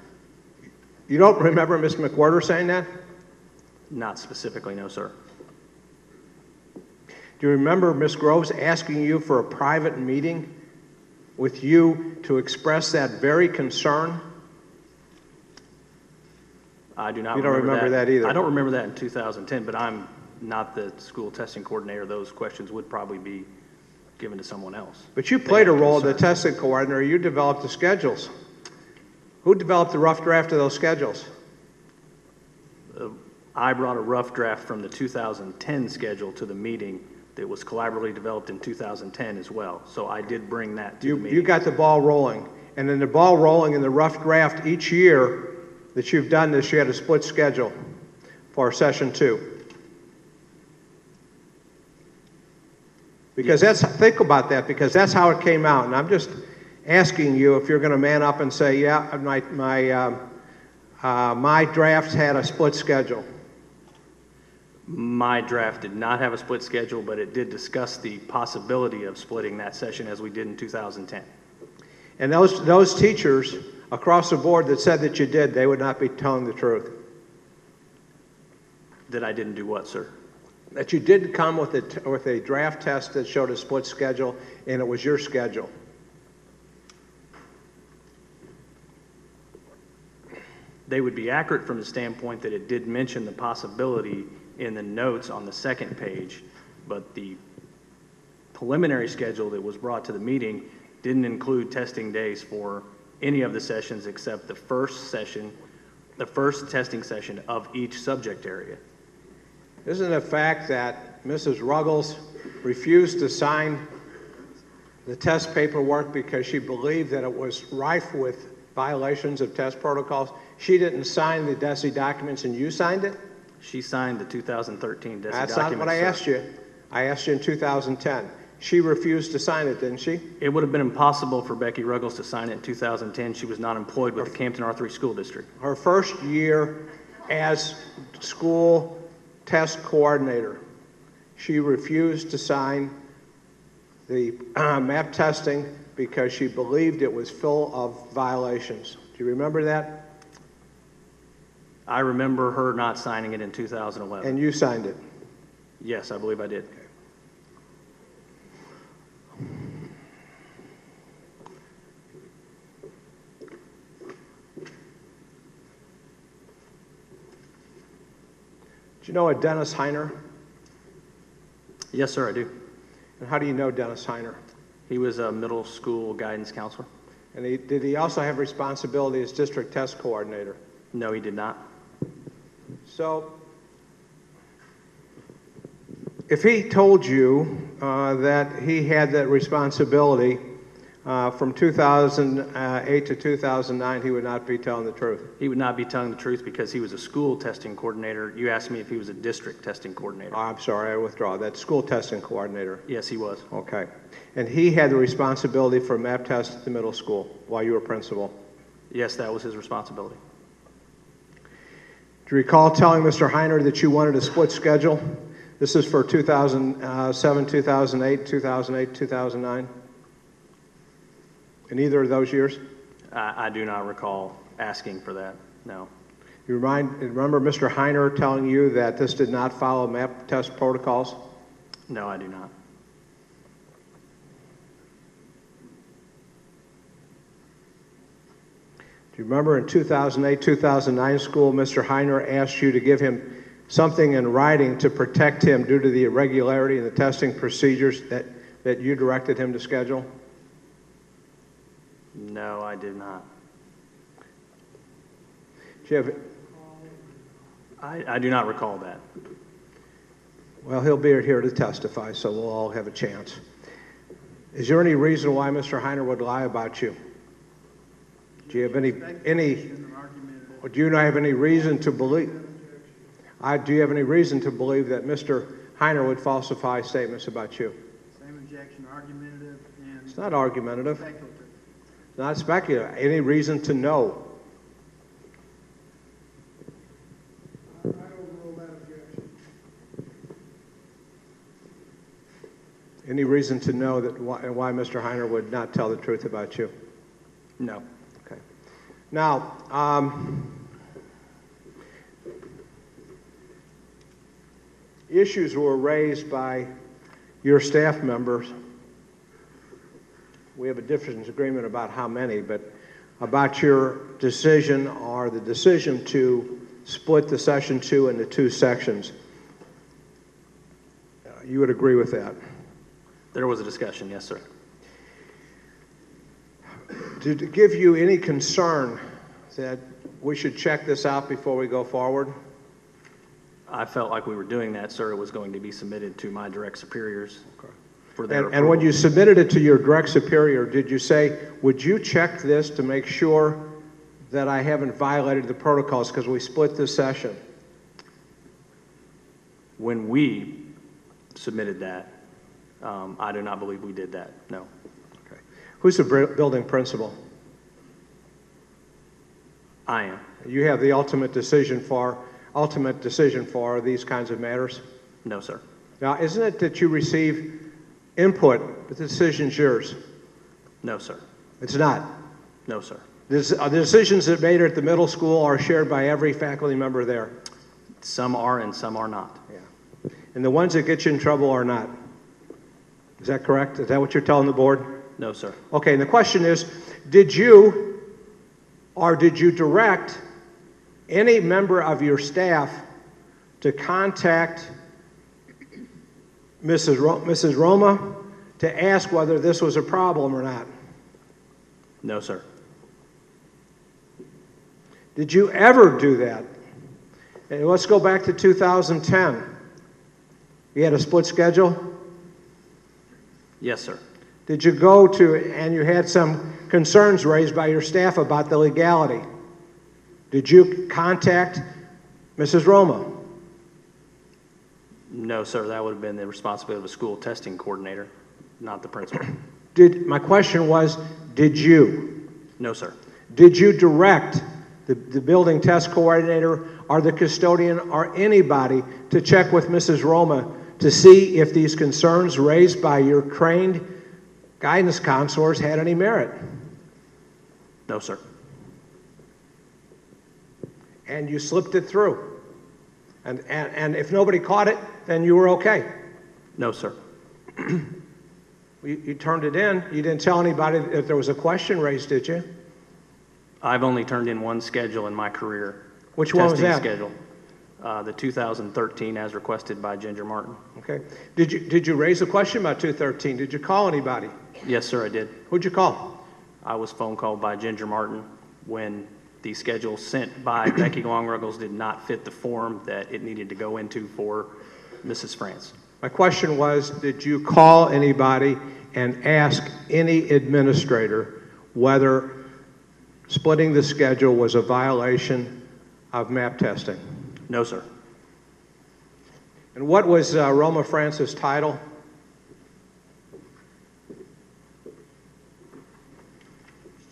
You don't remember Ms. McWhorter saying that? Not specifically, no, sir. Do you remember Ms. Groves asking you for a private meeting with you to express that very concern? I do not You don't remember that either? I don't remember that in 2010, but I'm not the school testing coordinator. Those questions would probably be given to someone else. But you played a role as the testing coordinator. You developed the schedules. Who developed the rough draft of those schedules? I brought a rough draft from the 2010 schedule to the meeting that was collaboratively developed in 2010 as well. So I did bring that to the meeting. You got the ball rolling. And then the ball rolling in the rough draft each year that you've done this, you had a split schedule for session 2. Because think about that, because that's how it came out. And I'm just asking you if you're going to man up and say, yeah, my draft had a split schedule. My draft did not have a split schedule, but it did discuss the possibility of splitting that session as we did in 2010. And those teachers across the board that said that you did, they would not be telling the truth. That I didn't do what, sir? That you did come with a draft test that showed a split schedule, and it was your schedule. They would be accurate from the standpoint that it did mention the possibility in the notes on the second page, but the preliminary schedule that was brought to the meeting didn't include testing days for any of the sessions except the first session The first testing session of each subject area. Isn't it a fact that Mrs. Ruggles refused to sign the test paperwork because she believed that it was rife with violations of test protocols? She didn't sign the Desi documents and you signed it? She signed the 2013 Desi documents. That's not what I asked you. I asked you in 2010. She refused to sign it, didn't she? It would have been impossible for Becky Ruggles to sign it in 2010. She was not employed with the Camden R3 School District. Her first year as school test coordinator, she refused to sign the map testing because she believed it was full of violations. Do you remember that? I remember her not signing it in 2011. And you signed it? Yes, I believe I did. Do you know a Dennis Heiner? Yes, sir, I do. And how do you know Dennis Heiner? He was a middle school guidance counselor. And did he also have responsibility as district test coordinator? No, he did not. So, if he told you that he had that responsibility from 2008 to 2009, he would not be telling the truth. He would not be telling the truth because he was a school testing coordinator. You asked me if he was a district testing coordinator. Oh, I'm sorry, I withdraw. That's school testing coordinator. Yes, he was. Okay. And he had the responsibility for map tests at the middle school while you were principal. Yes, that was his responsibility. Do you recall telling Mr. Heiner that you wanted a split schedule? This is for 2007, 2008, 2008, 2009? In either of those years? I do not recall asking for that, no. You remember Mr. Heiner telling you that this did not follow map test protocols? No, I do not. Do you remember in 2008, 2009 school, Mr. Heiner asked you to give him something in writing to protect him due to the irregularity in the testing procedures that you directed him to schedule? No, I did not. Do you have, I do not recall that. well, he'll be here to testify, so we'll all have a chance. Is there any reason why Mr. Heiner would lie about you? Do you have any or do you not have any reason to believe? Do you have any reason to believe that Mr. Heiner would falsify statements about you? Same objection, argumentative and It's not argumentative. speculative. It's not speculative. Any reason to know? I overrule that objection. Any reason to know that why Mr. Heiner would not tell the truth about you? No. Okay. Now, issues were raised by your staff members. We have a disagreement about how many, but about your decision or the decision to split the session 2 into 2 sections. You would agree with that? There was a discussion, yes, sir. Did it give you any concern that we should check this out before we go forward? I felt like we were doing that, sir. It was going to be submitted to my direct superiors for their And when approval. you submitted it to your direct superior, did you say, would you check this to make sure that I haven't violated the protocols because we split this session? When we submitted that, I do not believe we did that, no. Okay. Who's the building principal? I am. You have the ultimate decision for these kinds of matters? No, sir. Now, isn't it that you receive input, but the decision's yours? No, sir. It's not. No, sir. The decisions that made at the middle school are shared by every faculty member there. Some are and some are not. Yeah. And the ones that get you in trouble are not. Is that correct? Is that what you're telling the board? No, sir. Okay, and the question is, did you direct any member of your staff to contact Mrs. Roma to ask whether this was a problem or not? No, sir. Did you ever do that? And let's go back to 2010. You had a split schedule? Yes, sir. Did you go to, and you had some concerns raised by your staff about the legality? Did you contact Mrs. Roma? No, sir. That would have been the responsibility of a school testing coordinator, not the principal. My question was, did you? No, sir. Did you direct the building test coordinator or the custodian or anybody to check with Mrs. Roma to see if these concerns raised by your trained guidance counselors had any merit? No, sir. And you slipped it through. And if nobody caught it, then you were okay. No, sir. You turned it in. You didn't tell anybody that there was a question raised, did you? I've only turned in one schedule in my career. Which one was that? Schedule. The 2013 as requested by Ginger Martin. Okay. Did you raise a question about 213? Did you call anybody? Yes, sir, I did. Who'd you call? I was phone called by Ginger Martin when the schedule sent by Becky Longruggles did not fit the form that it needed to go into for Mrs. France. My question was, did you call anybody and ask any administrator whether splitting the schedule was a violation of map testing? No, sir. And what was Roma France's title?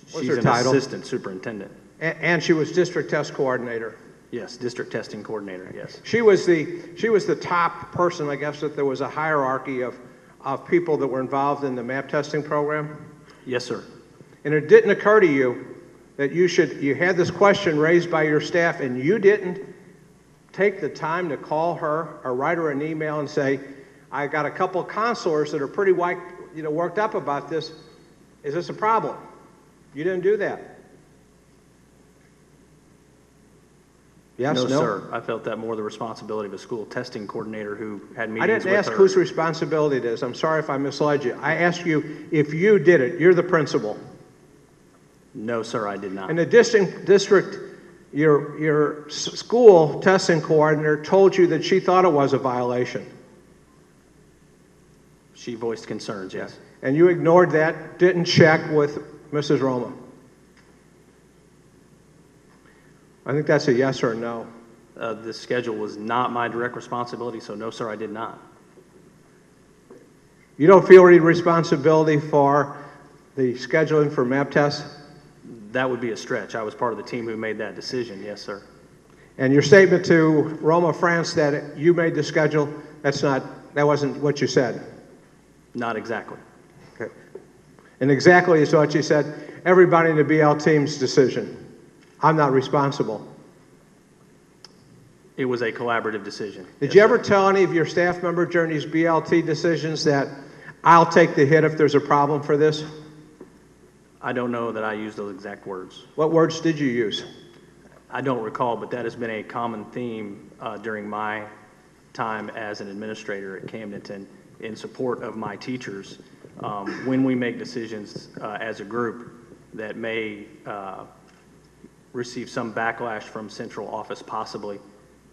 She's an assistant superintendent. And she was district test coordinator. Yes, district testing coordinator, yes. She was the top person, I guess, that there was a hierarchy of people that were involved in the map testing program? Yes, sir. And it didn't occur to you that you had this question raised by your staff and you didn't take the time to call her or write her an email and say, I got a couple of counselors that are pretty worked up about this. Is this a problem? You didn't do that. Yes, no, no? sir. I felt that more the responsibility of a school testing coordinator who had meetings with her. I didn't ask whose responsibility it is. I'm sorry if I misled you. I asked you if you did it. You're the principal. No, sir, I did not. And the district, your school testing coordinator told you that she thought it was a violation. She voiced concerns, yes. And you ignored that, didn't check with Mrs. Roma. I think that's a yes or a no. The schedule was not my direct responsibility, so no, sir, I did not. You don't feel any responsibility for the scheduling for map tests? That would be a stretch. I was part of the team who made that decision, yes, sir. And your statement to Roma France that you made the schedule, that wasn't what you said? Not exactly. Okay. And exactly is what you said, everybody in the BL team's decision. I'm not responsible. It was a collaborative decision. Did you ever tell any of your staff members during these BLT decisions that I'll take the hit if there's a problem for this? I don't know that I used those exact words. What words did you use? I don't recall, but that has been a common theme during my time as an administrator at Camdenton in support of my teachers. When we make decisions as a group that may receive some backlash from central office possibly,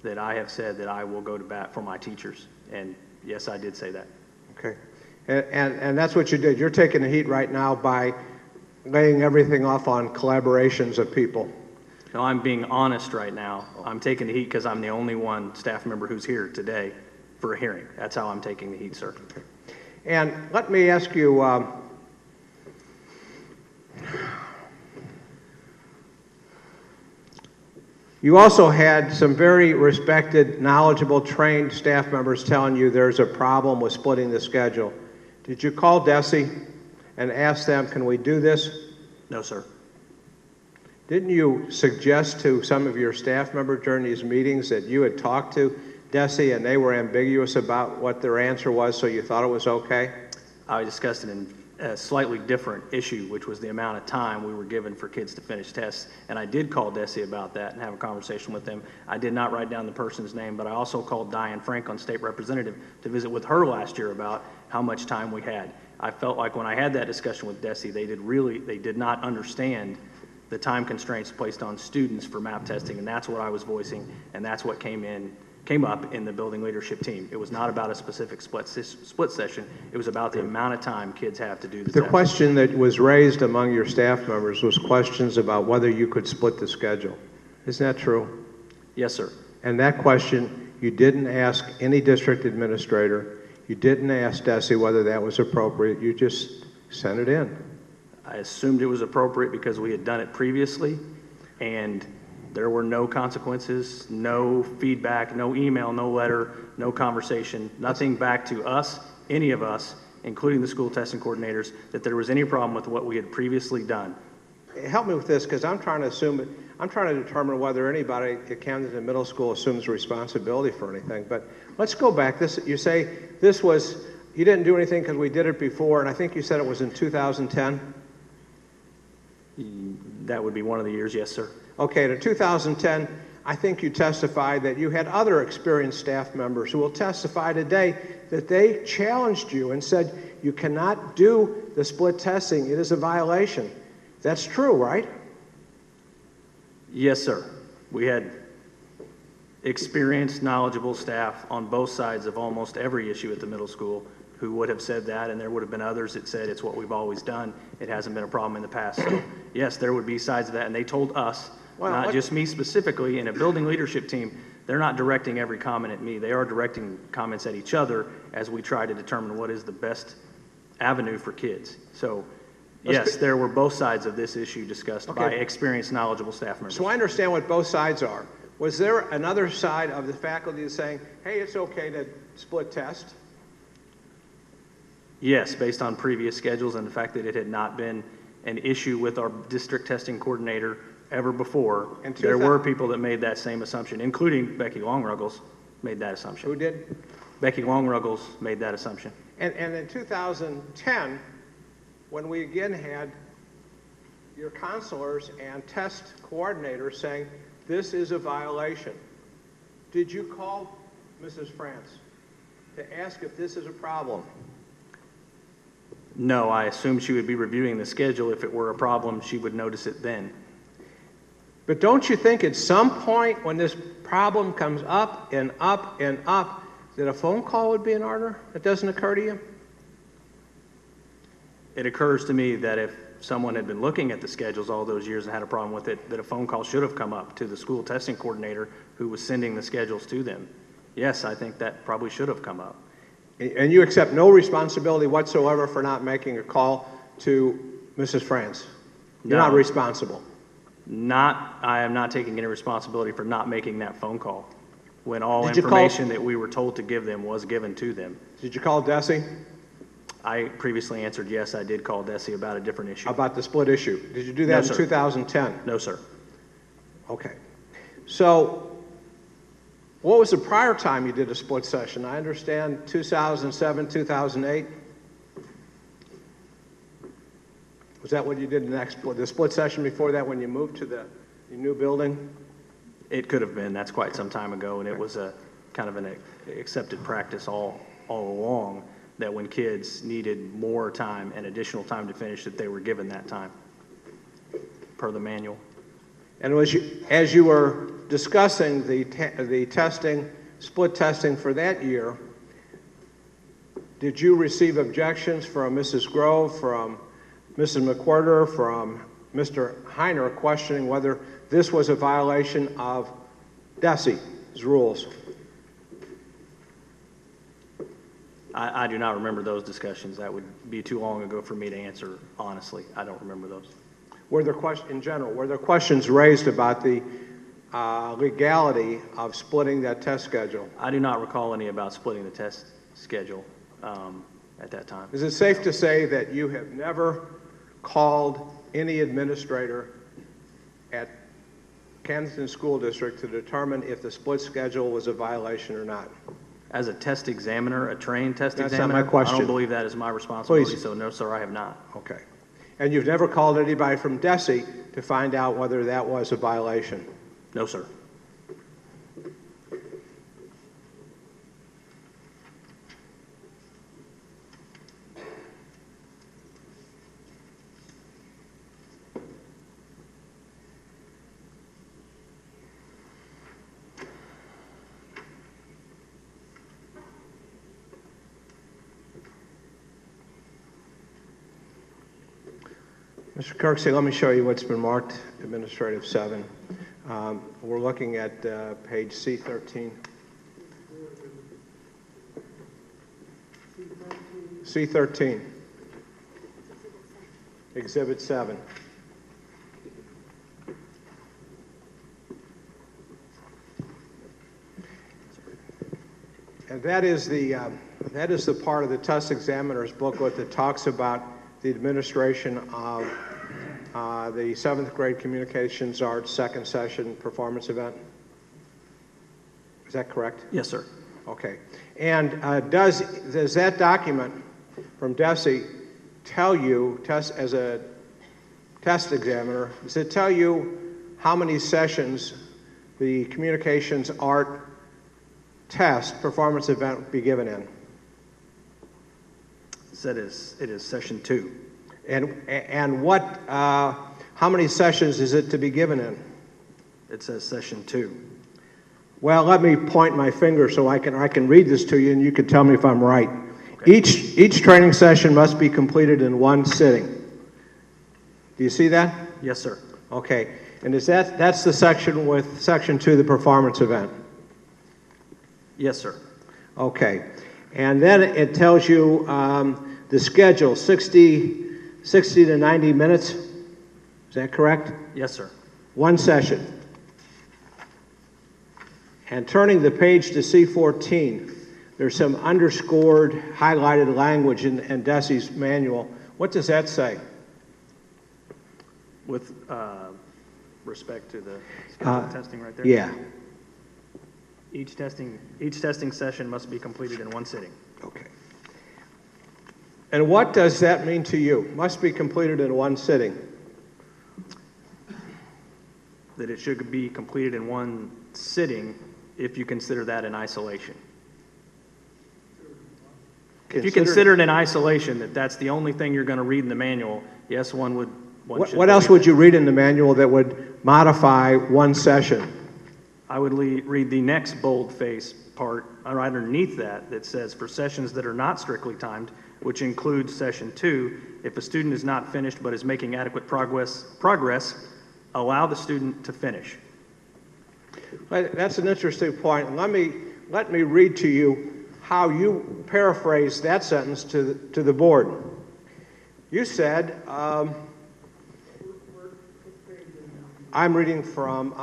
that I have said that I will go to bat for my teachers. And yes, I did say that. Okay. And that's what you did. You're taking the heat right now by laying everything off on collaborations of people. No, I'm being honest right now. I'm taking the heat because I'm the only one staff member who's here today for a hearing. That's how I'm taking the heat, sir. Okay. And let me ask you, you also had some very respected, knowledgeable, trained staff members telling you there's a problem with splitting the schedule. Did you call Desi and ask them, can we do this? No, sir. Didn't you suggest to some of your staff members during these meetings that you had talked to Desi and they were ambiguous about what their answer was, so you thought it was okay? I discussed it in a slightly different issue, which was the amount of time we were given for kids to finish tests. And I did call Desi about that and have a conversation with them. I did not write down the person's name, but I also called Diane Franklin, state representative, to visit with her last year about how much time we had. I felt like when I had that discussion with Desi, they did not understand the time constraints placed on students for MAP testing, and that's what I was voicing, and that's what came up in the building leadership team. It was not about a specific split session. It was about the amount of time kids have to do the The test. question that was raised among your staff members was questions about whether you could split the schedule. Isn't that true? Yes, sir. And that question, you didn't ask any district administrator, you didn't ask Desi whether that was appropriate, you just sent it in. I assumed it was appropriate because we had done it previously, and there were no consequences, no feedback, no email, no letter, no conversation, nothing back to us, any of us, including the school testing coordinators, that there was any problem with what we had previously done. Help me with this, because I'm trying to determine whether anybody at Camdenton Middle School assumes responsibility for anything. But let's go back. You say you didn't do anything because we did it before, and I think you said it was in 2010? That would be one of the years, yes, sir. Okay, in 2010, I think you testified that you had other experienced staff members who will testify today that they challenged you and said, you cannot do the split testing. It is a violation. That's true, right? Yes, sir. We had experienced, knowledgeable staff on both sides of almost every issue at the middle school who would have said that, and there would have been others that said it's what we've always done. It hasn't been a problem in the past. So, yes, there would be sides of that, and they told us, not just me specifically, in a building leadership team, they're not directing every comment at me. They are directing comments at each other as we try to determine what is the best avenue for kids. So, yes, there were both sides of this issue discussed by experienced, knowledgeable staff members. So I understand what both sides are. Was there another side of the faculty saying, hey, it's okay to split test? Yes, based on previous schedules and the fact that it had not been an issue with our district testing coordinator ever before, there were people that made that same assumption, including Becky Longruggles made that assumption. Who did? Becky Longruggles made that assumption. And in 2010, when we again had your counselors and test coordinators saying, this is a violation, did you call Mrs. France to ask if this is a problem? No, I assumed she would be reviewing the schedule. If it were a problem, she would notice it then. But don't you think at some point when this problem comes up and up and up, that a phone call would be in order? It doesn't occur to you? It occurs to me that if someone had been looking at the schedules all those years and had a problem with it, that a phone call should have come up to the school testing coordinator who was sending the schedules to them. Yes, I think that probably should have come up. And you accept no responsibility whatsoever for not making a call to Mrs. France? You're not responsible? I am not taking any responsibility for not making that phone call when all information that we were told to give them was given to them. Did you call Desi? I previously answered yes, I did call Desi about a different issue. About the split issue. Did you do that in 2010? No, sir. Okay. So what was the prior time you did a split session? I understand 2007, 2008? Was that what you did the split session before that when you moved to the new building? It could have been. That's quite some time ago, and it was a kind of an accepted practice all along that when kids needed more time and additional time to finish, that they were given that time per the manual. And as you were discussing the testing, split testing for that year, did you receive objections from Mrs. Grove, from Mrs. McWhirter, from Mr. Heiner questioning whether this was a violation of Desi's rules? I do not remember those discussions. That would be too long ago for me to answer honestly. I don't remember those. Were there questions raised about the legality of splitting that test schedule? I do not recall any about splitting the test schedule at that time. Is it safe to say that you have never called any administrator at Camdenton School District to determine if the split schedule was a violation or not? As a test examiner, a trained test examiner? That's not my question. I don't believe that is my responsibility, Please. so no, sir, I have not. Okay. And you've never called anybody from Desi to find out whether that was a violation? No, sir. Mr. Kirksey, let me show you what's been marked Administrative 7. We're looking at page C13. C13. Exhibit 7. And that is the part of the test examiner's booklet that talks about the administration of the 7th grade communications arts second session performance event. Is that correct? Yes, sir. Okay. And does that document from Desi tell you, as a test examiner, does it tell you how many sessions the communications art test performance event would be given in? It is session 2. And what, how many sessions is it to be given in? It says session 2. Well, let me point my finger so I can read this to you, and you can tell me if I'm right. Okay. Each training session must be completed in one sitting. Do you see that? Yes, sir. Okay. And that's the section with section 2, the performance event? Yes, sir. Okay. And then it tells you the schedule, 60 to 90 minutes. Is that correct? Yes, sir. One session. And turning the page to C14, there's some underscored, highlighted language in Desi's manual. What does that say? With respect to the scheduled testing right there? Yeah. Each testing session must be completed in one sitting. Okay. And what does that mean to you? Must be completed in one sitting. That it should be completed in one sitting if you consider that in isolation. If you consider it in isolation, that's the only thing you're going to read in the manual, yes, one would. What else would you read in the manual that would modify one session? I would read the next boldface part right underneath that says, for sessions that are not strictly timed, which includes session 2, if a student is not finished but is making adequate progress, allow the student to finish. That's an interesting point. Let me read to you how you paraphrase that sentence to the board. You said, I'm reading from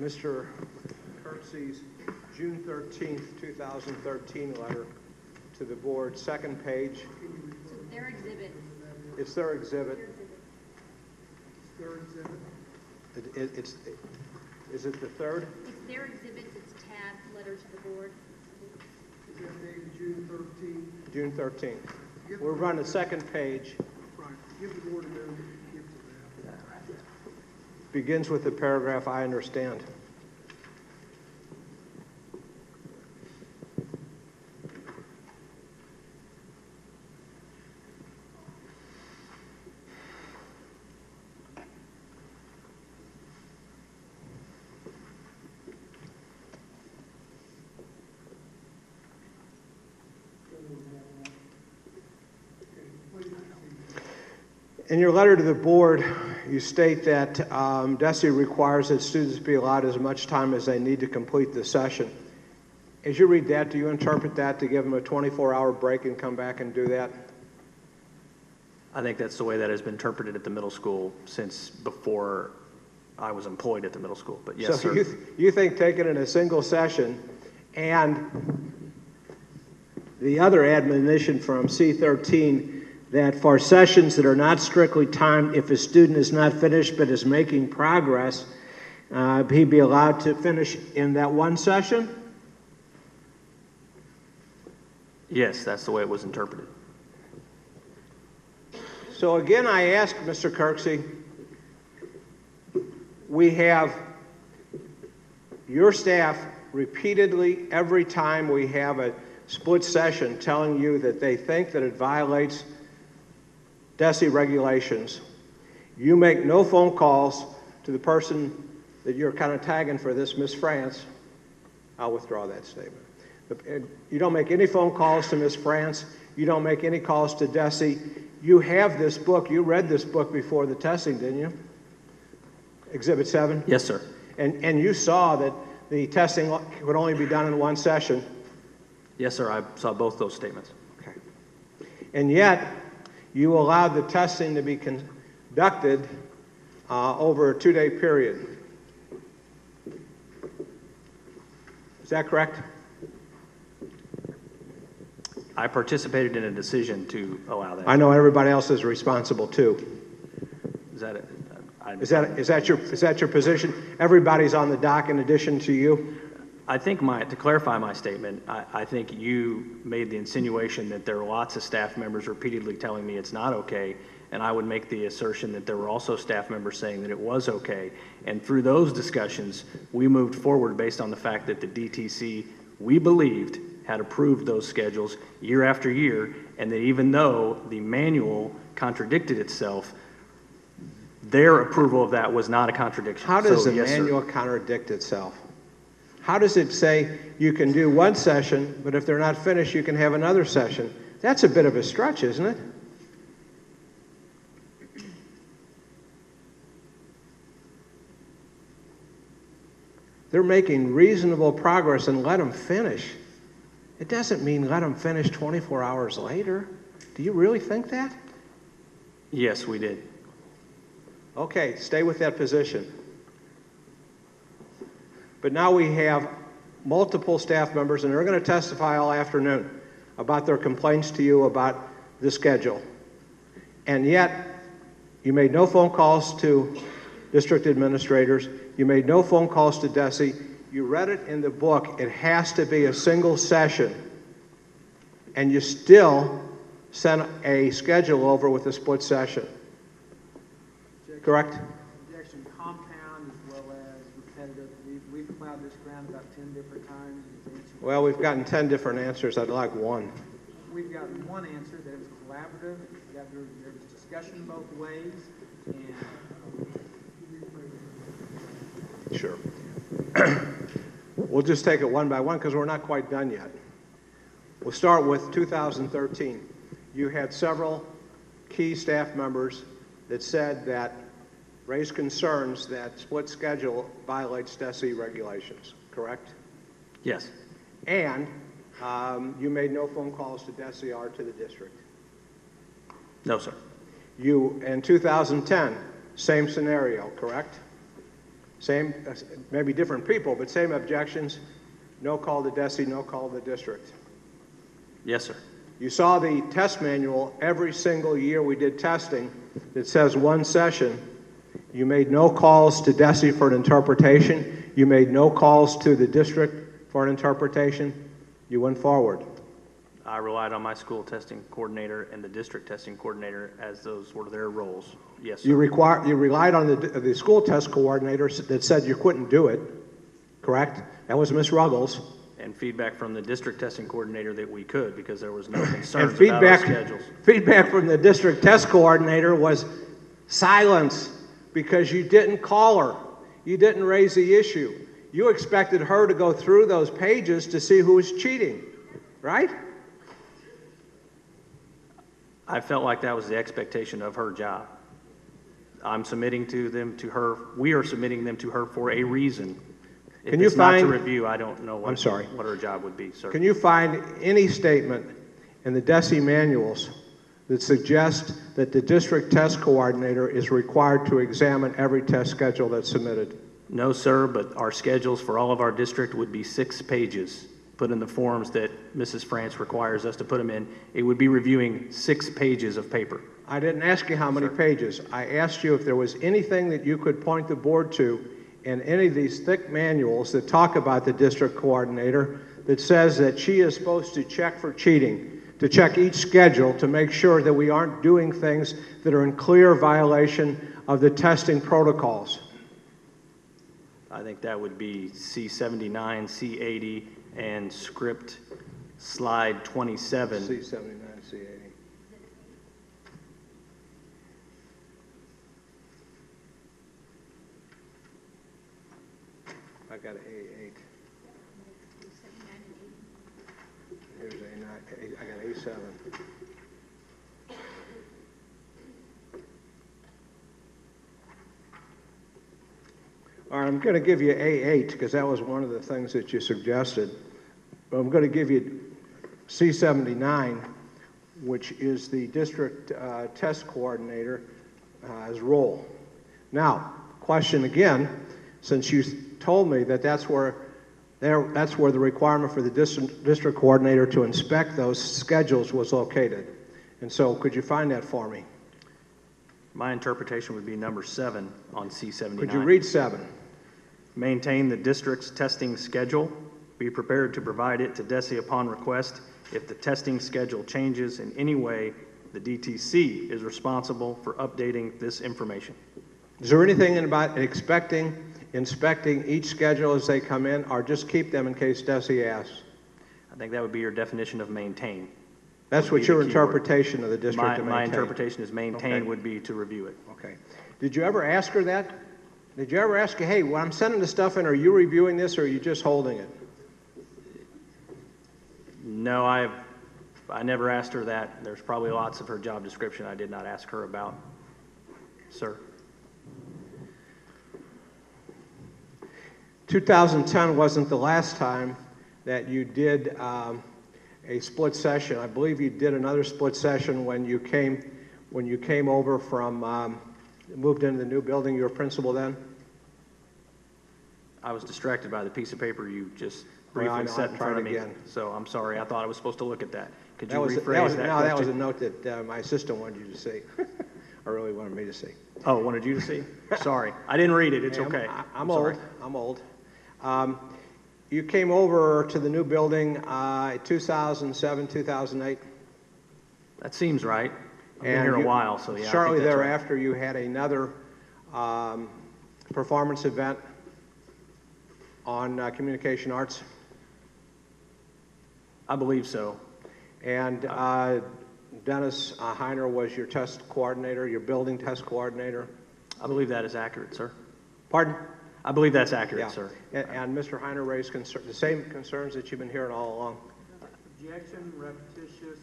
Mr. Kirksey's June 13th, 2013 letter to the board, second page. It's their exhibit. It's their exhibit. It's their exhibit. Is it the third? It's their exhibits, it's tabbed letter to the board. Is that dated June 13th? June 13th. We're on the second page. Right. Give the board a minute. Give to that. Begins with the paragraph, I understand. In your letter to the board, you state that Desi requires that students be allowed as much time as they need to complete the session. As you read that, do you interpret that to give them a 24-hour break and come back and do that? I think that's the way that has been interpreted at the middle school since before I was employed at the middle school. But yes, so sir. You think taking in a single session and the other admonition from C13 that for sessions that are not strictly timed, if a student is not finished but is making progress, he be allowed to finish in that one session? Yes, that's the way it was interpreted. So again, I ask Mr. Kirksey, we have your staff repeatedly, every time we have a split session, telling you that they think that it violates Desi regulations. You make no phone calls to the person that you're kind of tagging for this, Miss France. I'll withdraw that statement. You don't make any phone calls to Miss France. You don't make any calls to Desi. You have this book, you read this book before the testing, didn't you? Exhibit 7? Yes, sir. And you saw that the testing would only be done in one session. Yes, sir. I saw both those statements. Okay. And yet, you allowed the testing to be conducted over a 2-day period. Is that correct? I participated in a decision to allow that. I know everybody else is responsible too. Is that it? Is that your position? Everybody's on the dock in addition to you? I think to clarify my statement, I think you made the insinuation that there are lots of staff members repeatedly telling me it's not okay, and I would make the assertion that there were also staff members saying that it was okay. And through those discussions, we moved forward based on the fact that the DTC, we believed, had approved those schedules year after year, and that even though the manual contradicted itself, their approval of that was not a contradiction. How does the yes, sir. manual contradict itself? How does it say you can do one session, but if they're not finished, you can have another session? That's a bit of a stretch, isn't it? They're making reasonable progress and let them finish. It doesn't mean let them finish 24 hours later. Do you really think that? Yes, we did. Okay, stay with that position. But now we have multiple staff members, and they're going to testify all afternoon about their complaints to you about the schedule. And yet, you made no phone calls to district administrators. You made no phone calls to Desi. You read it in the book. It has to be a single session. And you still sent a schedule over with a split session. Correct? Objection, compound as well as repetitive. We've plowed this ground about 10 different times. Well, we've gotten 10 different answers. I'd like one. We've got one answer that it was collaborative, that there was discussion both ways, and Sure. We'll just take it one by one because we're not quite done yet. We'll start with 2013. You had several key staff members that said that raised concerns that split schedule violates Desi regulations, correct? Yes. And you made no phone calls to Desi or to the district. No, sir. You, in 2010, same scenario, correct? Same, maybe different people, but same objections, no call to Desi, no call to the district. Yes, sir. You saw the test manual every single year we did testing that says one session. You made no calls to Desi for an interpretation. You made no calls to the district for an interpretation. You went forward. I relied on my school testing coordinator and the district testing coordinator as those were their roles. Yes, sir. You relied on the school test coordinator that said you couldn't do it, correct? That was Ms. Ruggles. And feedback from the district testing coordinator that we could because there was no concerns about our schedules. Feedback from the district test coordinator was silence because you didn't call her. You didn't raise the issue. You expected her to go through those pages to see who was cheating, right? I felt like that was the expectation of her job. I'm submitting them to her. We are submitting them to her for a reason. If it's not to review, I don't know what her job would be, sir. Can you find any statement in the Desi manuals that suggests that the district test coordinator is required to examine every test schedule that's submitted? No, sir, but our schedules for all of our district would be 6 pages, put in the forms that Mrs. France requires us to put them in. It would be reviewing 6 pages of paper. I didn't ask you how many pages. I asked you if there was anything that you could point the board to in any of these thick manuals that talk about the district coordinator that says that she is supposed to check for cheating, to check each schedule to make sure that we aren't doing things that are in clear violation of the testing protocols. I think that would be C79, C80, and script slide 27. C79, C80. I got A8. Here's A9. I got A7. All right, I'm going to give you A8 because that was one of the things that you suggested. But I'm going to give you C79, which is the district test coordinator role. Now, question again, since you told me that that's where the requirement for the district coordinator to inspect those schedules was located. And so could you find that for me? My interpretation would be number 7 on C79. Could you read 7? Maintain the district's testing schedule. Be prepared to provide it to Desi upon request. If the testing schedule changes in any way, the DTC is responsible for updating this information. Is there anything about inspecting each schedule as they come in, or just keep them in case Desi asks? I think that would be your definition of maintain. That's what your interpretation of the district to maintain. My interpretation is maintain Okay. would be to review it. Okay. Did you ever ask her that? Did you ever ask her, hey, when I'm sending the stuff in, are you reviewing this or are you just holding it? No, I never asked her that. There's probably lots of her job description I did not ask her about, sir. 2010 wasn't the last time that you did a split session. I believe you did another split session when you came over from moved into the new building. You were principal then? I was distracted by the piece of paper you just Well, I briefly know, set I'll in try front it of me. again. So I'm sorry. I thought I was supposed to look at that. Could you That was rephrase that that was a question? note that my assistant wanted you to see, or really wanted me to see. Oh, wanted you to see? Sorry. I didn't read it. It's Hey, okay. I'm sorry. old. I'm old. You came over to the new building 2007, 2008? That seems right. I've been And here a you- while, so yeah. I think Shortly that's right. thereafter, you had another performance event on communication arts, I believe so. and Dennis Heiner was your test coordinator, your building test coordinator. I believe that is accurate, sir. Pardon? I believe that's accurate, Yeah. sir. And Mr. Heiner raised the same concerns that you've been hearing all along. Objection, repetitious.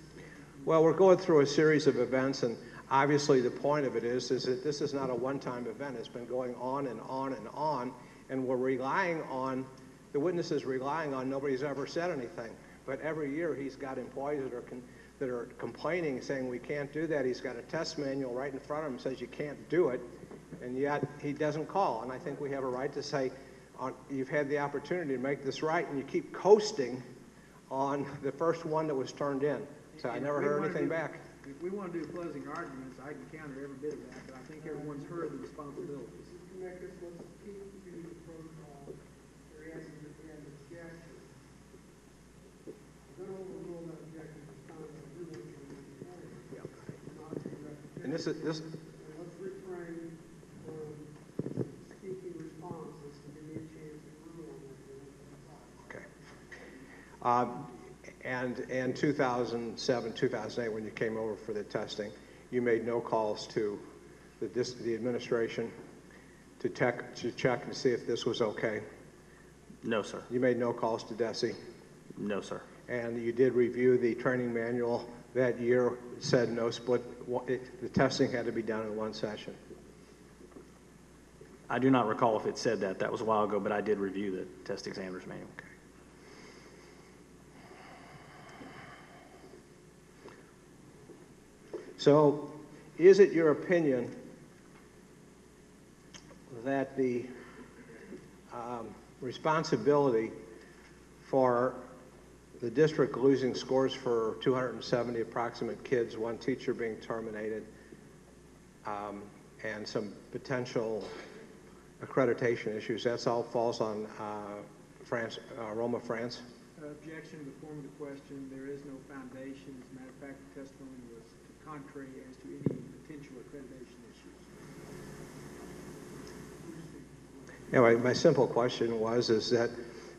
Well, we're going through a series of events, and obviously the point of it is that this is not a one-time event. It's been going on and on and on, and we're relying on, the witness is relying on, nobody's ever said anything. But every year he's got employees that are complaining, saying we can't do that. He's got a test manual right in front of him, says you can't do it, and yet he doesn't call. And I think we have a right to say, you've had the opportunity to make this right, and you keep coasting on the first one that was turned in. So I And never if we heard wanna anything do- back. If we want to do closing arguments, I can counter every bit of that, but I think everyone's heard the responsibilities. Let's keep to the protocol. There has been an objection. Don't overrule that objection this time. I do want you to not to repetition. And this, And let's refrain from speaking responses to give me a chance to rule on that. okay. And in 2007, 2008, when you came over for the testing, you made no calls to the administration to check and see if this was okay. No, sir. You made no calls to Desi, No, sir. and you did review the training manual that year. It said no split. The testing had to be done in one session. I do not recall if it said that. That was a while ago, but I did review the test examiner's manual. So, is it your opinion that the responsibility for the district losing scores for 270 approximate kids, one teacher being terminated, and some potential accreditation issues, that's all falls on Roma France? Objection to the form of the question. There is no foundation. As a matter of fact, the testimony was contrary as to any potential accreditation issues. Anyway, my simple question is that,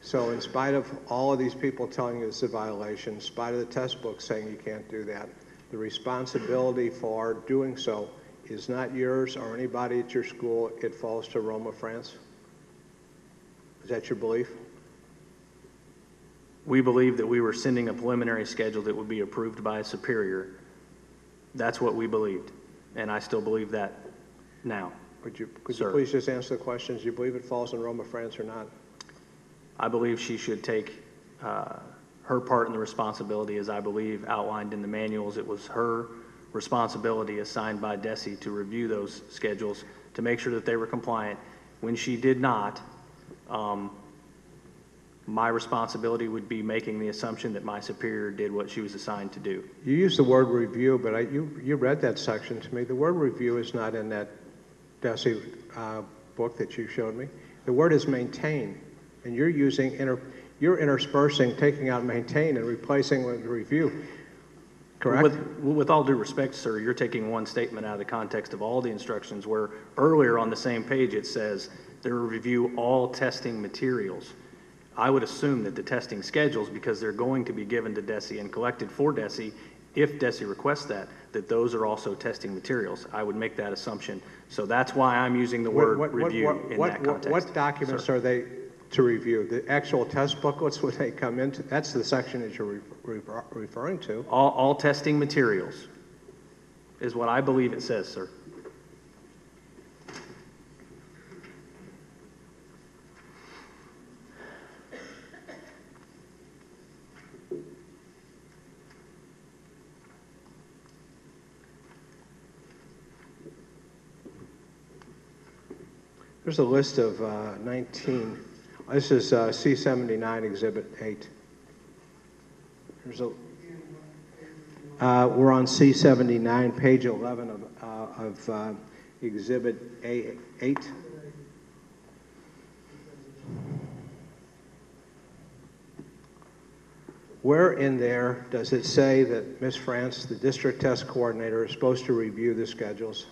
so in spite of all of these people telling you it's a violation, in spite of the test book saying you can't do that, the responsibility for doing so is not yours or anybody at your school, it falls to Roma France? Is that your belief? We believe that we were sending a preliminary schedule that would be approved by a superior. That's what we believed, and I still believe that now. Could you Sir. please just answer the question? Do you believe it falls in Roma France or not? I believe she should take her part in the responsibility, as I believe outlined in the manuals. It was her responsibility assigned by Desi to review those schedules to make sure that they were compliant. When she did not, my responsibility would be making the assumption that my superior did what she was assigned to do. You used the word review, but you read that section to me. The word review is not in that Desi book that you showed me. The word is maintain, and you're using you're interspersing, taking out maintain and replacing with review. Correct? With all due respect, sir, you're taking one statement out of the context of all the instructions, where earlier on the same page it says they will review all testing materials. I would assume that the testing schedules, because they're going to be given to Desi and collected for Desi, if Desi requests that those are also testing materials. I would make that assumption. So that's why I'm using the word review in that context. What documents are they to review? The actual test booklets, would they come into? That's the section that you're referring to. All testing materials is what I believe it says, sir. There's a list of 19. This is C79 Exhibit 8. There's we're on C79, page 11 of Exhibit 8. Where in there does it say that Ms. France, the district test coordinator, is supposed to review the schedules?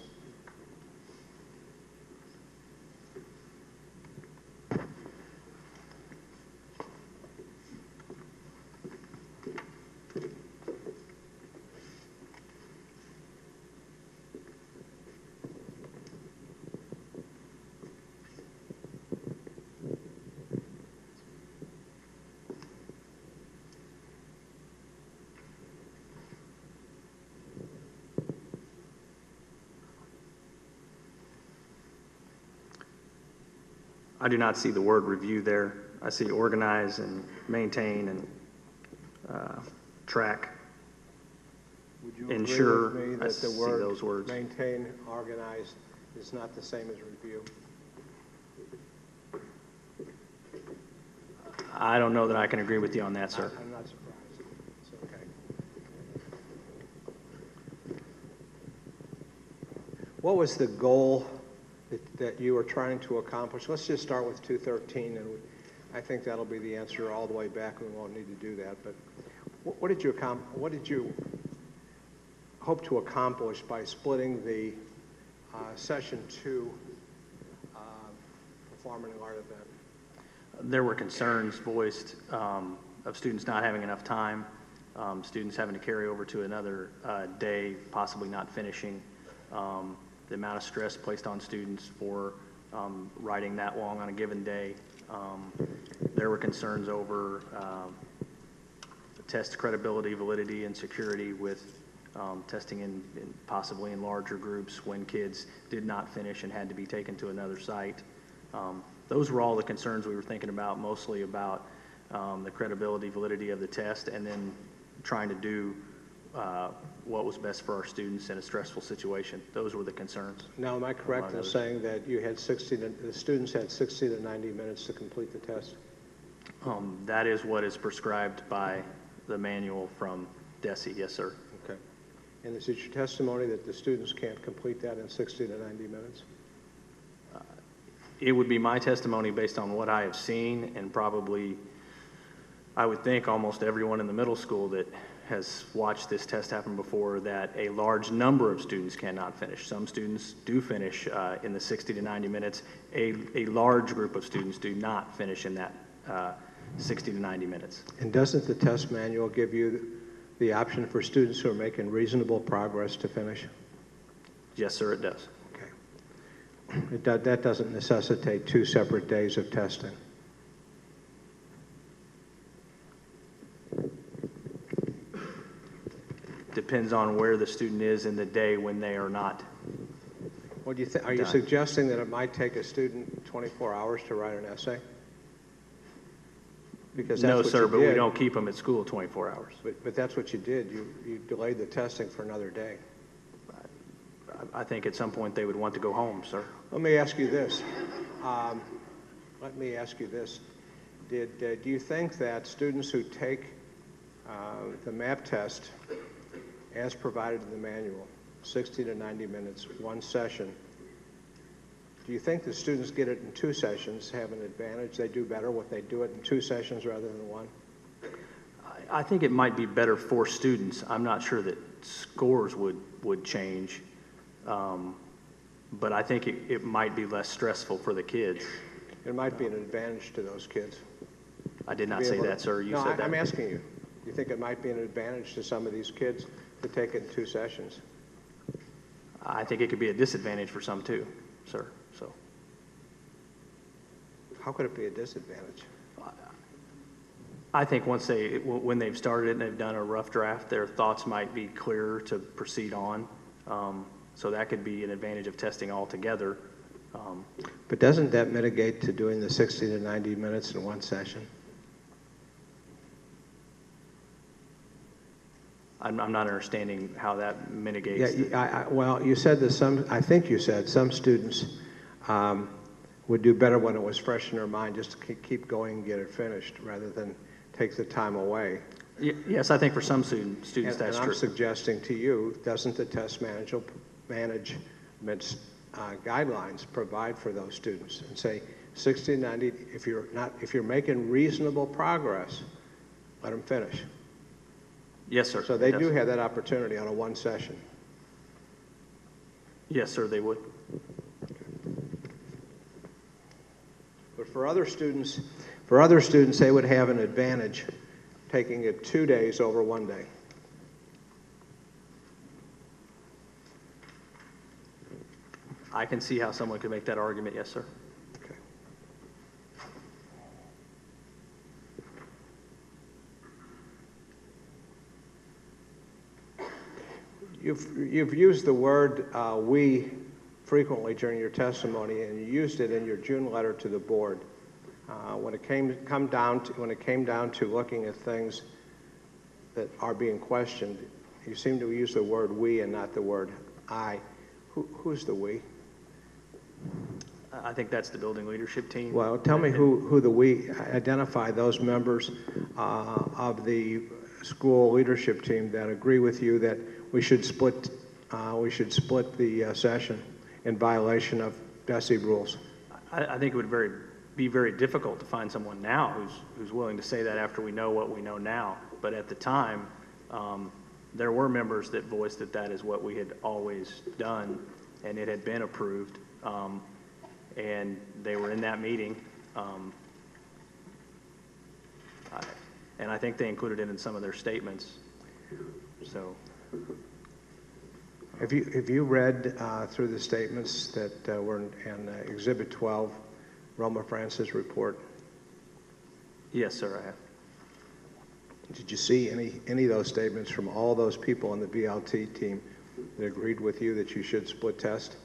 I do not see the word review there. I see organize and maintain and track. Would you ensure. agree with me I that the see word those words. maintain, organize is not the same as review? I don't know that I can agree with you on that, sir. I'm not surprised. It's okay. What was the goal that you were trying to accomplish? Let's just start with 213, and I think that'll be the answer all the way back. We won't need to do that. But what did you hope to accomplish by splitting the session 2 performing art event? There were concerns voiced of students not having enough time, students having to carry over to another day, possibly not finishing, the amount of stress placed on students for writing that long on a given day. There were concerns over test credibility, validity, and security with testing in possibly in larger groups when kids did not finish and had to be taken to another site. Those were all the concerns we were thinking about, mostly about the credibility, validity of the test, and then trying to do what was best for our students in a stressful situation. Those were the concerns. Now, am I correct in saying that you had the students had 60 to 90 minutes to complete the test? That is what is prescribed by the manual from Desi, yes, sir. Okay. And is it your testimony that the students can't complete that in 60 to 90 minutes? It would be my testimony based on what I have seen, and probably, I would think, almost everyone in the middle school that has watched this test happen before, that a large number of students cannot finish. Some students do finish in the 60 to 90 minutes. A large group of students do not finish in that 60 to 90 minutes. And doesn't the test manual give you the option for students who are making reasonable progress to finish? Yes, sir, it does. That doesn't necessitate 2 separate days of testing. Depends on where the student is in the day when they are not What do you think? Are you done. suggesting that it might take a student 24 hours to write an essay? Because that's No, what sir, you but we did. don't keep them at school 24 hours. But that's what you did. You delayed the testing for another day. I think at some point they would want to go home, sir. Let me ask you this. Do you think that students who take the MAP test as provided in the manual, 60 to 90 minutes, one session, do you think the students get it in 2 sessions, have an advantage? They do better when they do it in 2 sessions rather than 1? I think it might be better for students. I'm not sure that scores would change, but I think it might be less stressful for the kids. It might be an advantage to those kids. I did not say that, sir. You No, said that. I'm asking you. Do you think it might be an advantage to some of these kids to take it in 2 sessions? I think it could be a disadvantage for some too, sir. So How could it be a disadvantage? I think when they've started and they've done a rough draft, their thoughts might be clearer to proceed on. So that could be an advantage of testing altogether. But doesn't that mitigate to doing the 60 to 90 minutes in 1 session? I'm not understanding how that mitigates. Well, you said that I think you said some students would do better when it was fresh in their mind, just to keep going and get it finished rather than take the time away. Yes, I think for some students that's and true. I'm suggesting to you, doesn't the test management's guidelines provide for those students and say 60 to 90, if you're making reasonable progress, let them finish. Yes, sir. So they Yes. do have that opportunity on a 1 session. Yes, sir, they would. But for other students, they would have an advantage taking it 2 days over 1 day. I can see how someone could make that argument, yes, sir. Okay. You've used the word "we" frequently during your testimony, and you used it in your June letter to the board. When it came down to looking at things that are being questioned, you seem to use the word "we" and not the word "I." Who's the "we"? I think that's the building leadership team. Well, tell me who the "we" identify those members of the school leadership team that agree with you that we should split the session in violation of Desi rules. I think it would be very difficult to find someone now who's willing to say that after we know what we know now. But at the time, there were members that voiced that is what we had always done, and it had been approved. And they were in that meeting. And I think they included it in some of their statements. So, Have you read through the statements that were in Exhibit 12, Roma Francis' report? yes, sir, I have. Did you see any of those statements from all those people on the BLT team that agreed with you that you should split test?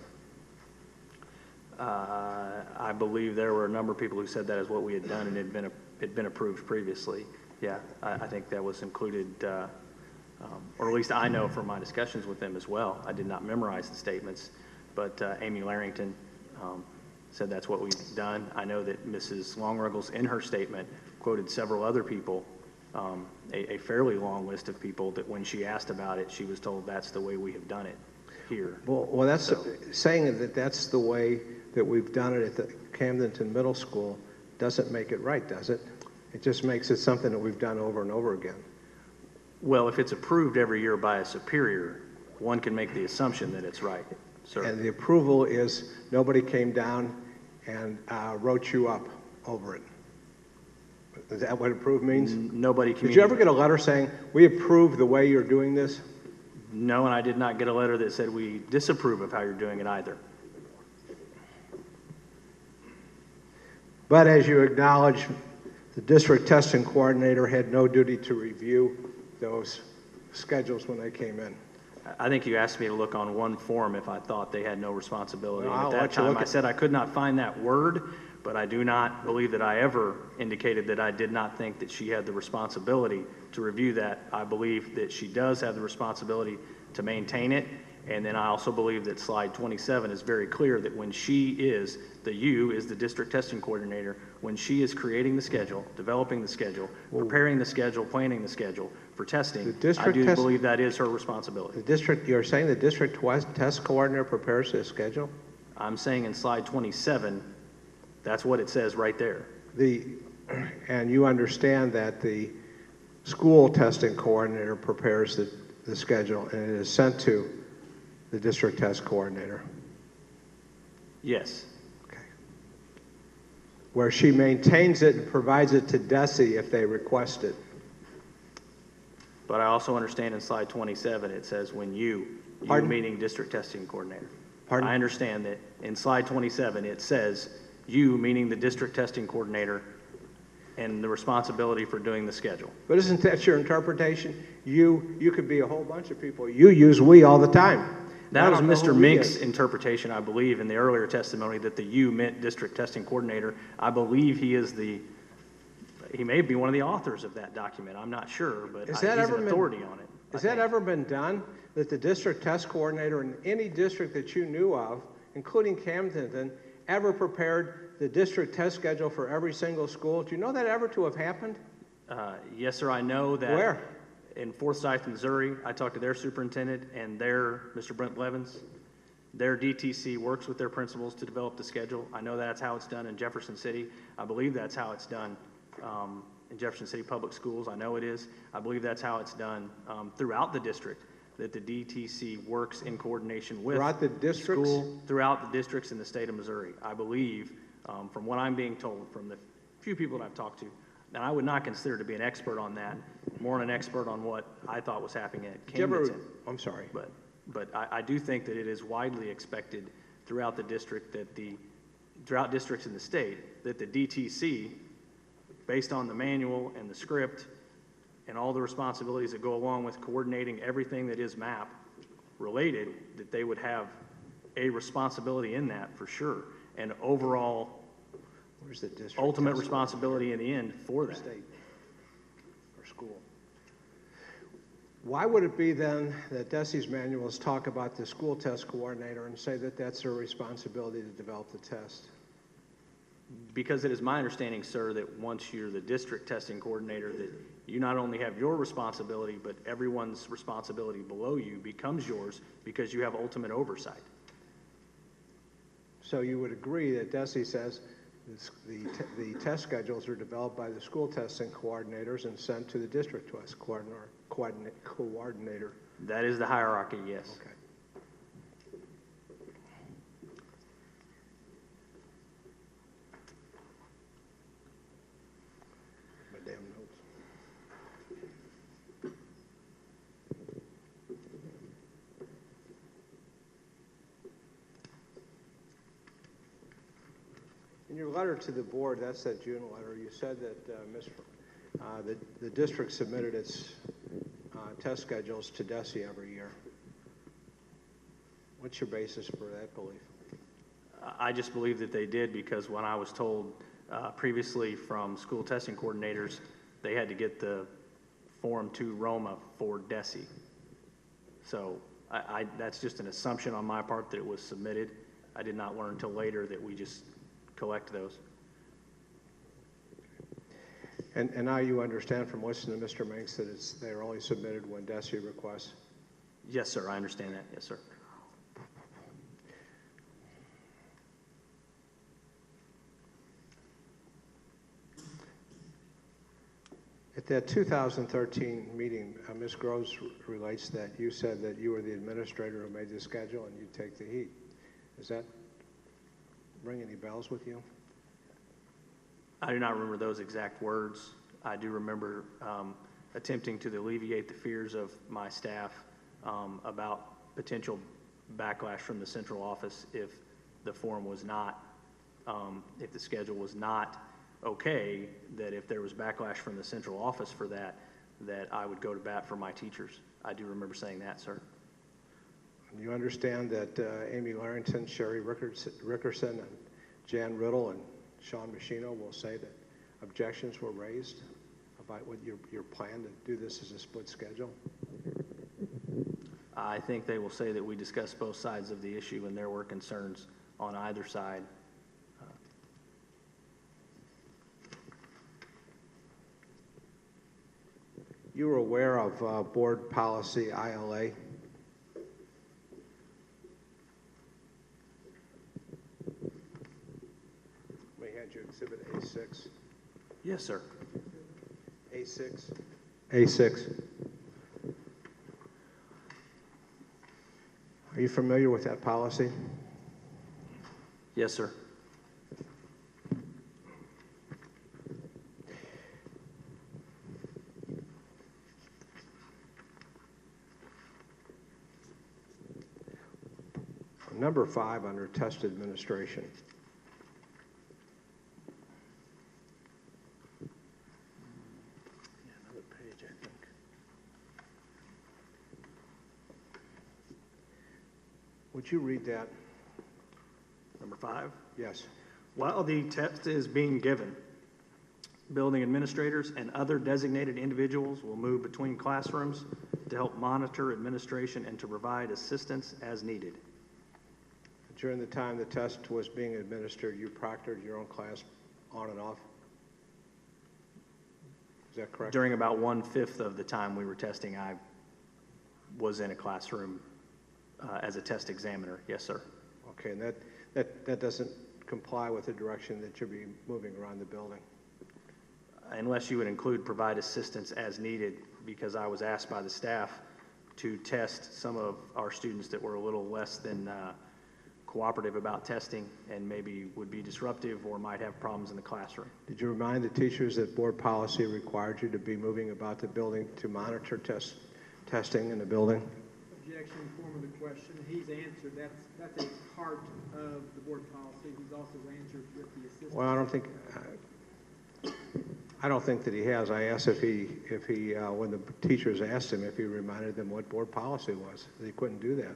I believe there were a number of people who said that is what we had done and it had been approved previously. Yeah, I think that was included, or at least I know from my discussions with them as well. I did not memorize the statements, but Amy Larrington said that's what we've done. I know that Mrs. Longruggles in her statement quoted several other people, a fairly long list of people that when she asked about it, she was told that's the way we have done it here. Well, that's saying that that's the way that we've done it at the Camdenton Middle School doesn't make it right, does it? It just makes it something that we've done over and over again. Well, if it's approved every year by a superior, one can make the assumption that it's right, sir. And the approval is nobody came down and wrote you up over it. Is that what approve means? Nobody Did you ever get a letter saying, we approve the way you're doing this? No, and I did not get a letter that said we disapprove of how you're doing it either. But as you acknowledge, the district testing coordinator had no duty to review those schedules when they came in. I think you asked me to look on one form if I thought they had no responsibility. Well, And I'll at that let you time, look I at- said I could not find that word, but I do not believe that I ever indicated that I did not think that she had the responsibility to review that. I believe that she does have the responsibility to maintain it. And then I also believe that slide 27 is very clear that when she is, the you is the district testing coordinator, when she is creating the schedule, developing the schedule, preparing the schedule, planning the schedule for testing, The district I do test- believe that is her responsibility. You're saying the district test coordinator prepares the schedule? I'm saying in slide 27, that's what it says right there. And you understand that the school testing coordinator prepares the schedule and it is sent to the district test coordinator, Yes. where she maintains it and provides it to Desi if they request it. But I also understand in slide 27, it says when you Pardon? meaning district testing coordinator. Pardon? I understand that in slide 27, it says you, meaning the district testing coordinator, and the responsibility for doing the schedule. But isn't that your interpretation? You could be a whole bunch of people. You use we all the time. That I was don't know Mr. who we Mink's is. interpretation, I believe, in the earlier testimony, that the you meant district testing coordinator. I believe he may be one of the authors of that document. I'm not sure, but Has he's that ever an been- authority on it. Has that ever been done, that the district test coordinator in any district that you knew of, including Camdenton, ever prepared the district test schedule for every single school? Do you know that ever to have happened? Yes, sir, I know that. Where? In Forsyth, Missouri, I talked to their superintendent and Mr. Brent Blevins. Their DTC works with their principals to develop the schedule. I know that's how it's done in Jefferson City. I believe that's how it's done in Jefferson City Public Schools. I know it is. I believe that's how it's done throughout the district, that the DTC works in coordination with Throughout the districts? throughout the districts in the state of Missouri. I believe, from what I'm being told from the few people that I've talked to, and I would not consider to be an expert on that, more an expert on what I thought was happening at Did you ever- Camdenton. I'm sorry. But I do think that it is widely expected throughout the district throughout districts in the state, that the DTC, based on the manual and the script and all the responsibilities that go along with coordinating everything that is MAP related, that they would have a responsibility in that for sure, and overall Where's the district ultimate test responsibility in the end for that. state or school? Why would it be then that Desi's manuals talk about the school test coordinator and say that that's their responsibility to develop the test? Because it is my understanding, sir, that once you're the district testing coordinator, that you not only have your responsibility, but everyone's responsibility below you becomes yours because you have ultimate oversight. So you would agree that Desi says the test schedules are developed by the school testing coordinators and sent to the district test coordinator. That is the hierarchy, yes. Okay. My damn notes. In your letter to the board, that's that June letter, you said that the district submitted its test schedules to Desi every year. What's your basis for that belief? I just believe that they did because when I was told previously from school testing coordinators, they had to get the form to Roma for Desi. So that's just an assumption on my part that it was submitted. I did not learn until later that we just collect those. And now you understand from listening to Mr. Minks that they are only submitted when Desi requests? Yes, sir, I understand that. Yes, sir. At that 2013 meeting, Ms. Groves relates that you said that you were the administrator who made the schedule and you take the heat. Does that ring any bells with you? I do not remember those exact words. I do remember attempting to alleviate the fears of my staff about potential backlash from the central office if the form was not, if the schedule was not okay, that if there was backlash from the central office for that, that I would go to bat for my teachers. I do remember saying that, sir. You understand that Amy Larrington, Sherry Rickerson, and Jan Riddle and Sean Machino will say that objections were raised about what your plan to do this as a split schedule? I think they will say that we discussed both sides of the issue and there were concerns on either side. You were aware of board policy ILA? May I hand you exhibit A6? Yes, sir. A6? A6. Are you familiar with that policy? Yes, sir. Number 5 under test administration. Another page, I think. Would you read that? Number 5. Yes. While the test is being given, building administrators and other designated individuals will move between classrooms to help monitor administration and to provide assistance as needed. During the time the test was being administered, you proctored your own class on and off? Is that correct? During about 1/5 of the time we were testing, I was in a classroom as a test examiner. Yes, sir. Okay, and that doesn't comply with the direction that you'll be moving around the building? Unless you would include provide assistance as needed, because I was asked by the staff to test some of our students that were a little less than cooperative about testing and maybe would be disruptive or might have problems in the classroom. Did you remind the teachers that board policy required you to be moving about the building to monitor testing in the building? Objection, form of the question. He's answered. That's a part of the board policy. He's also answered with the assistance. Well, I don't think that he has. I asked if he when the teachers asked him if he reminded them what board policy was. He couldn't do that.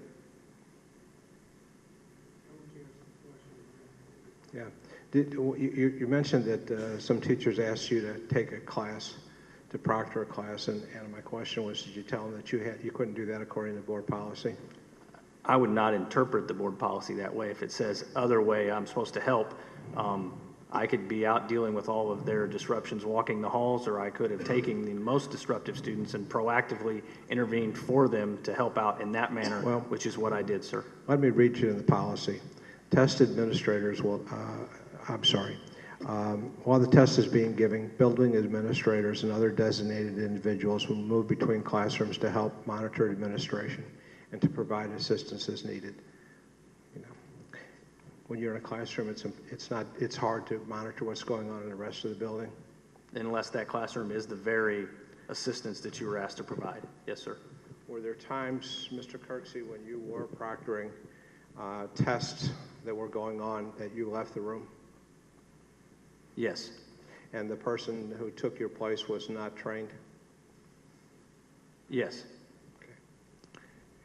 Yeah. You mentioned that some teachers asked you to take a class, to proctor a class, and my question was, did you tell them that you couldn't do that according to board policy? I would not interpret the board policy that way. If it says other way, I'm supposed to help. I could be out dealing with all of their disruptions walking the halls, or I could have taken the most disruptive students and proactively intervened for them to help out in that manner, which is what I did, sir. Let me read you the policy. Test administrators will, while the test is being given, building administrators and other designated individuals will move between classrooms to help monitor administration and to provide assistance as needed. You know, when you're in a classroom, it's hard to monitor what's going on in the rest of the building. Unless that classroom is the very assistance that you were asked to provide. Yes, sir. Were there times, Mr. Kirksey, when you were proctoring tests that were going on that you left the room? Yes. And the person who took your place was not trained? Yes. Okay.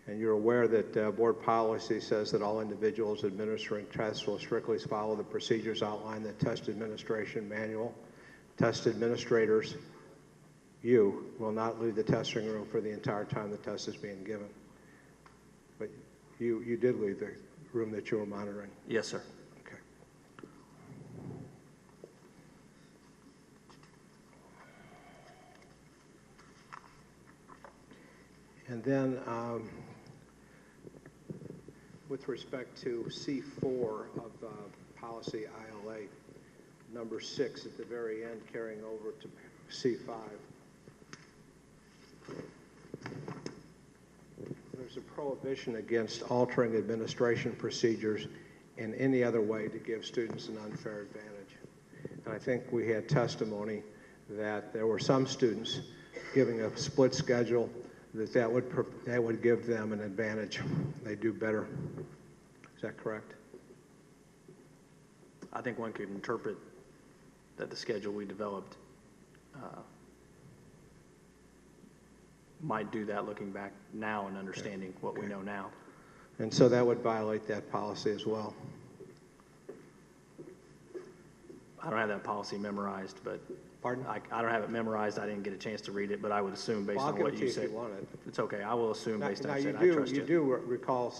And you're aware that board policy says that all individuals administering tests will strictly follow the procedures outlined in the test administration manual. Test administrators, you will not leave the testing room for the entire time the test is being given. But you did leave the room that you were monitoring? Yes, sir. Okay. And then with respect to C4 of policy ILA, number 6 at the very end carrying over to C5. There's a prohibition against altering administration procedures in any other way to give students an unfair advantage. And I think we had testimony that there were some students giving a split schedule that would give them an advantage. They do better. Is that correct? I think one could interpret that the schedule we developed might do that looking back now and understanding what we know now. And so that would violate that policy as well. I don't have that policy memorized, but Pardon? I don't have it memorized. I didn't get a chance to read it, but I would assume based Well, I'll on give what it to you you if said. you want it. It's okay. I will assume Now, based on now what you you said. I do, trust you do recall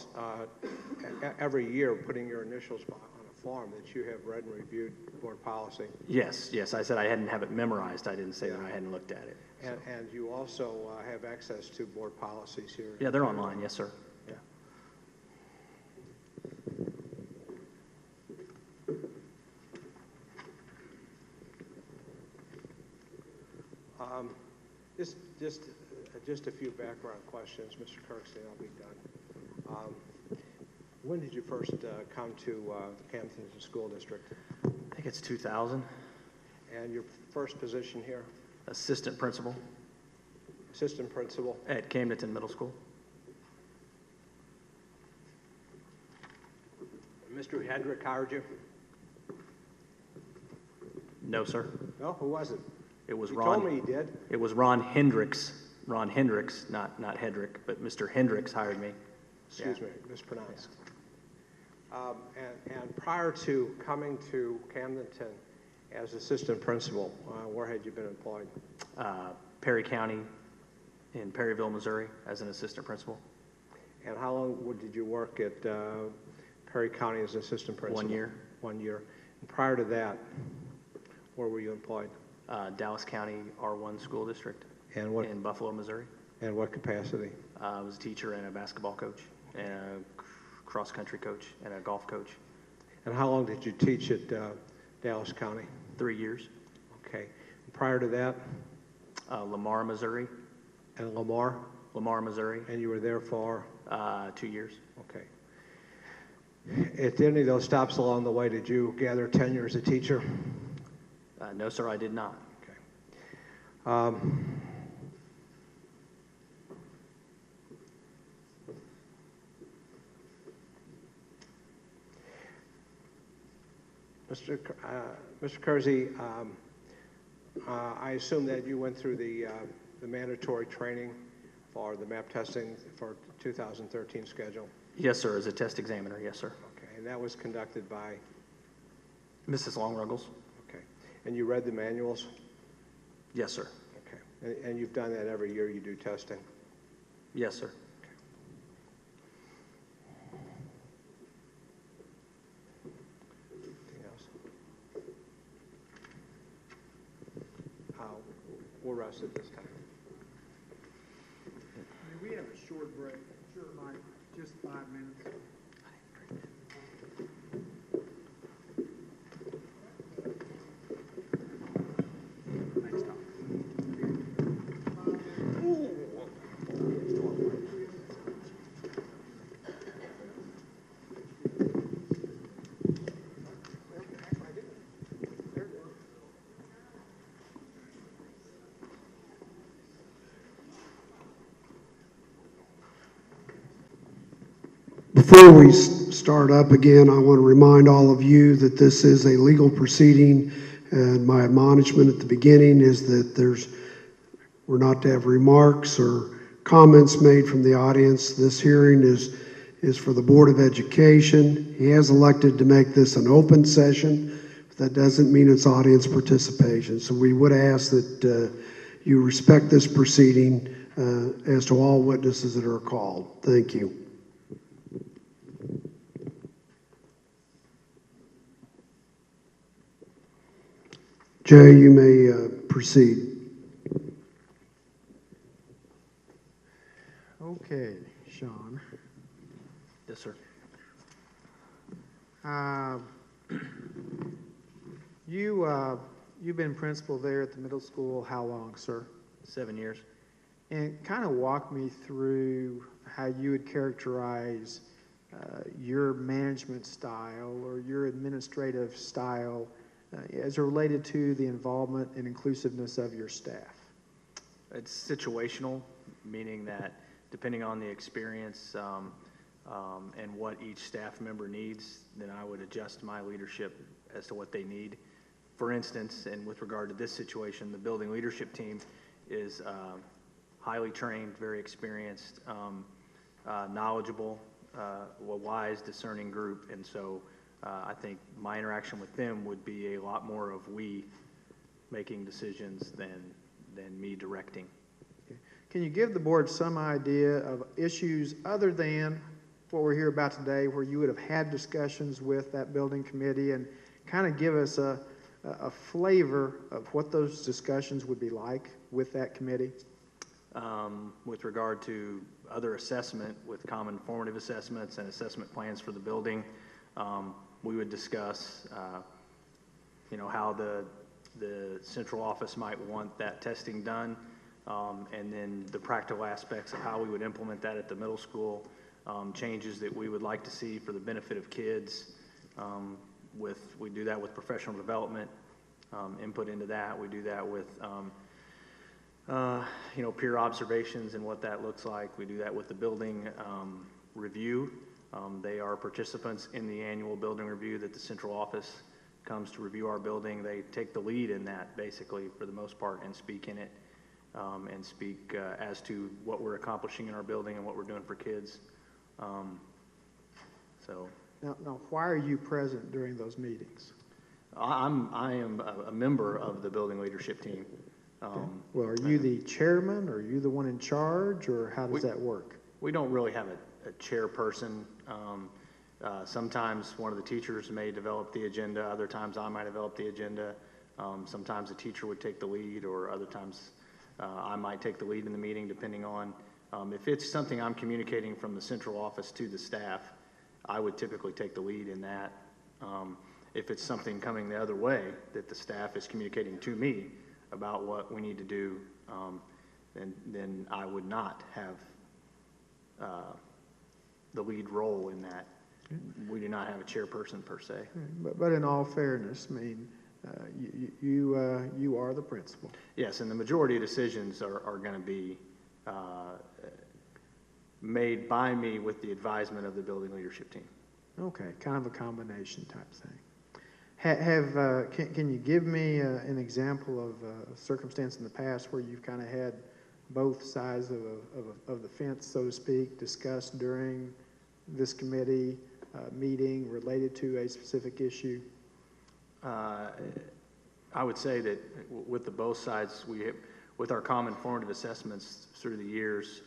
every year putting your initials on a form that you have read and reviewed board policy. Yes. I said I hadn't have it memorized. I didn't say that I hadn't looked at it. And you also have access to board policies here. Yeah, they're online. Yes, sir. Yeah. Just a few background questions, Mr. Kirksey, and I'll be done. When did you first come to the Camdenton School District? I think it's 2000. And your first position here? Assistant principal Assistant principal. at Camdenton Middle School. Mr. Hedrick hired you? No, sir. No, who was it? It was You Ron. told me he did. It was Ron Hendricks. Ron Hendricks, not Hedrick, but Mr. Hendricks hired me. Excuse me, mispronounced. And prior to coming to Camdenton as assistant principal, where had you been employed? Perry County in Perryville, Missouri, as an assistant principal. And how long did you work at Perry County as assistant principal? 1 year. 1 year. And prior to that, where were you employed? Dallas County R1 School District And what, in Buffalo, Missouri. and what capacity? I was a teacher and a basketball coach and a cross-country coach and a golf coach. And how long did you teach at Dallas County? 3 years. Okay. And prior to that, Lamar, Missouri. and Lamar? Lamar, Missouri. And you were there for? 2 years. Okay. At any of those stops along the way, did you gather tenure as a teacher? No, sir, I did not. Okay. Mr. Kirksey, I assume that you went through the mandatory training for the map testing for 2013 schedule. Yes, sir, as a test examiner. Yes, sir. Okay, and that was conducted by? Mrs. Longruggles. Okay, and you read the manuals? Yes, sir. Okay, and you've done that every year you do testing? Yes, sir. Anything else? We'll rest at this time. We have a short break. Sure, Mike, just 5 minutes. Thanks, Tom. Before we start up again, I want to remind all of you that this is a legal proceeding, and my admonishment at the beginning is that we're not to have remarks or comments made from the audience. This hearing is for the Board of Education. He has elected to make this an open session, but that doesn't mean it's audience participation. So we would ask that you respect this proceeding as to all witnesses that are called. Thank you. Jay, you may proceed. Okay, Sean. Yes, sir. You've been principal there at the middle school how long, sir? 7 years. And kind of walk me through how you would characterize your management style or your administrative style as related to the involvement and inclusiveness of your staff. It's situational, meaning that depending on the experience and what each staff member needs, then I would adjust my leadership as to what they need. For instance, and with regard to this situation, the building leadership team is highly trained, very experienced, knowledgeable, a wise, discerning group, and so I think my interaction with them would be a lot more of we making decisions than me directing. Can you give the board some idea of issues other than what we're here about today, where you would have had discussions with that building committee, and kind of give us a flavor of what those discussions would be like with that committee? With regard to other assessment, with common formative assessments and assessment plans for the building, we would discuss, how the central office might want that testing done, and then the practical aspects of how we would implement that at the middle school, changes that we would like to see for the benefit of kids. We do that with professional development, input into that. We do that with, peer observations and what that looks like. We do that with the building review. They are participants in the annual building review that the central office comes to review our building. They take the lead in that, basically, for the most part, and speak in it, and speak as to what we're accomplishing in our building and what we're doing for kids. Now, why are you present during those meetings? I am a member of the building leadership team. Well, are you the chairman, or are you the one in charge, or how does that work? We don't really have a chairperson. Sometimes one of the teachers may develop the agenda. Other times I might develop the agenda. Sometimes a teacher would take the lead, or other times I might take the lead in the meeting, depending on if it's something I'm communicating from the central office to the staff. I would typically take the lead in that. If it's something coming the other way that the staff is communicating to me about what we need to do, then I would not have the lead role in that. We do not have a chairperson per se. But in all fairness, I mean, you are the principal. Yes, and the majority of decisions are going to be made by me with the advisement of the building leadership team. Okay, kind of a combination type thing. Can you give me an example of a circumstance in the past where you've kind of had both sides of the fence, so to speak, discussed during this committee meeting related to a specific issue? I would say that with the both sides, with our common formative assessments through the years,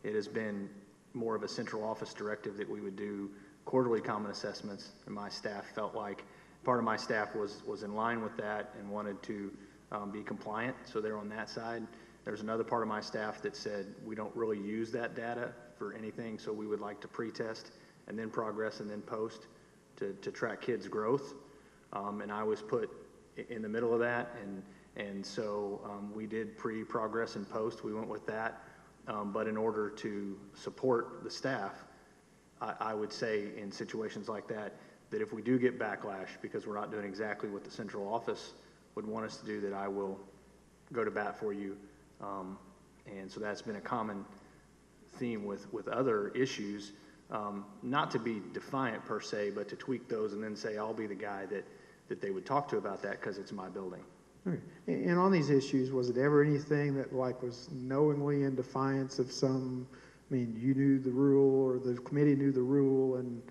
it has been more of a central office directive that we would do quarterly common assessments, and my staff felt like part of my staff was in line with that and wanted to be compliant, so they're on that side. There's another part of my staff that said we don't really use that data for anything, so we would like to pre-test and then progress and then post to track kids' growth. And I was put in the middle of that, and so we did pre-progress and post. We went with that. But in order to support the staff, I would say in situations like that if we do get backlash because we're not doing exactly what the central office would want us to do, that I will go to bat for you. And so that's been a common theme with other issues, not to be defiant per se, but to tweak those and then say, I'll be the guy that they would talk to about that because it's my building. Okay. And on these issues, was it ever anything that was knowingly in defiance of some, I mean, you knew the rule or the committee knew the rule and,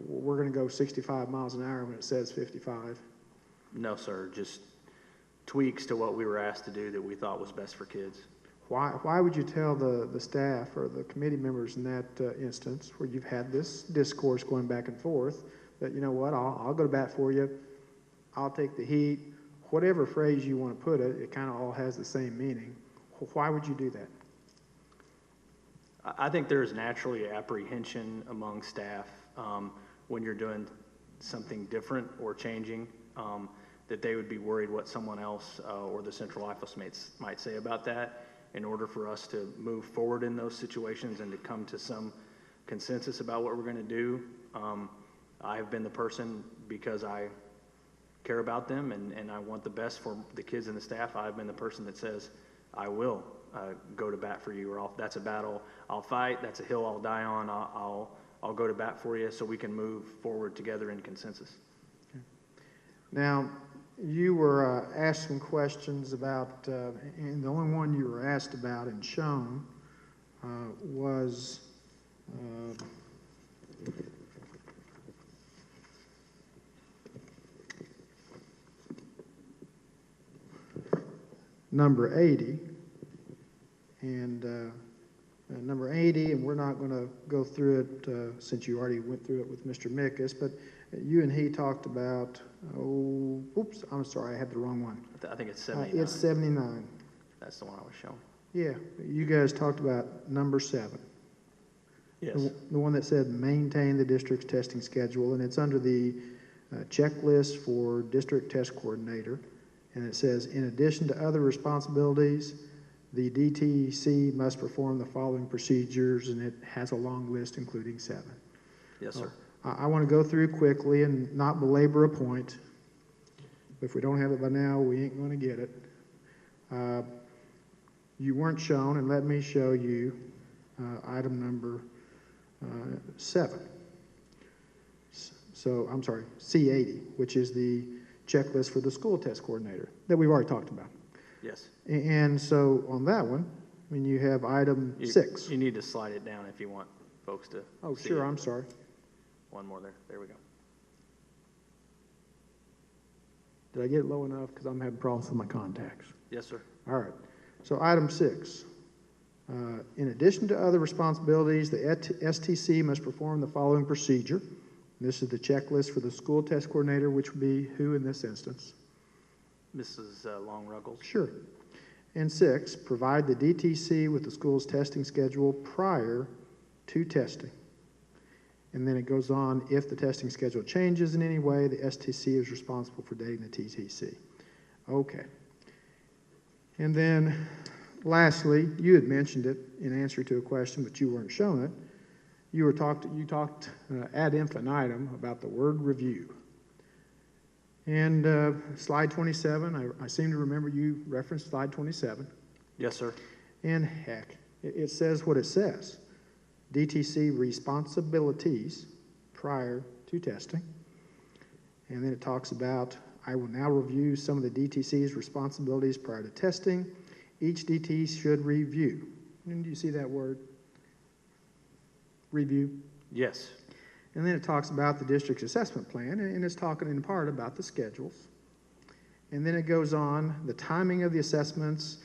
we're going to go 65 miles an hour when it says 55? No, sir, just tweaks to what we were asked to do that we thought was best for kids. Why would you tell the staff or the committee members in that instance where you've had this discourse going back and forth that, you know what, I'll go to bat for you, I'll take the heat, whatever phrase you want to put it, it kind of all has the same meaning. Why would you do that? I think there is naturally apprehension among staff when you're doing something different or changing, that they would be worried what someone else or the central office might say about that. In order for us to move forward in those situations and to come to some consensus about what we're going to do, I have been the person, because I care about them and I want the best for the kids and the staff, I've been the person that says, I will go to bat for you, or that's a battle I'll fight, that's a hill I'll die on, I'll go to bat for you so we can move forward together in consensus. Okay. Now, you were asked some questions about, and the only one you were asked about and shown was Number 80. And number 80, and we're not going to go through it since you already went through it with Mr. Mickus, but you and he talked about, oops, I'm sorry, I had the wrong one. I think it's 79. It's 79. That's the one I was shown. Yeah, you guys talked about number 7. Yes. The one that said maintain the district's testing schedule, and it's under the checklist for district test coordinator. And it says, in addition to other responsibilities, the DTC must perform the following procedures, and it has a long list, including 7. Yes, sir. I want to go through quickly and not belabor a point. If we don't have it by now, we ain't going to get it. You weren't shown, and let me show you item number 7. So, I'm sorry, C80, which is the checklist for the school test coordinator that we've already talked about. Yes. And so on that one, I mean, you have item 6. You need to slide it down if you want folks to Oh, see sure, it. I'm sorry. One more there. There we go. Did I get it low enough? Because I'm having problems with my contacts. Yes, sir. All right. So item 6. In addition to other responsibilities, the STC must perform the following procedure. This is the checklist for the school test coordinator, which would be who in this instance? Mrs. Long-Ruggles. Sure. And 6, provide the DTC with the school's testing schedule prior to testing. And then it goes on, if the testing schedule changes in any way, the STC is responsible for dating the TTC. Okay. And then lastly, you had mentioned it in answer to a question, but you weren't shown it. You talked ad infinitum about the word review. And slide 27, I seem to remember you referenced slide 27. Yes, sir. And heck, it says what it says. DTC responsibilities prior to testing. And then it talks about, I will now review some of the DTC's responsibilities prior to testing. Each DT should review. And do you see that word? Review. Yes. And then it talks about the district's assessment plan, and it's talking in part about the schedules. And then it goes on, the timing of the assessments,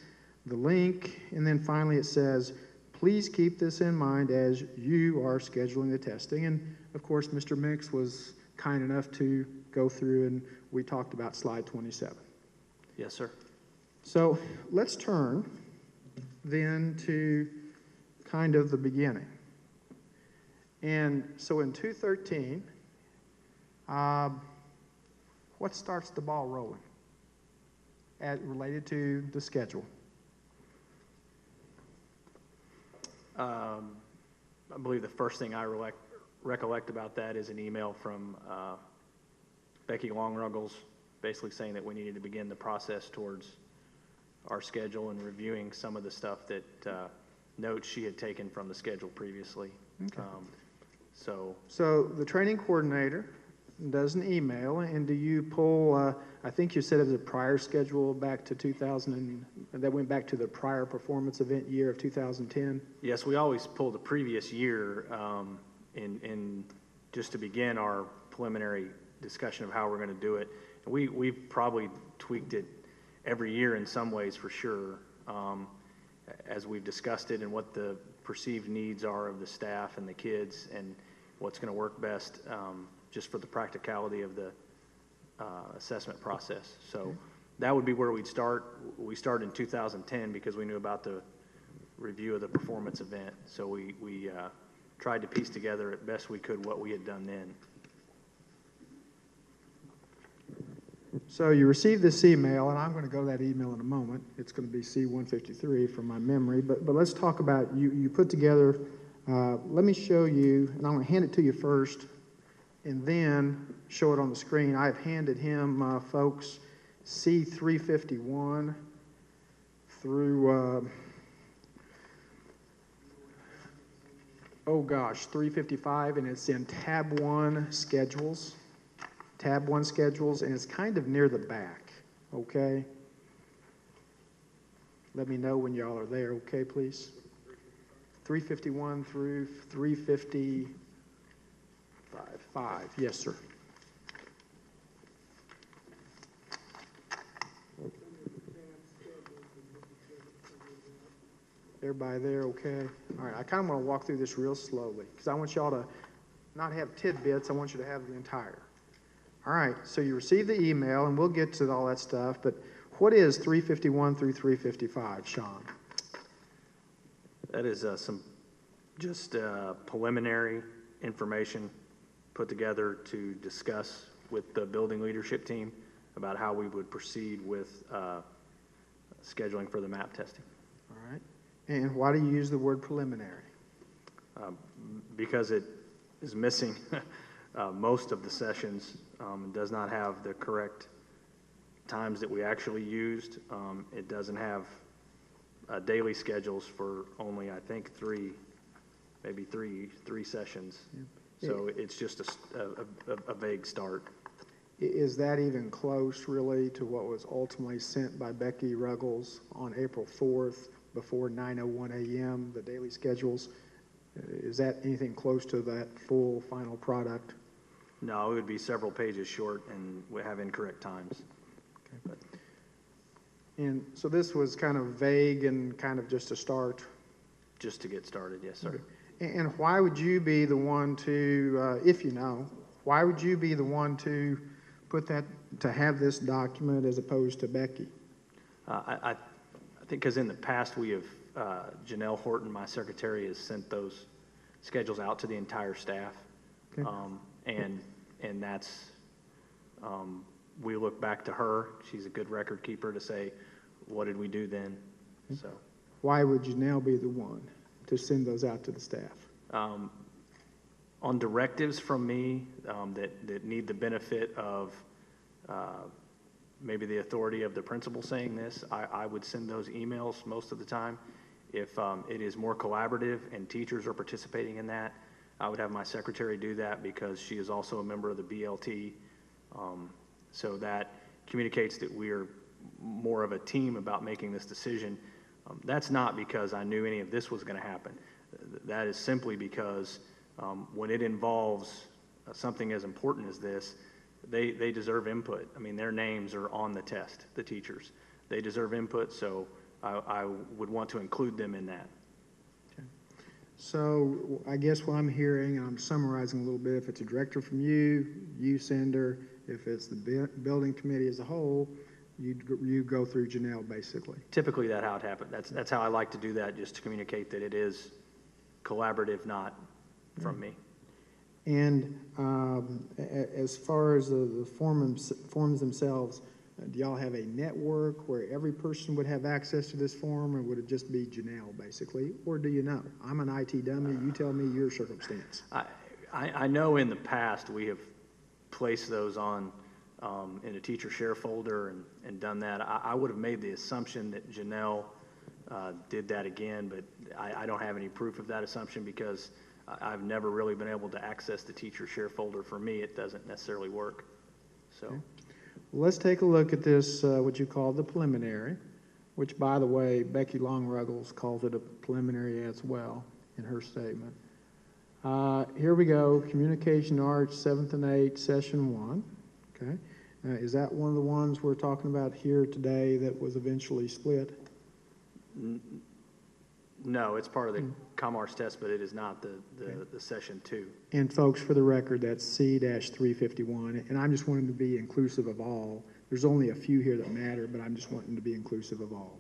the link, and then finally it says, please keep this in mind as you are scheduling the testing. And of course, Mr. Mix was kind enough to go through, and we talked about slide 27. Yes, sir. So let's turn then to kind of the beginning. And so in 213, what starts the ball rolling related to the schedule? I believe the first thing I recollect about that is an email from Becky Long-Ruggles basically saying that we needed to begin the process towards our schedule and reviewing some of the stuff that notes she had taken from the schedule previously. Okay. So the training coordinator does an email, and do you pull, I think you said it was a prior schedule back to 2000, and that went back to the prior performance event year of 2010? yes, we always pull the previous year in just to begin our preliminary discussion of how we're going to do it. And we've probably tweaked it every year in some ways for sure, as we've discussed it and what the perceived needs are of the staff and the kids and what's going to work best just for the practicality of the assessment process. So that would be where we'd start. We started in 2010 because we knew about the review of the performance event. So we tried to piece together as best we could what we had done then. So you received this email, and I'm going to go to that email in a moment. It's going to be C-153 from my memory, but let's talk about, you put together, let me show you, and I'm going to hand it to you first, and then show it on the screen. I've handed him, folks, C-351 through, 355, and it's in tab 1 schedules. Tab 1 schedules, and it's kind of near the back, okay? Let me know when y'all are there, okay, please? 351 through 350, 5, yes, sir. Everybody there, okay? All right, I kind of want to walk through this real slowly because I want y'all to not have tidbits. I want you to have the entire. All right, so you received the email, and we'll get to all that stuff, but what is 351 through 355, Sean? That is some just preliminary information put together to discuss with the building leadership team about how we would proceed with scheduling for the map testing. All right, and why do you use the word preliminary? Because it is missing most of the sessions, does not have the correct times that we actually used. It doesn't have daily schedules for only, I think, maybe three sessions. Yeah. So it's just a vague start. Is that even close, really, to what was ultimately sent by Becky Ruggles on April 4th before 9:01 a.m., the daily schedules? Is that anything close to that full final product? No, it would be several pages short and we have incorrect times. Okay. But, and so this was kind of vague and kind of just a start? Just to get started, yes, sir. Okay. And why would you be the one to, if you know, why would you be the one to put that, to have this document as opposed to Becky? I think because in the past we have, Janelle Horton, my secretary, has sent those schedules out to the entire staff. Okay. And that's, we look back to her. She's a good record keeper to say, what did we do then? Okay. So. Why would Janelle be the one to send those out to the staff? On directives from me that need the benefit of maybe the authority of the principal saying this, I would send those emails most of the time. If it is more collaborative and teachers are participating in that, I would have my secretary do that because she is also a member of the BLT. So that communicates that we are more of a team about making this decision. That's not because I knew any of this was going to happen. That is simply because when it involves something as important as this, they deserve input. I mean, their names are on the test, the teachers. They deserve input, so I would want to include them in that. Okay. So I guess what I'm hearing, and I'm summarizing a little bit, if it's a director from you send her. If it's the building committee as a whole, you go through Janelle, basically. Typically, that's how it happens. That's how I like to do that, just to communicate that it is collaborative, not from me. And as far as the forms themselves, do y'all have a network where every person would have access to this form, or would it just be Janelle, basically? Or do you know? I'm an IT dummy. You tell me your circumstance. I know in the past we have placed those on in a teacher share folder and done that. I would have made the assumption that Janelle did that again, but I don't have any proof of that assumption because I've never really been able to access the teacher share folder. For me, it doesn't necessarily work. So, okay. Well, let's take a look at this, what you call the preliminary, which, by the way, Becky Long-Ruggles calls it a preliminary as well in her statement. Here we go, Communication Arts, 7th and 8th, Session 1. Okay. Is that one of the ones we're talking about here today that was eventually split? No, it's part of the ComArts test, but it is not the Session 2. And folks, for the record, that's C-351, and I'm just wanting to be inclusive of all. There's only a few here that matter, but I'm just wanting to be inclusive of all.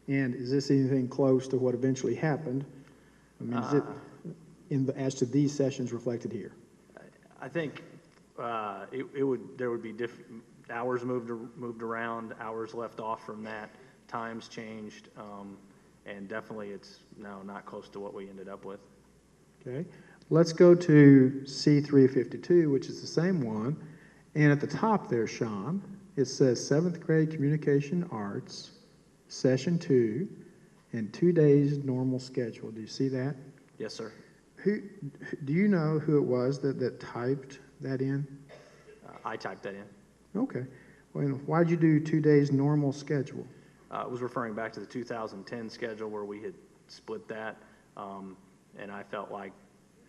And is this anything close to what eventually happened? I mean, is it as to these sessions reflected here? I think there would be hours moved around, hours left off from that, times changed, and definitely it's not close to what we ended up with. Okay, let's go to C-352, which is the same one, and at the top there, Sean, it says 7th grade communication arts, session 2, and 2 days normal schedule. Do you see that? Yes, sir. Do you know who it was that typed that in? I typed that in. Okay. Well, why'd you do 2 days normal schedule? It was referring back to the 2010 schedule where we had split that, and I felt like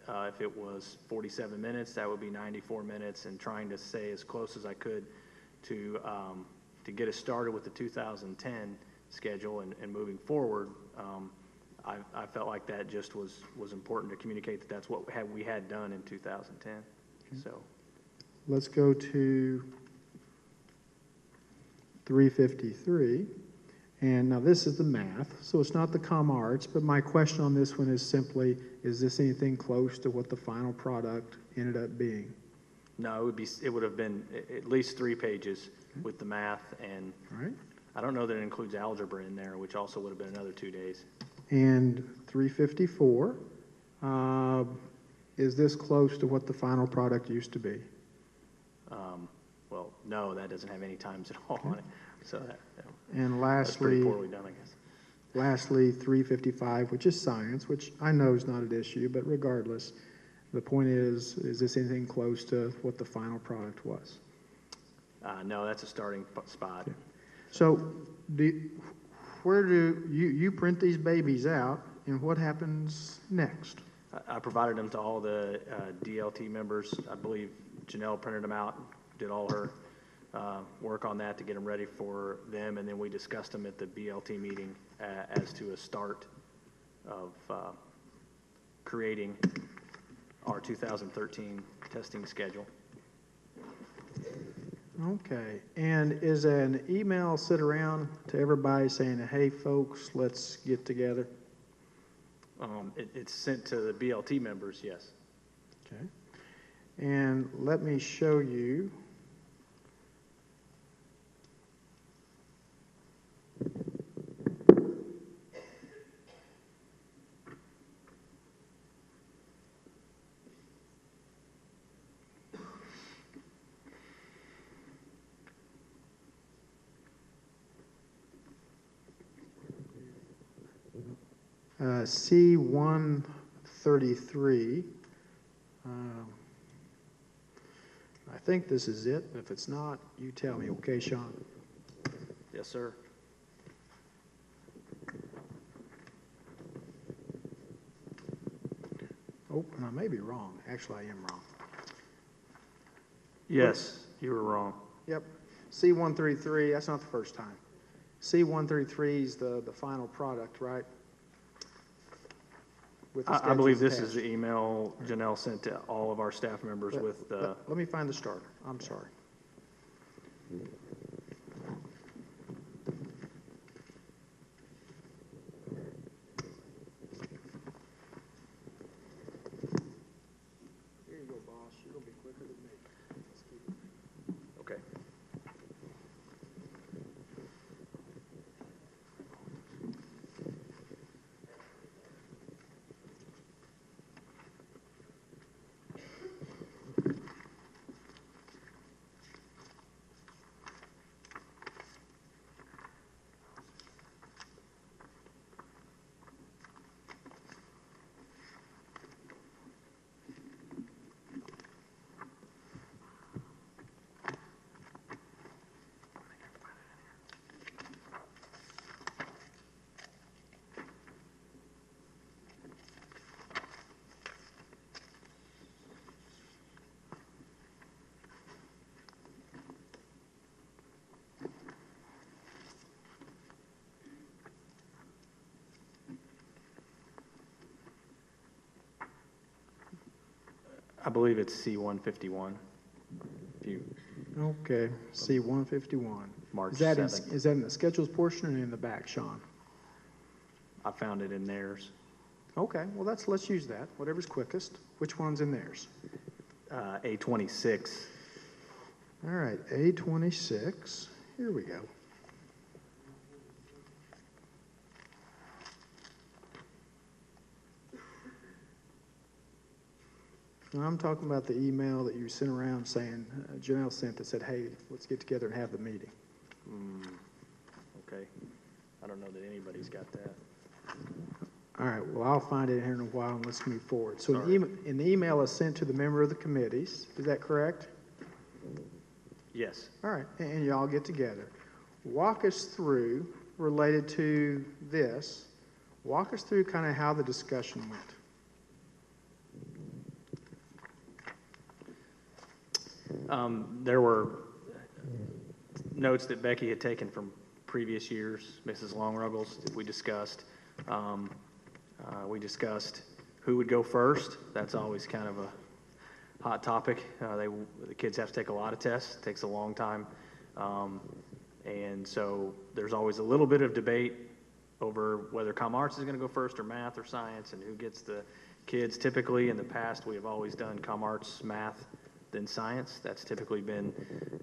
If it was 47 minutes, that would be 94 minutes, and trying to stay as close as I could to get us started with the 2010 schedule and moving forward. I felt like that just was important to communicate that that's what we had done in 2010. So Let's go to 353. And now this is the math, so it's not the comm arts, but my question on this one is simply, is this anything close to what the final product ended up being? no, it would have been at least 3 pages with the math, and All right. I don't know that it includes algebra in there, which also would have been another 2 days. And 354, is this close to what the final product used to be? Well, no, that doesn't have any times at all on it, so And that's pretty lastly, poorly done, I guess. lastly, 355, which is science, which I know is not an issue, but regardless, the point is this anything close to what the final product was? No, that's a starting spot. So where do you print these babies out, and what happens next? I provided them to all the DLT members. I believe Janelle printed them out, did all her work on that to get them ready for them, and then we discussed them at the BLT meeting as to a start of creating our 2013 testing schedule. Okay, and is an email sent around to everybody saying, hey, folks, let's get together? It's sent to the BLT members, yes. Okay. And let me show you. C-133. I think this is it. If it's not, you tell me, okay, Sean? Yes, sir. Oh, and I may be wrong. Actually, I am wrong. Yes, you were wrong. Yep. C-133, that's not the first time. C-133 is the final product, right? With the I believe schedules this is attached. the email Janelle sent to all of our staff members with the. Let me find the starter. I'm sorry. Here you go, boss. You'll be quicker than me. Let's keep it. Okay. I believe it's C-151. If you, Okay, C-151. March Is that 7th. is that in the schedules portion or in the back, Sean? I found it in theirs. Okay, well, let's use that. Whatever's quickest. Which one's in theirs? A26. All right, A26. Here we go. And I'm talking about the email that you sent around saying, Janelle sent that said, hey, let's get together and have the meeting. Okay. I don't know that anybody's got that. All right, well, I'll find it here in a while and let's move forward. So Sorry. an email is sent to the member of the committees. Is that correct? Yes. All right, and y'all get together. Walk us through, related to this, walk us through kind of how the discussion went. There were notes that Becky had taken from previous years, Mrs. Longruggles, that we discussed. We discussed who would go first. That's always kind of a hot topic. The kids have to take a lot of tests. It takes a long time. And so there's always a little bit of debate over whether comm arts is going to go first or math or science and who gets the kids. Typically, in the past, we have always done comm arts, math, then science. That's typically been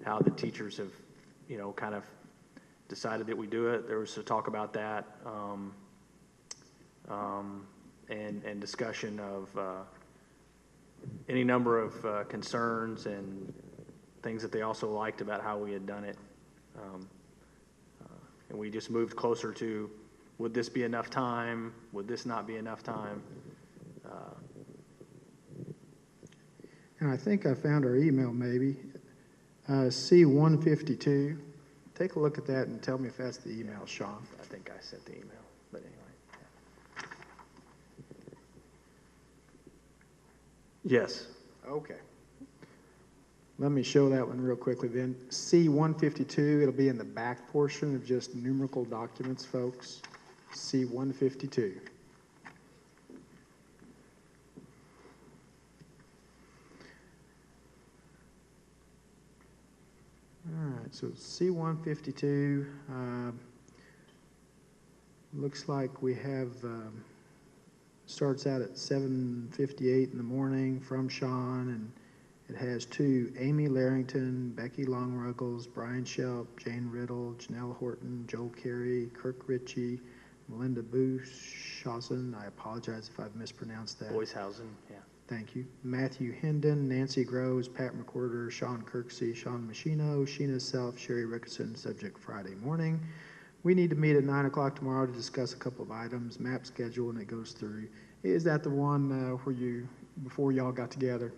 how the teachers have, kind of decided that we do it. There was a talk about that and discussion of any number of concerns and things that they also liked about how we had done it. And we just moved closer to, would this be enough time? Would this not be enough time? And I think I found our email maybe, C-152. Take a look at that and tell me if that's the email, Sean. I think I sent the email, but anyway. Yes. Okay. Let me show that one real quickly then. C-152, it'll be in the back portion of just numerical documents, folks. C-152. All right, so C-152, looks like we have, starts out at 7:58 in the morning from Sean, and it has two, Amy Larrington, Becky Longruggles, Brian Shelp, Jane Riddle, Janelle Horton, Joel Carey, Kirk Ritchie, Melinda Bushausen. I apologize if I've mispronounced that. Boyshausen, yeah. Thank you. Matthew Hendon, Nancy Groves, Pat McWhorter, Sean Kirksey, Sean Machino, Sheena Self, Sherry Rickerson, subject Friday morning. We need to meet at 9 o'clock tomorrow to discuss a couple of items, map schedule, and it goes through. Is that the one before y'all got together?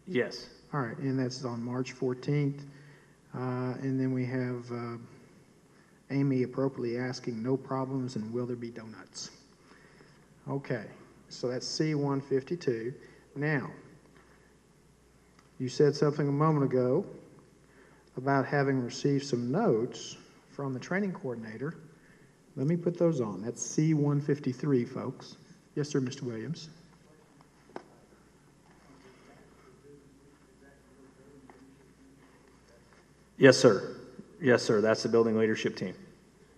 Yes. All right, and that's on March 14th. And then we have Amy appropriately asking, no problems, and will there be donuts? Okay, so that's C-152. Now, you said something a moment ago about having received some notes from the training coordinator. Let me put those on. That's C-153, folks. Yes, sir, Mr. Williams. Yes, sir. Yes, sir. That's the building leadership team.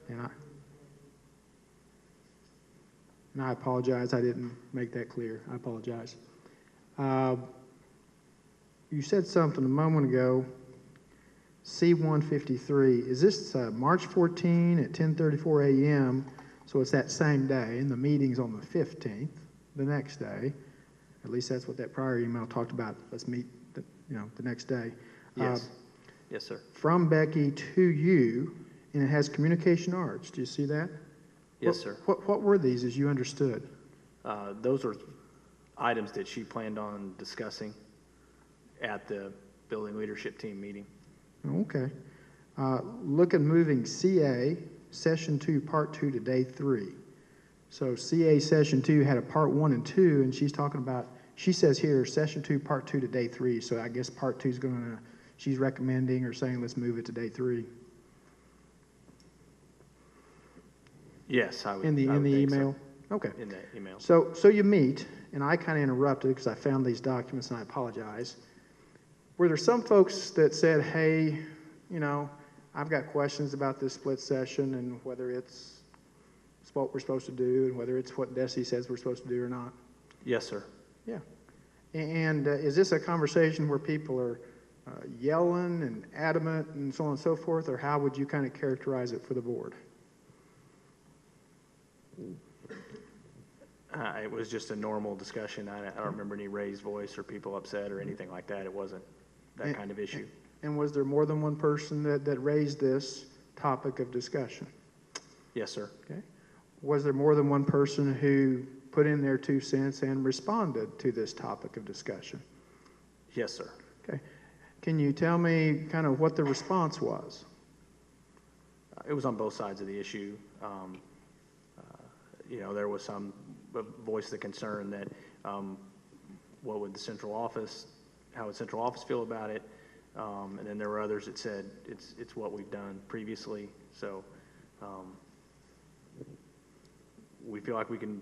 And I apologize. I didn't make that clear. I apologize. You said something a moment ago, C-153. Is this March 14 at 10:34 a.m., so it's that same day, and the meeting's on the 15th, the next day. At least that's what that prior email talked about. Let's meet the next day. Yes. Yes, sir. From Becky to you, and it has communication arts. Do you see that? Yes, sir. What were these as you understood? Those are items that she planned on discussing at the building leadership team meeting. Okay. Look at moving CA, Session 2, Part 2 to Day 3. So CA Session 2 had a Part 1 and 2, and she's talking about, she says here, Session 2, Part 2 to Day 3. So I guess Part 2 is going to, she's recommending or saying let's move it to Day 3. Yes, I would. In the email? So. Okay. In that email. So you meet, and I kind of interrupted because I found these documents, and I apologize. Were there some folks that said, hey, I've got questions about this split session and whether it's what we're supposed to do and whether it's what Desi says we're supposed to do or not? Yes, sir. Yeah. And is this a conversation where people are yelling and adamant and so on and so forth, or how would you kind of characterize it for the board? It was just a normal discussion. I don't remember any raised voice or people upset or anything like that. It wasn't that kind of issue. And was there more than one person that raised this topic of discussion? Yes, sir. Okay. Was there more than one person who put in their 2 cents and responded to this topic of discussion? Yes, sir. Okay. Can you tell me kind of what the response was? It was on both sides of the issue. There was some voice the concern that what would the central office how would central office feel about it? And then there were others that said it's what we've done previously. So we feel like we can,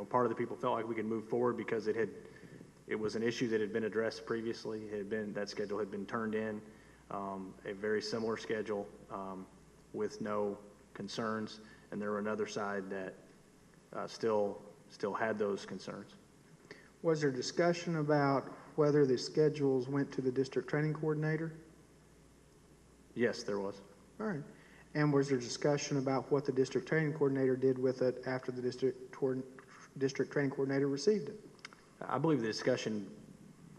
part of the people felt like we could move forward because it was an issue that had been addressed previously. That schedule had been turned in, a very similar schedule with no concerns, and there were another side that still had those concerns. Was there discussion about whether the schedules went to the district training coordinator? Yes, there was. All right. And was there discussion about what the district training coordinator did with it after the district training coordinator received it? I believe the discussion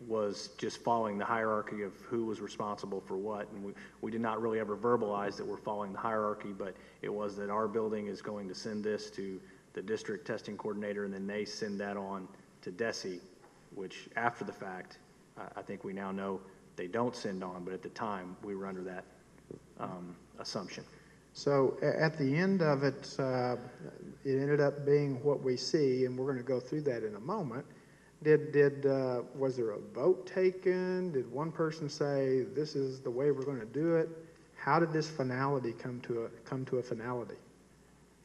was just following the hierarchy of who was responsible for what, and we did not really ever verbalize that we're following the hierarchy, but it was that our building is going to send this to the district testing coordinator, and then they send that on to Desi, which after the fact, I think we now know they don't send on, but at the time, we were under that assumption. So at the end of it, it ended up being what we see, and we're going to go through that in a moment. Was there a vote taken? Did one person say, this is the way we're going to do it? How did this finality come to a finality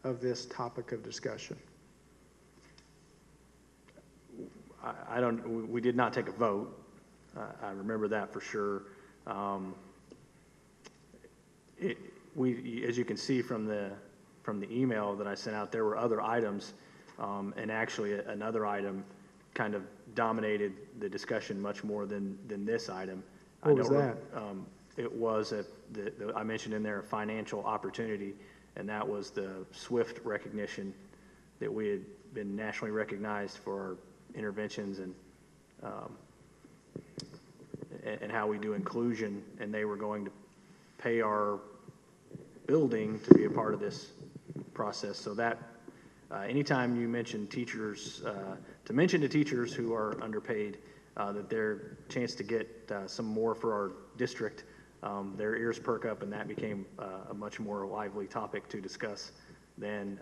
of this topic of discussion? We did not take a vote. I remember that for sure. As you can see from the email that I sent out, there were other items, and actually another item kind of dominated the discussion much more than this item. What was that? It was I mentioned in there a financial opportunity, and that was the SWIFT recognition that we had been nationally recognized for our interventions and how we do inclusion, and they were going to pay our building to be a part of this process. So that anytime you mention teachers, to mention to teachers who are underpaid that their chance to get some more for our district, their ears perk up, and that became a much more lively topic to discuss than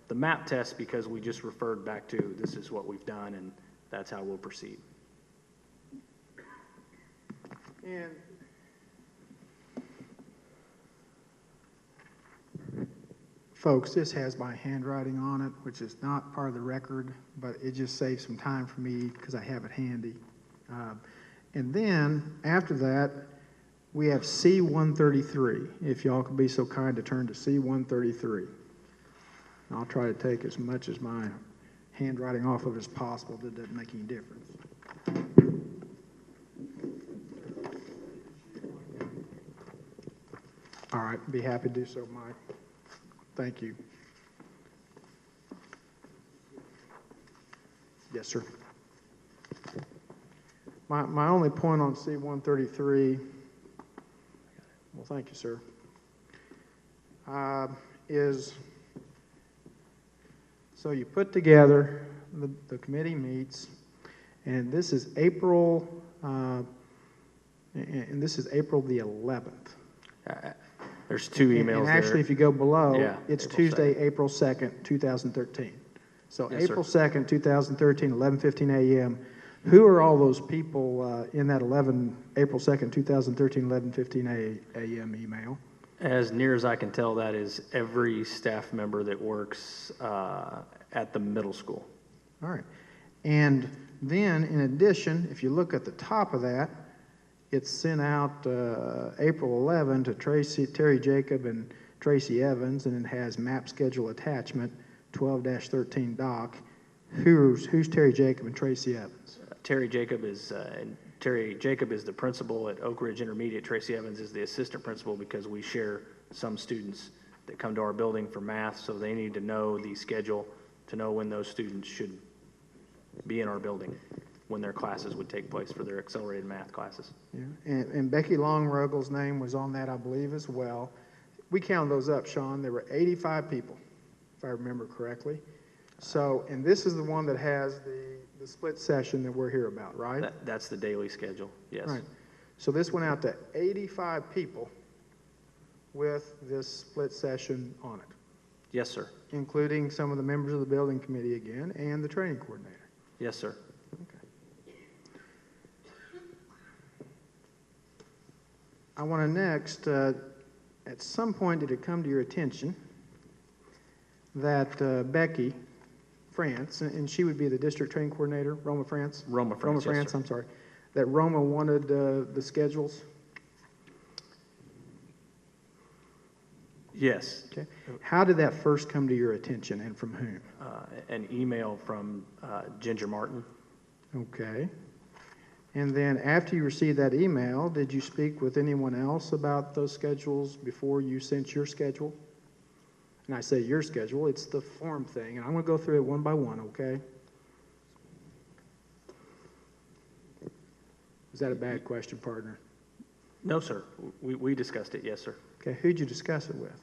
the MAP test, because we just referred back to this is what we've done and that's how we'll proceed. And folks, this has my handwriting on it, which is not part of the record, but it just saves some time for me because I have it handy. And then after that, we have C-133. If y'all could be so kind to turn to C-133. I'll try to take as much as my handwriting off of as possible. That doesn't make any difference. All right, be happy to do so, Mike. Thank you. Yes, sir. My only point on C-133, well, thank you, sir, is so you put together, the committee meets, and this is April, and this is April the 11th. There's two emails and actually, there. if you go below, Yeah, it's April Tuesday, 2nd. April 2nd, 2013. So Yes, April sir. 2nd, 2013, 11:15 a.m. Who are all those people in that April 2nd, 2013, 11:15 a.m. email? As near as I can tell, that is every staff member that works at the middle school. All right. And then, in addition, if you look at the top of that, it's sent out April 11 to Terry Jacob and Tracy Evans, and it has map schedule attachment 12-13 doc. Who's Terry Jacob and Tracy Evans? Terry Jacob is the principal at Oak Ridge Intermediate. Tracy Evans is the assistant principal, because we share some students that come to our building for math, so they need to know the schedule to know when those students should be in our building, when their classes would take place for their accelerated math classes. Yeah. And Becky Longruggle's name was on that, I believe, as well. We counted those up, Sean. There were 85 people, if I remember correctly. So, and this is the one that has the split session that we're here about, right? That's the daily schedule, yes. Right. So this went out to 85 people with this split session on it, Yes, sir. including some of the members of the building committee again and the training coordinator. Yes, sir. I want to next, at some point, did it come to your attention that Becky France, and she would be the district training coordinator, Roma France? Roma France, yes, sir. I'm sorry. That Roma wanted the schedules? Yes. Okay. How did that first come to your attention, and from whom? An email from Ginger Martin. Okay. And then after you received that email, did you speak with anyone else about those schedules before you sent your schedule? And I say your schedule, it's the form thing, and I'm going to go through it one by one, okay? Is that a bad question, partner? No, sir. We discussed it, yes, sir. Okay, who'd you discuss it with?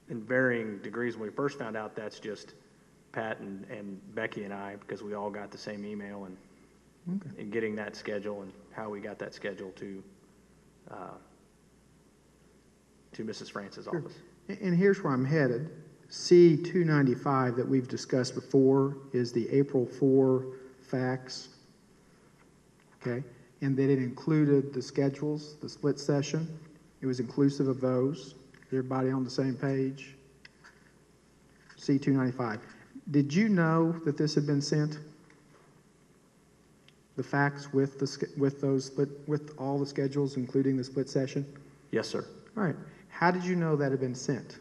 In varying degrees. When we first found out, that's just Pat and Becky and I, because we all got the same email, and getting that schedule and how we got that schedule to Mrs. France's office. And here's where I'm headed. C-295 that we've discussed before is the April 4 fax, okay? And that it included the schedules, the split session. It was inclusive of those. Everybody on the same page? C-295. Did you know that this had been sent? The fax with all the schedules, including the split session? Yes, sir. All right. How did you know that had been sent?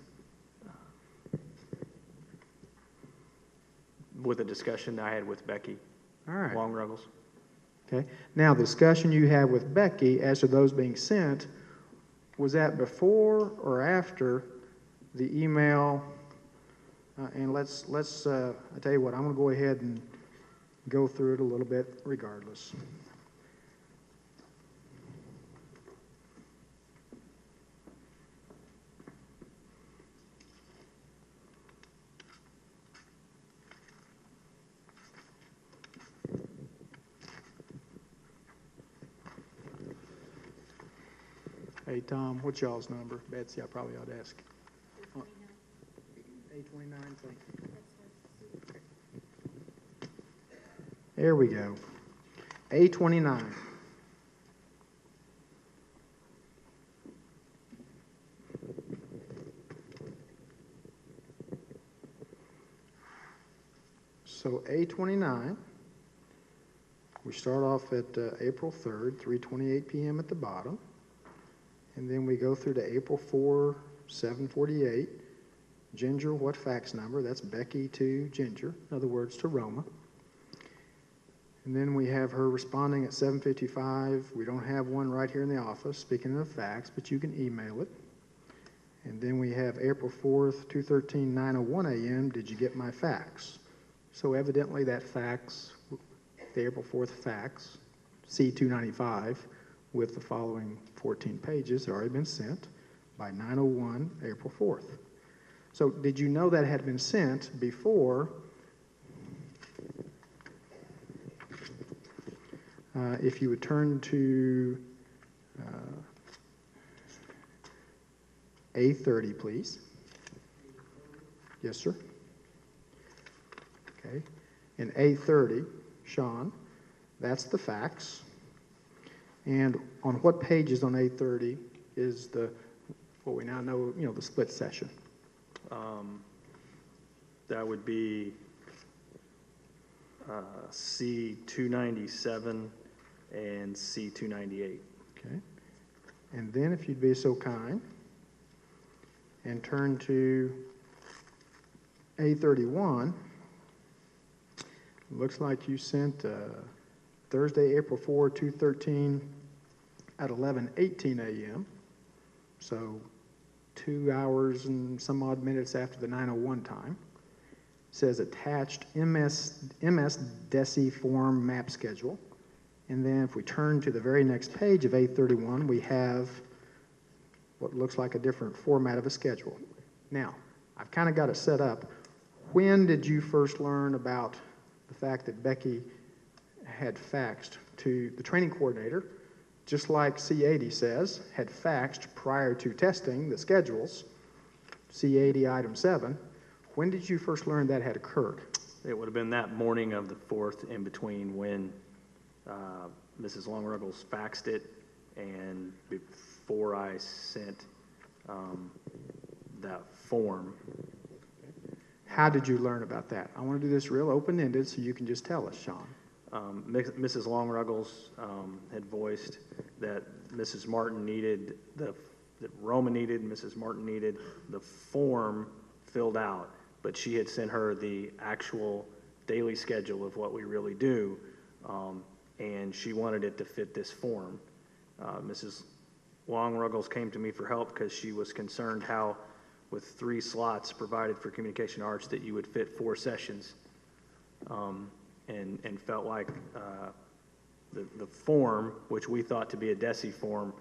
With a discussion I had with Becky. All right. Long Ruggles. Okay. Now, the discussion you had with Becky as to those being sent, was that before or after the email? And let's I tell you what, I'm going to go ahead and go through it a little bit regardless. Hey, Tom, what's y'all's number? Betsy, I probably ought to ask. 829, thank you. There we go. A29. So A29, we start off at April 3rd, 3:28 p.m. at the bottom. And then we go through to April 4, 7:48. Ginger, what fax number? That's Becky to Ginger, in other words, to Roma. And then we have her responding at 7:55. We don't have one right here in the office, speaking of fax, but you can email it. And then we have April 4th, 2:13, 9:01 a.m. Did you get my fax? So evidently that fax, the April 4th fax, C-295, with the following 14 pages, had already been sent by 9:01, April 4th. So did you know that had been sent before? If you would turn to A30, please. Yes, sir. Okay. In A30, Sean, that's the fax. And on what pages on A30 is what we now know, the split session? That would be C-297 and C-298. Okay. And then if you'd be so kind and turn to A31, looks like you sent Thursday, April 4, 2:13 at 11:18 a.m. So 2 hours and some odd minutes after the 9:01 time. It says attached MS Desi form map schedule. And then if we turn to the very next page of A31, we have what looks like a different format of a schedule. Now, I've kind of got it set up. When did you first learn about the fact that Becky had faxed to the training coordinator, just like C80 says, had faxed prior to testing the schedules, C80 item 7, when did you first learn that had occurred? It would have been that morning of the 4th, in between when Mrs. Long-Ruggles faxed it, and before I sent that form, How did you learn about that? I want to do this real open-ended so you can just tell us, Sean. Mrs. Long-Ruggles had voiced that Mrs. Martin needed that Roma needed, Mrs. Martin needed the form filled out, but she had sent her the actual daily schedule of what we really do, and she wanted it to fit this form. Mrs. Long-Ruggles came to me for help because she was concerned how, with 3 slots provided for communication arts, that you would fit 4 sessions, and felt like the form, which we thought to be a Desi form,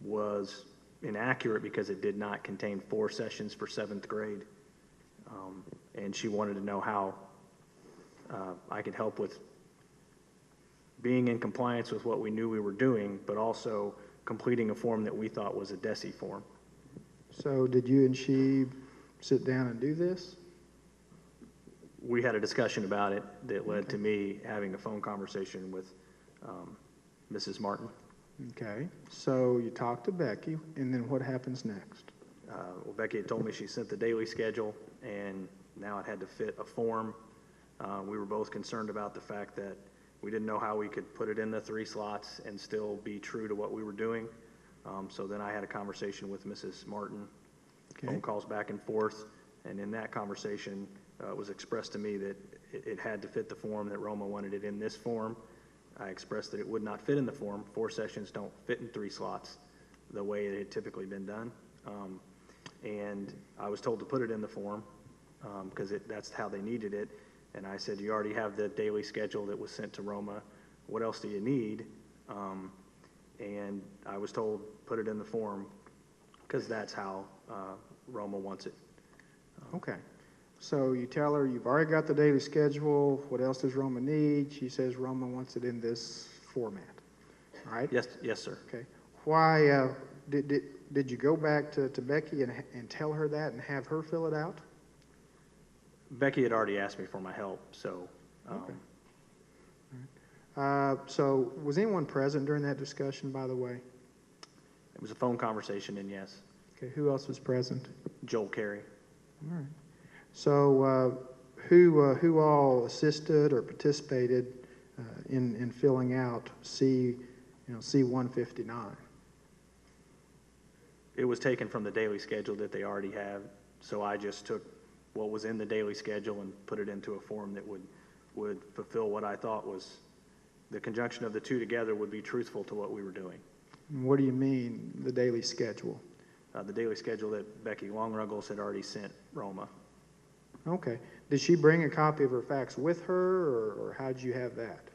was inaccurate because it did not contain 4 sessions for 7th grade. And she wanted to know how I could help with being in compliance with what we knew we were doing, but also completing a form that we thought was a Desi form. So did you and she sit down and do this? We had a discussion about it that led to me having a phone conversation with Mrs. Martin. Okay, so you talked to Becky, and then what happens next? Well, Becky had told me she sent the daily schedule, and now it had to fit a form. We were both concerned about the fact that we didn't know how we could put it in the 3 slots and still be true to what we were doing. So then I had a conversation with Mrs. Martin, phone calls back and forth, and in that conversation, it was expressed to me that it had to fit the form, that Roma wanted it in this form. I expressed that it would not fit in the form. 4 sessions don't fit in 3 slots the way it had typically been done. And I was told to put it in the form because that's how they needed it. And I said, you already have the daily schedule that was sent to Roma. What else do you need? And I was told, put it in the form because that's how Roma wants it. Okay, so you tell her you've already got the daily schedule. What else does Roma need? She says Roma wants it in this format. All right? Yes, sir. Okay. Why did you go back to Becky and tell her that and have her fill it out? Becky had already asked me for my help, so. Okay. So was anyone present during that discussion, by the way? It was a phone conversation, and yes. Okay, who else was present? Joel Carey. All right. So who all assisted or participated in filling out C-159? It was taken from the daily schedule that they already have, so I just took what was in the daily schedule and put it into a form that would fulfill what I thought was the conjunction of the two together would be truthful to what we were doing. What do you mean, the daily schedule? The daily schedule that Becky Long-Ruggles had already sent Roma. Okay. Did she bring a copy of her fax with her, or how did you have that?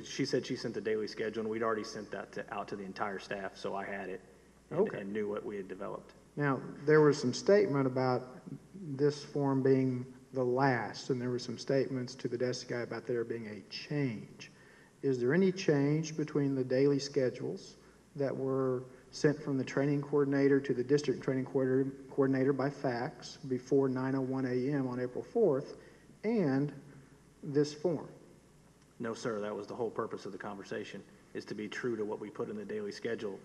She said she sent the daily schedule, and we'd already sent that out to the entire staff, so I had it and knew what we had developed. Now, there was some statement about this form being the last, and there were some statements to the Desi guy about there being a change. Is there any change between the daily schedules that were sent from the training coordinator to the district training coordinator by fax before 9:01 a.m. on April 4th and this form? No, sir. That was the whole purpose of the conversation, is to be true to what we put in the daily schedule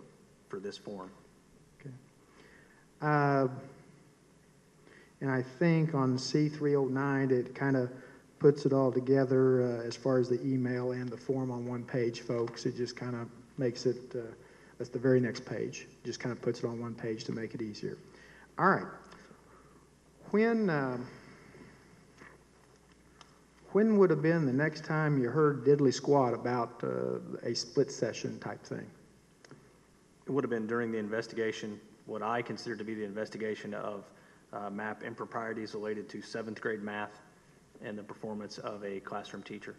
for this form. Okay. And I think on C309, it kind of puts it all together as far as the email and the form on one page, folks. It just kind of makes it, that's the very next page. Just kind of puts it on one page to make it easier. All right. When would have been the next time you heard diddly squat about a split session type thing? It would have been during the investigation, what I consider to be the investigation of map improprieties related to 7th grade math and the performance of a classroom teacher.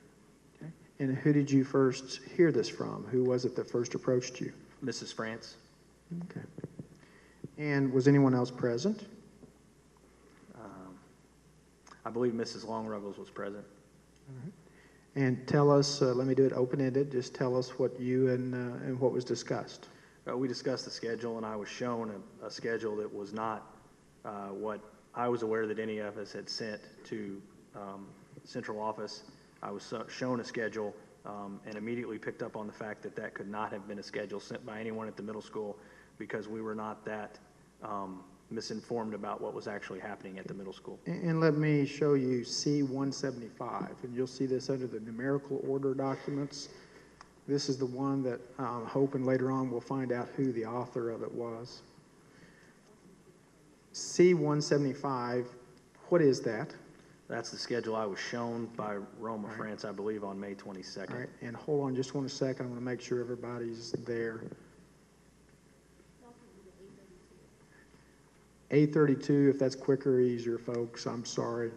Okay. And who did you first hear this from? Who was it that first approached you? Mrs. France. Okay. And was anyone else present? I believe Mrs. Long-Ruggles was present. All right. And tell us, let me do it open-ended, just tell us what you and what was discussed. We discussed the schedule, and I was shown a schedule that was not what I was aware that any of us had sent to central office. I was shown a schedule and immediately picked up on the fact that that could not have been a schedule sent by anyone at the middle school because we were not that misinformed about what was actually happening at the middle school. And let me show you C-175, and you'll see this under the numerical order documents. This is the one that I'm hoping later on we'll find out who the author of it was. C-175, what is that? That's the schedule I was shown by Roma France, I believe, on May 22nd. All right, and hold on just one second. I want to make sure everybody's there. A32, if that's quicker or easier, folks, I'm sorry.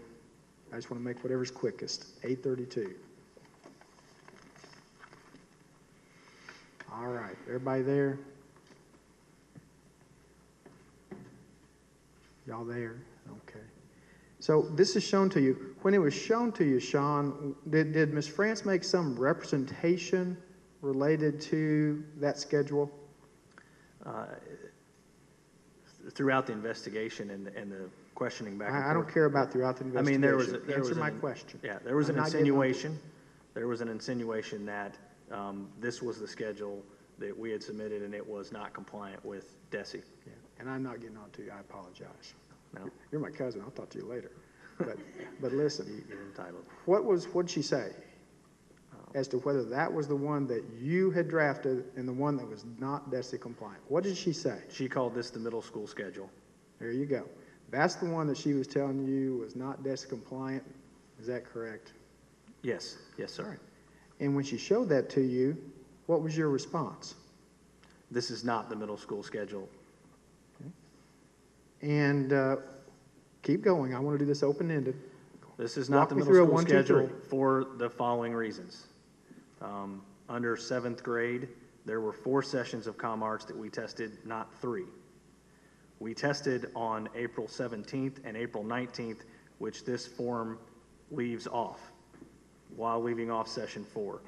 I just want to make whatever's quickest. A32. All right, everybody there? Y'all there? Okay. So this is shown to you. When it was shown to you, Sean, did Ms. France make some representation related to that schedule? Throughout the investigation and the questioning back and forth. I don't care about throughout the I investigation. mean, Answer my question. Yeah, there was I'm an not getting onto it. insinuation. There was an insinuation that this was the schedule that we had submitted and it was not compliant with Desi. Yeah, and I'm not getting on to you. I apologize. No, You're my cousin. I'll talk to you later. But listen, you're entitled. what'd she say as to whether that was the one that you had drafted and the one that was not Desi compliant? What did she say? She called this the middle school schedule. There you go. That's the one that she was telling you was not Desi compliant. Is that correct? Yes, yes, sir. All right. And when she showed that to you, what was your response? This is not the middle school schedule. And keep going. I want to do this open-ended. This is not Walk the me middle through a school 1, 2, schedule 3. for the following reasons. Under 7th grade, there were 4 sessions of Comm Arts that we tested, not 3. We tested on April 17th and April 19th, which this form leaves off, while leaving off session 4.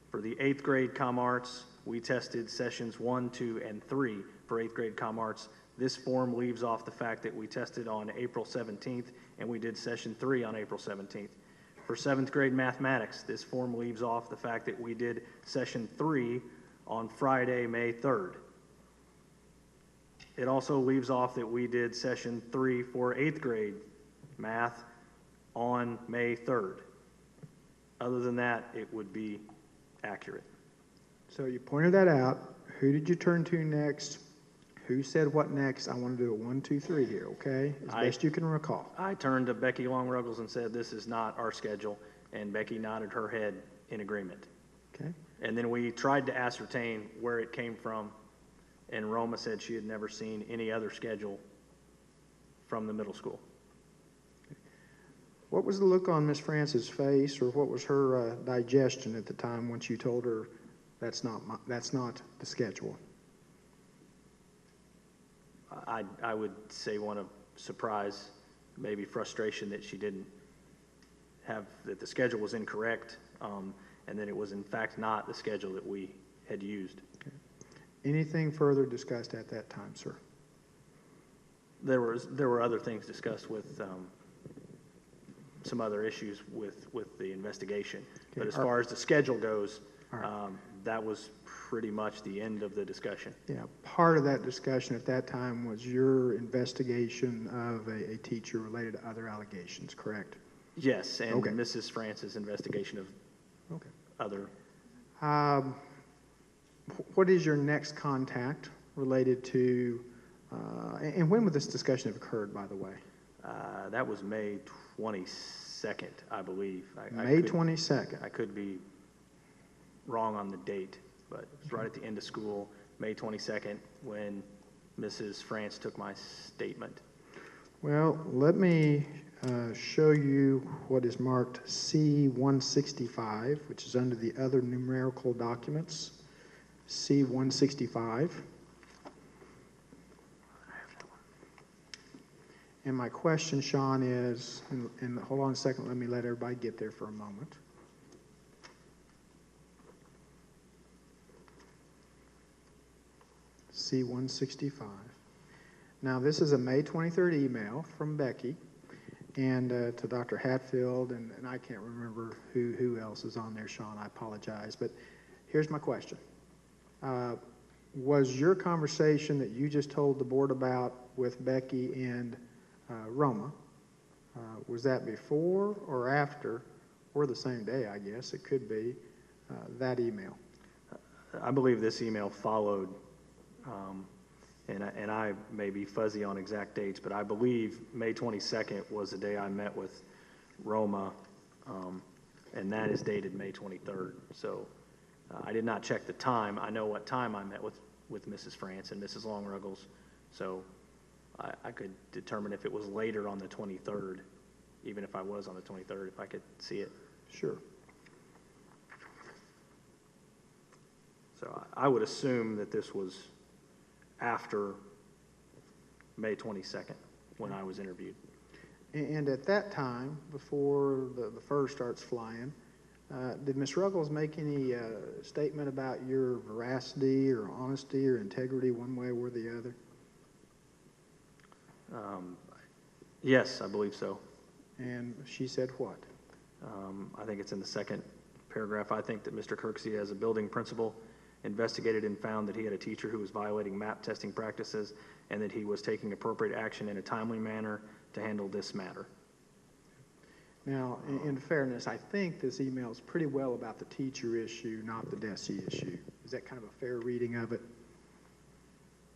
For the 8th grade Comm Arts, we tested sessions 1, 2, and 3 for 8th grade Comm Arts. This form leaves off the fact that we tested on April 17th and we did session 3 on April 17th. For 7th grade mathematics, this form leaves off the fact that we did session 3 on Friday, May 3rd. It also leaves off that we did session 3 for 8th grade math on May 3rd. Other than that, it would be accurate. So you pointed that out. Who did you turn to next? Who said what next? I want to do a 1, 2, 3 here, okay? As best you can recall. I turned to Becky Long-Ruggles and said, this is not our schedule, and Becky nodded her head in agreement. Okay. And then we tried to ascertain where it came from, and Roma said she had never seen any other schedule from the middle school. What was the look on Miss France's face, or what was her digestion at the time once you told her that's not the schedule? I would say one of surprise, maybe frustration that she didn't have, that the schedule was incorrect, and that it was in fact not the schedule that we had used. Okay. Anything further discussed at that time, sir? There were other things discussed with some other issues with the investigation. Okay. But as far as the schedule goes, right. That was pretty much the end of the discussion. Yeah, part of that discussion at that time was your investigation of a teacher related to other allegations, correct? Yes, and Okay. Mrs. France's investigation of Okay. other. What is your next contact related to, and when would this discussion have occurred, by the way? That was May 22nd, I believe. May 22nd. I could be wrong on the date, but it was right at the end of school, May 22nd, when Mrs. France took my statement. Well, let me show you what is marked C-165, which is under the other numerical documents. C-165. And my question, Sean, is, and hold on a second, let me let everybody get there for a moment. C-165. Now, this is a May 23rd email from Becky, and to Dr. Hatfield, and I can't remember who else is on there, Sean, I apologize. But here's my question. Was your conversation that you just told the board about with Becky and Roma, was that before or after, or the same day, I guess it could be, that email? I believe this email followed, and I may be fuzzy on exact dates, but I believe May 22nd was the day I met with Roma, and that is dated May 23rd. So I did not check the time. I know what time I met with Mrs. France and Mrs. Long-Ruggles, so I could determine if it was later on the 23rd, even if I was on the 23rd, if I could see it. Sure. So I would assume that this was after May 22nd when I was interviewed. And at that time, before the fur starts flying, did Ms. Ruggles make any statement about your veracity or honesty or integrity one way or the other? Yes, I believe so. And she said what? I think it's in the second paragraph. I think that Mr. Kirksey, as a building principal, investigated and found that he had a teacher who was violating MAP testing practices and that he was taking appropriate action in a timely manner to handle this matter. Now, in fairness, I think this email is pretty well about the teacher issue, not the Desi issue. Is that kind of a fair reading of it?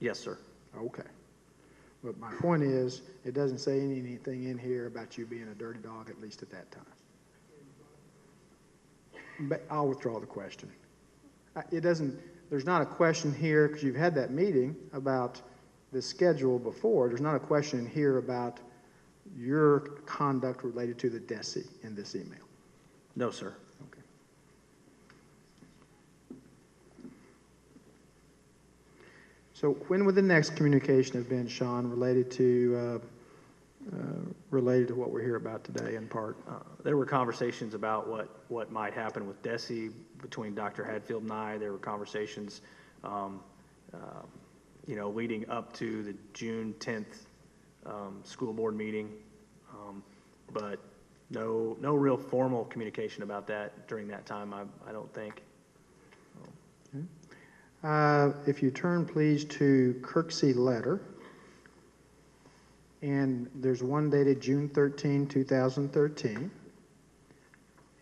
Yes, sir. Okay. But my point is, it doesn't say anything in here about you being a dirty dog, at least at that time. But I'll withdraw the question. It doesn't, there's not a question here, because you've had that meeting about the schedule before. There's not a question here about your conduct related to the Desi in this email. No, sir. Okay. So when would the next communication have been, Sean, related to what we're here about today in part? There were conversations about what might happen with Desi between Dr. Hadfield and I. There were conversations, leading up to the June 10th school board meeting, but no real formal communication about that during that time, I don't think. Okay. If you turn, please, to Kirksey letter. And there's one dated June 13, 2013.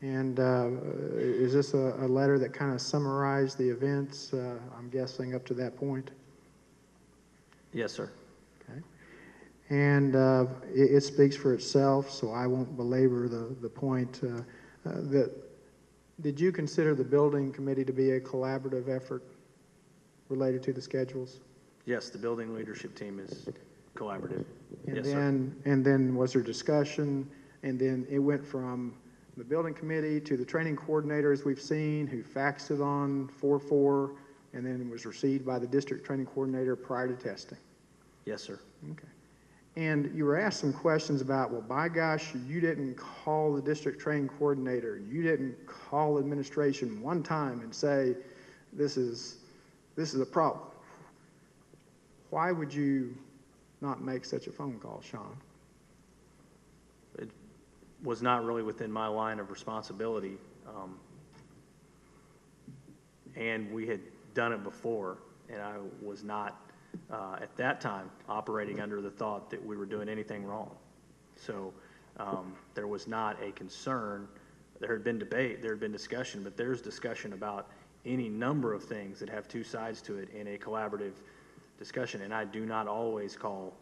And is this a letter that kind of summarized the events, I'm guessing, up to that point? Yes, sir. Okay. And it speaks for itself, so I won't belabor the point. Did you consider the building committee to be a collaborative effort related to the schedules? Yes, the building leadership team is collaborative. And Yes, then, sir. and then was there discussion, and then it went from the building committee to the training coordinators we've seen, who faxed it on 4/4, and then was received by the district training coordinator prior to testing. Yes, sir. Okay. And you were asked some questions about, well, by gosh, you didn't call the district training coordinator, you didn't call administration one time and say, this is a problem. Why would you not make such a phone call, Sean? It was not really within my line of responsibility, and we had done it before, and I was not, at that time, operating under the thought that we were doing anything wrong. So there was not a concern. There had been debate, there had been discussion, but there's discussion about any number of things that have two sides to it in a collaborative discussion, and I do not always call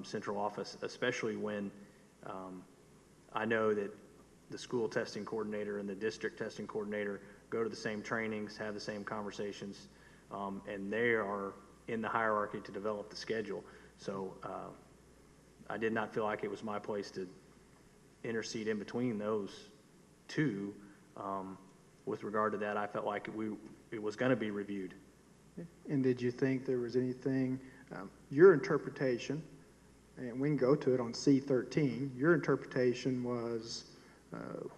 central office, especially when I know that the school testing coordinator and the district testing coordinator go to the same trainings, have the same conversations, and they are in the hierarchy to develop the schedule. So I did not feel like it was my place to intercede in between those two. With regard to that, I felt like it was going to be reviewed. And did you think there was anything, your interpretation, and we can go to it on C13, your interpretation was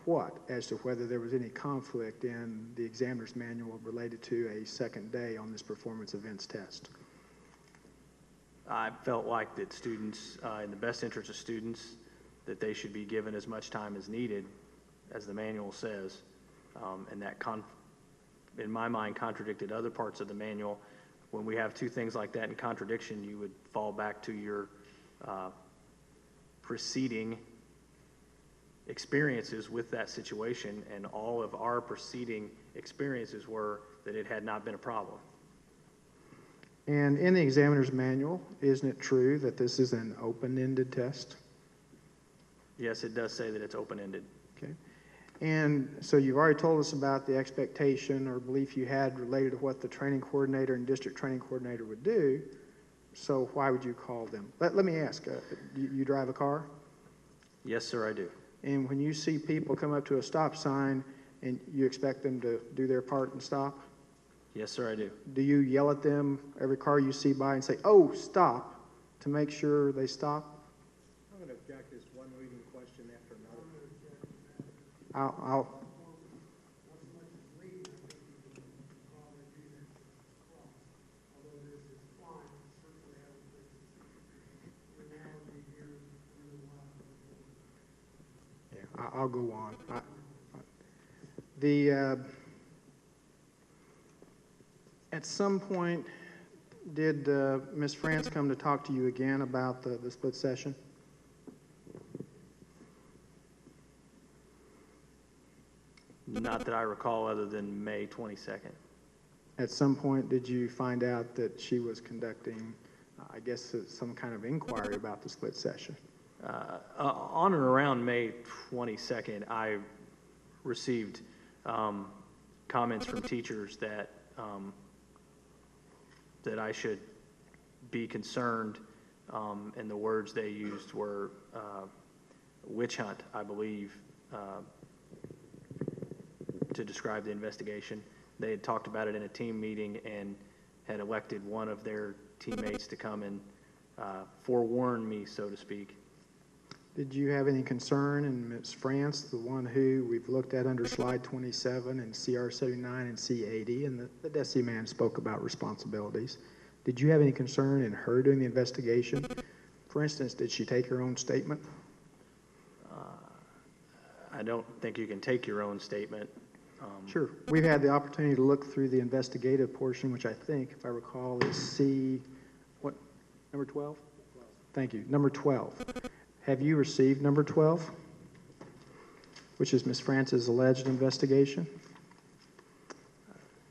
what as to whether there was any conflict in the examiner's manual related to a second day on this performance events test? I felt like that students, in the best interest of students, that they should be given as much time as needed, as the manual says. And that, in my mind, contradicted other parts of the manual. When we have two things like that in contradiction, you would fall back to your preceding experiences with that situation, and all of our preceding experiences were that it had not been a problem. And in the examiner's manual, isn't it true that this is an open-ended test? Yes, it does say that it's open-ended. Okay. And so you've already told us about the expectation or belief you had related to what the training coordinator and district training coordinator would do. So why would you call them? Let me ask, you drive a car? Yes, sir, I do. And when you see people come up to a stop sign and you expect them to do their part and stop, Yes, sir, I do. do you yell at them, every car you see by, and say, "Oh, stop," to make sure they stop? I'm going to object this one leading question after another. I'll I'll go on. At some point, did Ms. France come to talk to you again about the split session? Not that I recall, other than May 22nd. At some point, did you find out that she was conducting, I guess, some kind of inquiry about the split session? On or around May 22nd, I received comments from teachers that that I should be concerned, and the words they used were witch hunt, I believe, to describe the investigation. They had talked about it in a team meeting and had elected one of their teammates to come and forewarn me, so to speak. Did you have any concern in Ms. France, the one who we've looked at under slide 27 and CR 79 and C80, and the Desi man spoke about responsibilities? Did you have any concern in her doing the investigation? For instance, did she take her own statement? I don't think you can take your own statement. Sure. We've had the opportunity to look through the investigative portion, which I think, if I recall, is number 12? Thank you. Number 12. Have you received number 12, which is Ms. France's alleged investigation?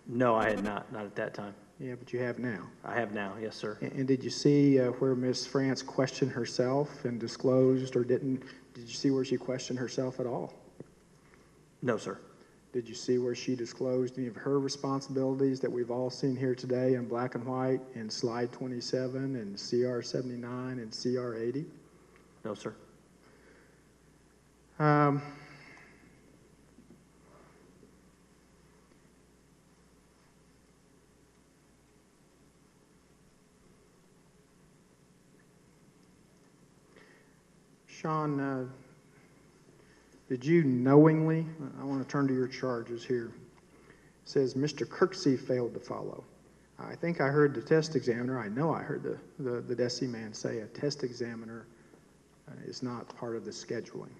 No, I had not at that time. Yeah, but you have now. I have now, yes, sir. And did you see where Ms. France questioned herself and disclosed or didn't? Did you see where she questioned herself at all? No, sir. Did you see where she disclosed any of her responsibilities that we've all seen here today in black and white in slide 27 and CR 79 and CR 80? No, sir. Sean, did you knowingly, I want to turn to your charges here. It says Mr. Kirksey failed to follow. I think I heard the test examiner, I know I heard the Desi man say a test examiner is not part of the scheduling.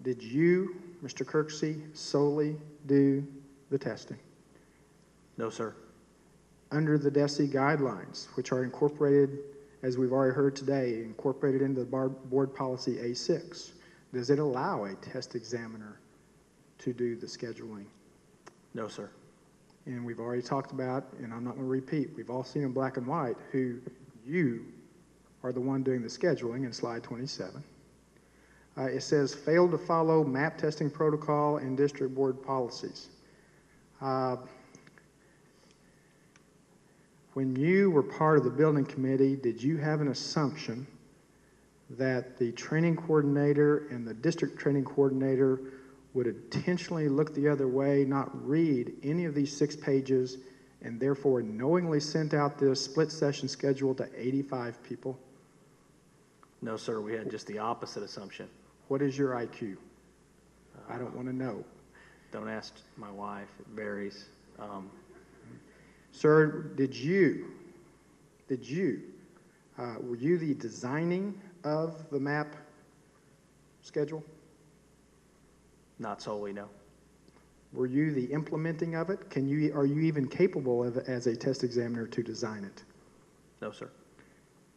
Did you, Mr. Kirksey, solely do the testing? No, sir. Under the Desi guidelines, which are incorporated, as we've already heard today, incorporated into the board policy A6, does it allow a test examiner to do the scheduling? No, sir. And we've already talked about, and I'm not going to repeat, we've all seen in black and white who you are the one doing the scheduling in slide 27. It says failed to follow map testing protocol and district board policies. When you were part of the building committee, did you have an assumption that the training coordinator and the district training coordinator would intentionally look the other way, not read any of these 6 pages, and therefore knowingly sent out this split session schedule to 85 people? No, sir. We had just the opposite assumption. What is your IQ? I don't want to know. Don't ask my wife. It varies. Sir, were you the designing of the MAP schedule? Not solely, no. Were you the implementing of it? Are you even capable of, as a test examiner, to design it? No, sir.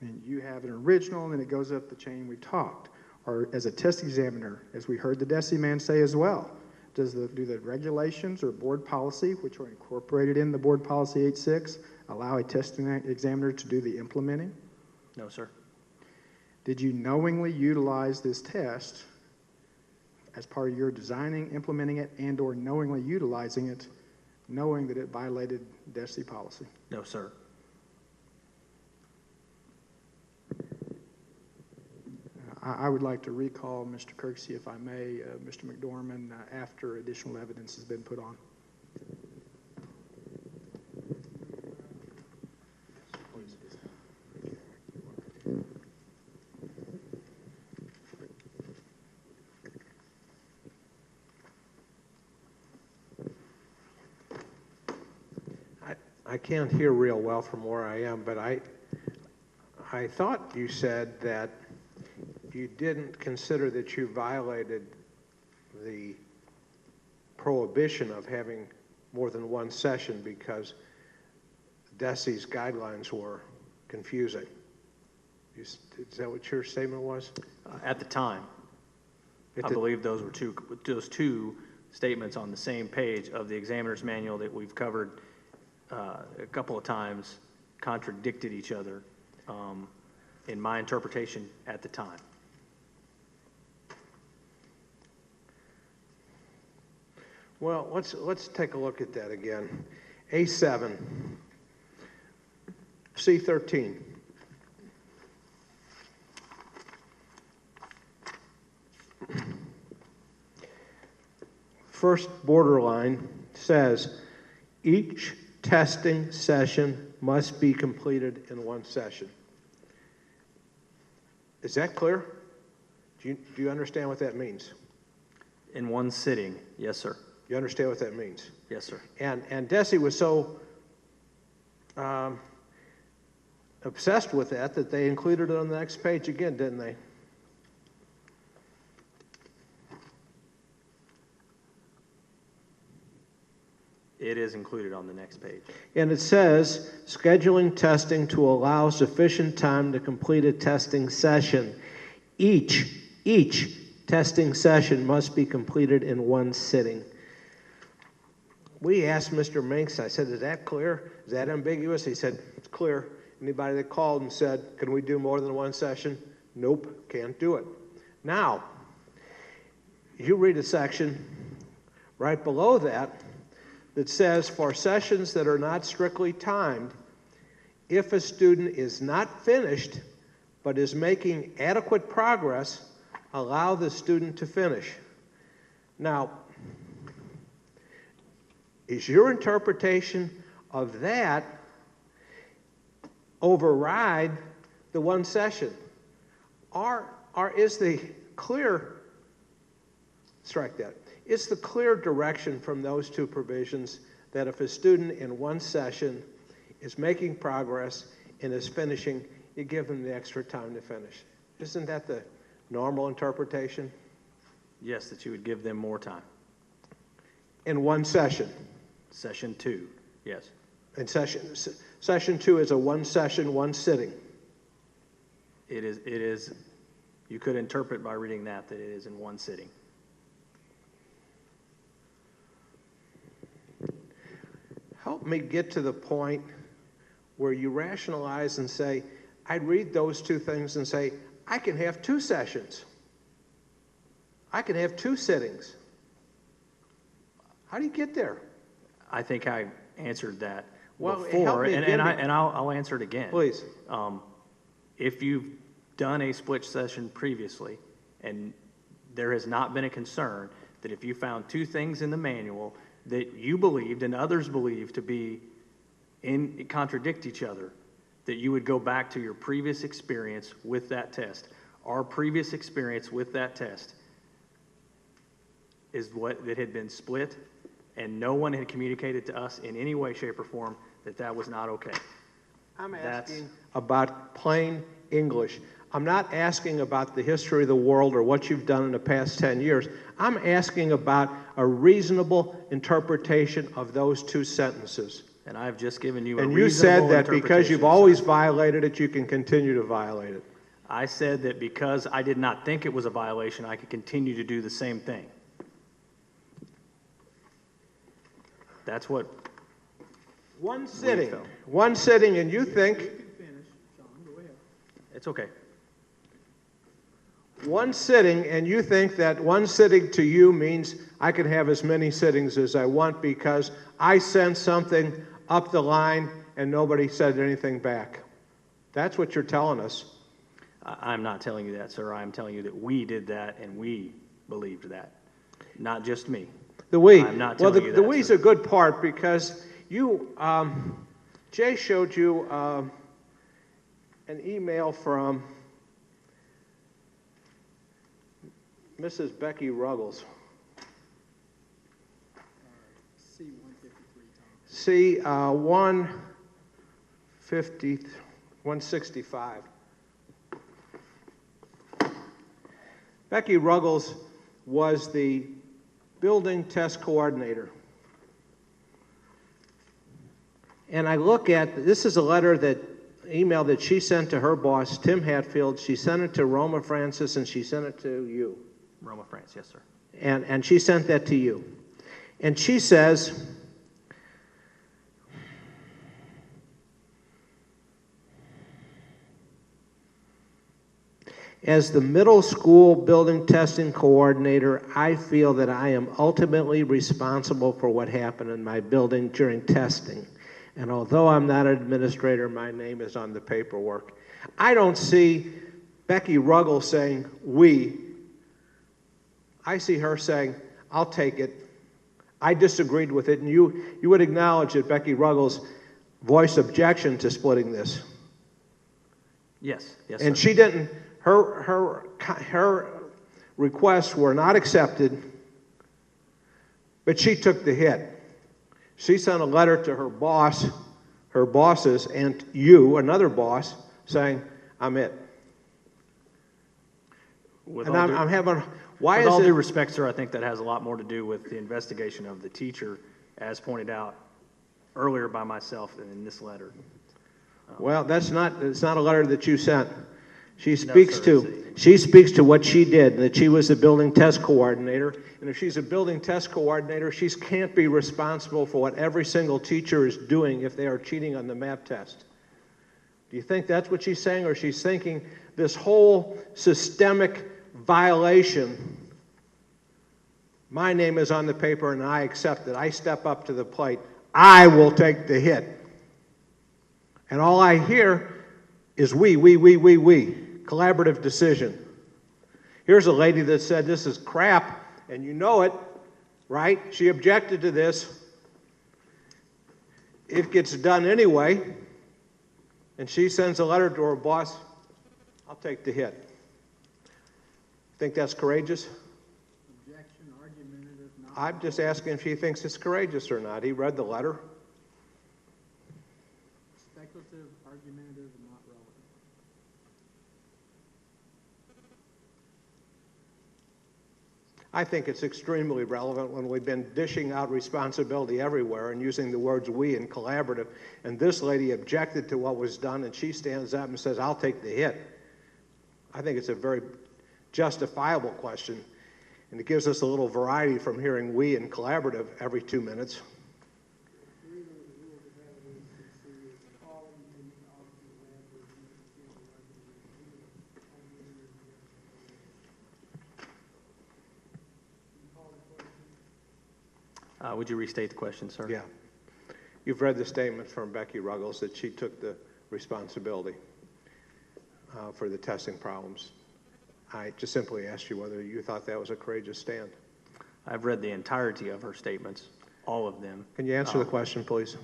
And you have an original, and then it goes up the chain we talked. Or as a test examiner, as we heard the Desi man say as well, do the regulations or board policy, which are incorporated in the board policy 86, allow a testing examiner to do the implementing? No, sir. Did you knowingly utilize this test as part of your designing, implementing it, and or knowingly utilizing it, knowing that it violated Desi policy? No, sir. I would like to recall Mr. Kirksey, if I may, Mr. McDormand, after additional evidence has been put on. I can't hear real well from where I am, but I thought you said that you didn't consider that you violated the prohibition of having more than one session because Desi's guidelines were confusing. Is that what your statement was? At the time, I believe those two statements on the same page of the examiner's manual that we've covered a couple of times contradicted each other in my interpretation at the time. Well, let's take a look at that again. A7, C13. First borderline says, each testing session must be completed in one session. Is that clear? Do you understand what that means? In one sitting, yes, sir. You understand what that means? Yes, sir. And Desi was so obsessed with that they included it on the next page again, didn't they? It is included on the next page. And it says, scheduling testing to allow sufficient time to complete a testing session. Each testing session must be completed in one sitting. We asked Mr. Minks, I said, is that clear? Is that ambiguous? He said, it's clear. Anybody that called and said, can we do more than one session? Nope, can't do it. Now, you read a section right below that says, for sessions that are not strictly timed, if a student is not finished but is making adequate progress, allow the student to finish. Now, is your interpretation of that override the one session? Or is the clear, strike that, is the clear direction from those two provisions that if a student in one session is making progress and is finishing, you give them the extra time to finish? Isn't that the normal interpretation? Yes, that you would give them more time. In one session? Session 2, yes. And session 2 is a one session, one sitting. It is, you could interpret by reading that it is in one sitting. Help me get to the point where you rationalize and say, I'd read those two things and say, I can have two sessions. I can have two sittings. How do you get there? I think I answered that Well, before, help me, give me- and I'll answer it again. Please. If you've done a split session previously, and there has not been a concern that if you found two things in the manual that you believed and others believed to be contradict each other, that you would go back to your previous experience with that test. Our previous experience with that test is what that had been split, and no one had communicated to us in any way, shape, or form that that was not okay. I'm asking about plain English. I'm not asking about the history of the world or what you've done in the past 10 years. I'm asking about a reasonable interpretation of those two sentences. And I've just given you a And reasonable you said that because interpretation, you've always sir. violated it, you can continue to violate it. I said that because I did not think it was a violation, I could continue to do the same thing. That's what One felt. sitting, and you think, You can finish, Sean, go ahead. it's okay. one sitting, and you think that one sitting to you means I can have as many sittings as I want because I sent something up the line and nobody said anything back. That's what you're telling us. I'm not telling you that, sir. I'm telling you that we did that and we believed that, not just me. The we. I'm not Well, telling you the that, we's sir. a good part because you, Jay showed you an email from Mrs. Becky Ruggles. C-153, Tom. See, 165. Becky Ruggles was the building test coordinator. And I look at, this is a letter email that she sent to her boss, Tim Hatfield. She sent it to Roma Francis and she sent it to you. Roma France, yes, sir. And she sent that to you. And she says, as the middle school building testing coordinator, I feel that I am ultimately responsible for what happened in my building during testing. And although I'm not an administrator, my name is on the paperwork. I don't see Becky Ruggles saying, we. I see her saying, I'll take it. I disagreed with it, and you would acknowledge that Becky Ruggles voiced objection to splitting this. Yes, yes, And sir. she didn't, her requests were not accepted, but she took the hit. She sent a letter to her boss, her bosses, and you, another boss, saying, I'm it. With And all due- I'm having, why With is all it? due respect, sir, I think that has a lot more to do with the investigation of the teacher, as pointed out earlier by myself than in this letter. Well, it's not a letter that you sent. She sir, speaks to what she did, that she was a building test coordinator. And if she's a building test coordinator, she can't be responsible for what every single teacher is doing if they are cheating on the MAP test. Do you think that's what she's saying, or she's thinking this whole systemic violation, my name is on the paper and I accept it. I step up to the plate. I will take the hit. And all I hear is we. Collaborative decision. Here's a lady that said this is crap, and you know it, right? She objected to this. It gets done anyway, and she sends a letter to her boss, I'll take the hit. Think that's courageous? Objection, argumentative, not. I'm just asking if she thinks it's courageous or not. He read the letter. Speculative, argumentative, not relevant. I think it's extremely relevant when we've been dishing out responsibility everywhere and using the words we and collaborative, and this lady objected to what was done, and she stands up and says, I'll take the hit. I think it's a very justifiable question, and it gives us a little variety from hearing we and collaborative every 2 minutes. Would you restate the question, sir? Yeah. You've read the statement from Becky Ruggles that she took the responsibility for the testing problems. I just simply asked you whether you thought that was a courageous stand. I've read the entirety of her statements, all of them. Can you answer the question, please?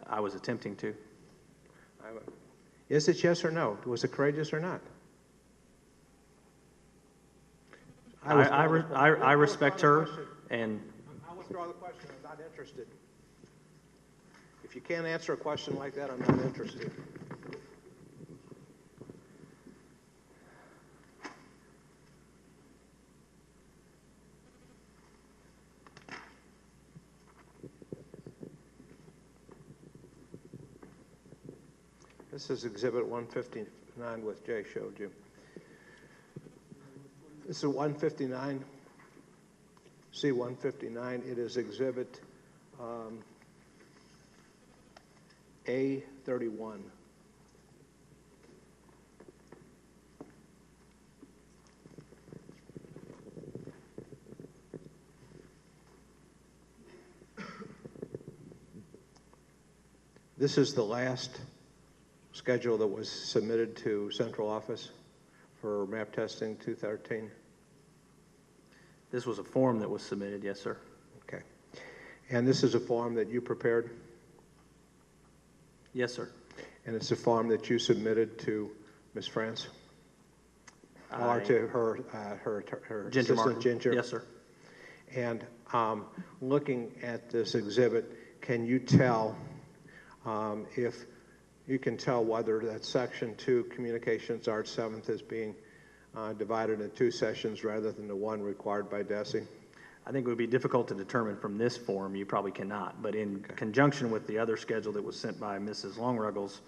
I was attempting to. Is it yes or no? Was it courageous or not? I respect her, and I withdraw the question. I'm not interested. If you can't answer a question like that, I'm not interested. This is Exhibit 159, what Jay showed you. This is 159, C-159. It is Exhibit A31. This is the last schedule that was submitted to central office for map testing 213. This was a form that was submitted, yes, sir. Okay. And this is a form that you prepared? Yes, sir. And it's a form that you submitted to Ms. France? Or to her Ginger assistant, Martin. Ginger? Yes, sir. And looking at this exhibit, can you tell if you can tell whether that Section 2 Communications Arts 7th is being divided into 2 sessions rather than the one required by Desi? I think it would be difficult to determine from this form. You probably cannot. But in conjunction with the other schedule that was sent by Mrs. Longruggles,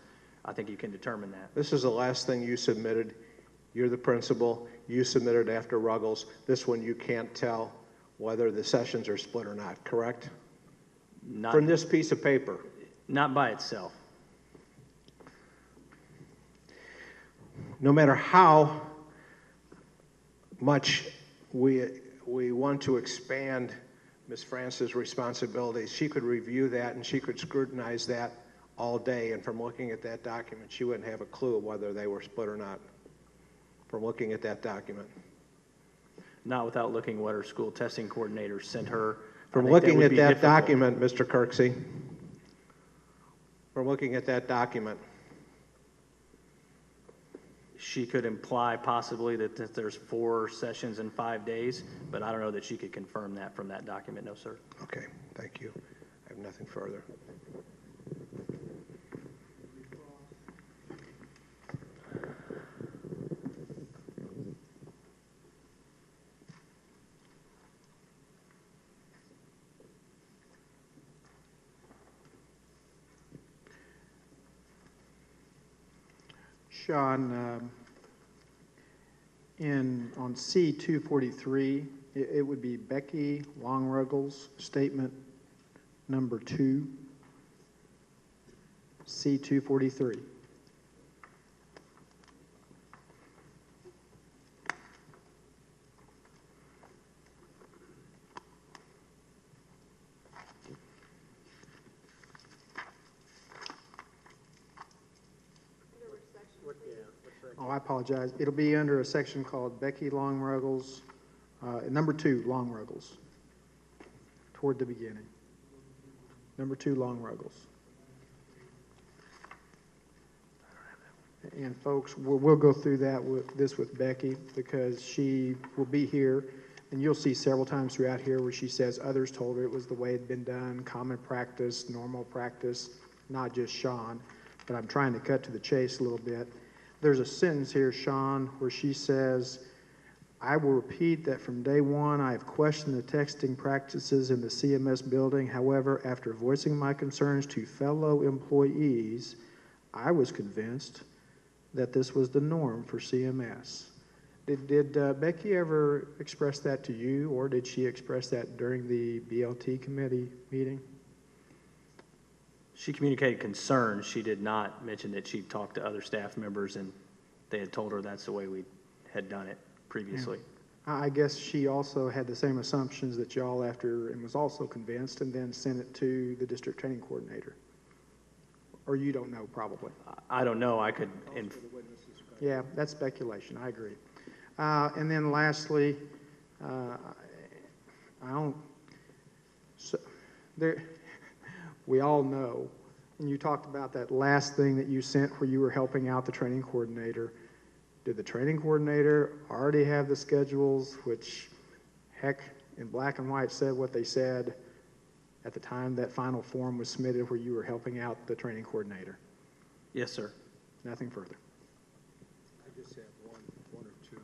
I think you can determine that. This is the last thing you submitted. You're the principal. You submitted after Ruggles. This one you can't tell whether the sessions are split or not, correct? Not, From this piece of paper. not by itself. No matter how much we want to expand Ms. France's responsibilities, she could review that and she could scrutinize that all day, and from looking at that document, she wouldn't have a clue whether they were split or not, from looking at that document. Not without looking what her school testing coordinator sent her. From I think looking would at be that difficult. document, Mr. Kirksey, from looking at that document, She could imply possibly that there's 4 sessions in 5 days, but I don't know that she could confirm that from that document, no, sir. okay, thank you. I have nothing further. Sean, on C-243, it would be Becky Longruggles' statement number 2, C-243. Oh, I apologize. It'll be under a section called Becky Longruggles, number 2, Longruggles, toward the beginning. Number 2, Longruggles. And folks, we'll go through that with Becky, because she will be here, and you'll see several times throughout here where she says others told her it was the way it had been done, common practice, normal practice, not just Sean. But I'm trying to cut to the chase a little bit. There's a sentence here, Sean, where she says, I will repeat that from day one, I have questioned the texting practices in the CMS building. However, after voicing my concerns to fellow employees, I was convinced that this was the norm for CMS. Did Becky ever express that to you, or did she express that during the BLT committee meeting? She communicated concerns. She did not mention that she talked to other staff members and they had told her that's the way we had done it previously. Yeah. I guess she also had the same assumptions that y'all after, and was also convinced, and then sent it to the district training coordinator. Or you don't know, probably. I don't know. I could. Yeah, that's speculation. I agree. And then lastly, we all know, and you talked about that last thing that you sent where you were helping out the training coordinator. Did the training coordinator already have the schedules, which, heck, in black and white said what they said at the time that final form was submitted where you were helping out the training coordinator? Yes, sir. Nothing further. I just have one or two.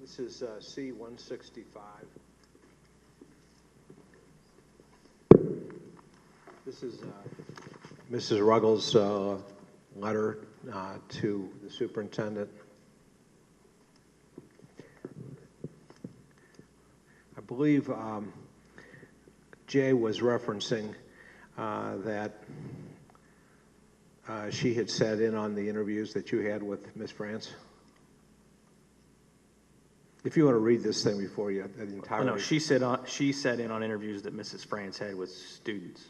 This is C-165. This is Mrs. Ruggles' letter to the superintendent. I believe Jay was referencing that she had sat in on the interviews that you had with Ms. France. If you want to read this thing before you, the entire. Oh, no, she sat in on interviews that Mrs. France had with students.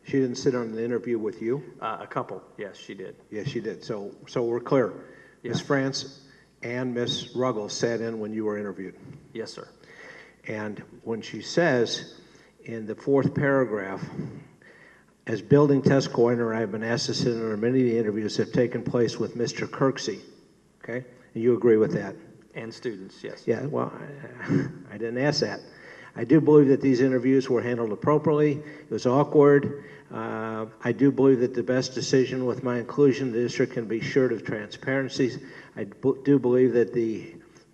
She didn't sit on the interview with you? A couple, yes, she did. Yes, she did. So we're clear. Yeah. Ms. France and Ms. Ruggles sat in when you were interviewed. Yes, sir. And when she says in the fourth paragraph, as building test coordinator, I have been asked to sit in on many of the interviews that have taken place with Mr. Kirksey. Okay? And you agree with that? And students, yes. Yeah, well, I didn't ask that. I do believe that these interviews were handled appropriately. It was awkward. I do believe that the best decision with my inclusion in the district can be assured of transparency. I do believe that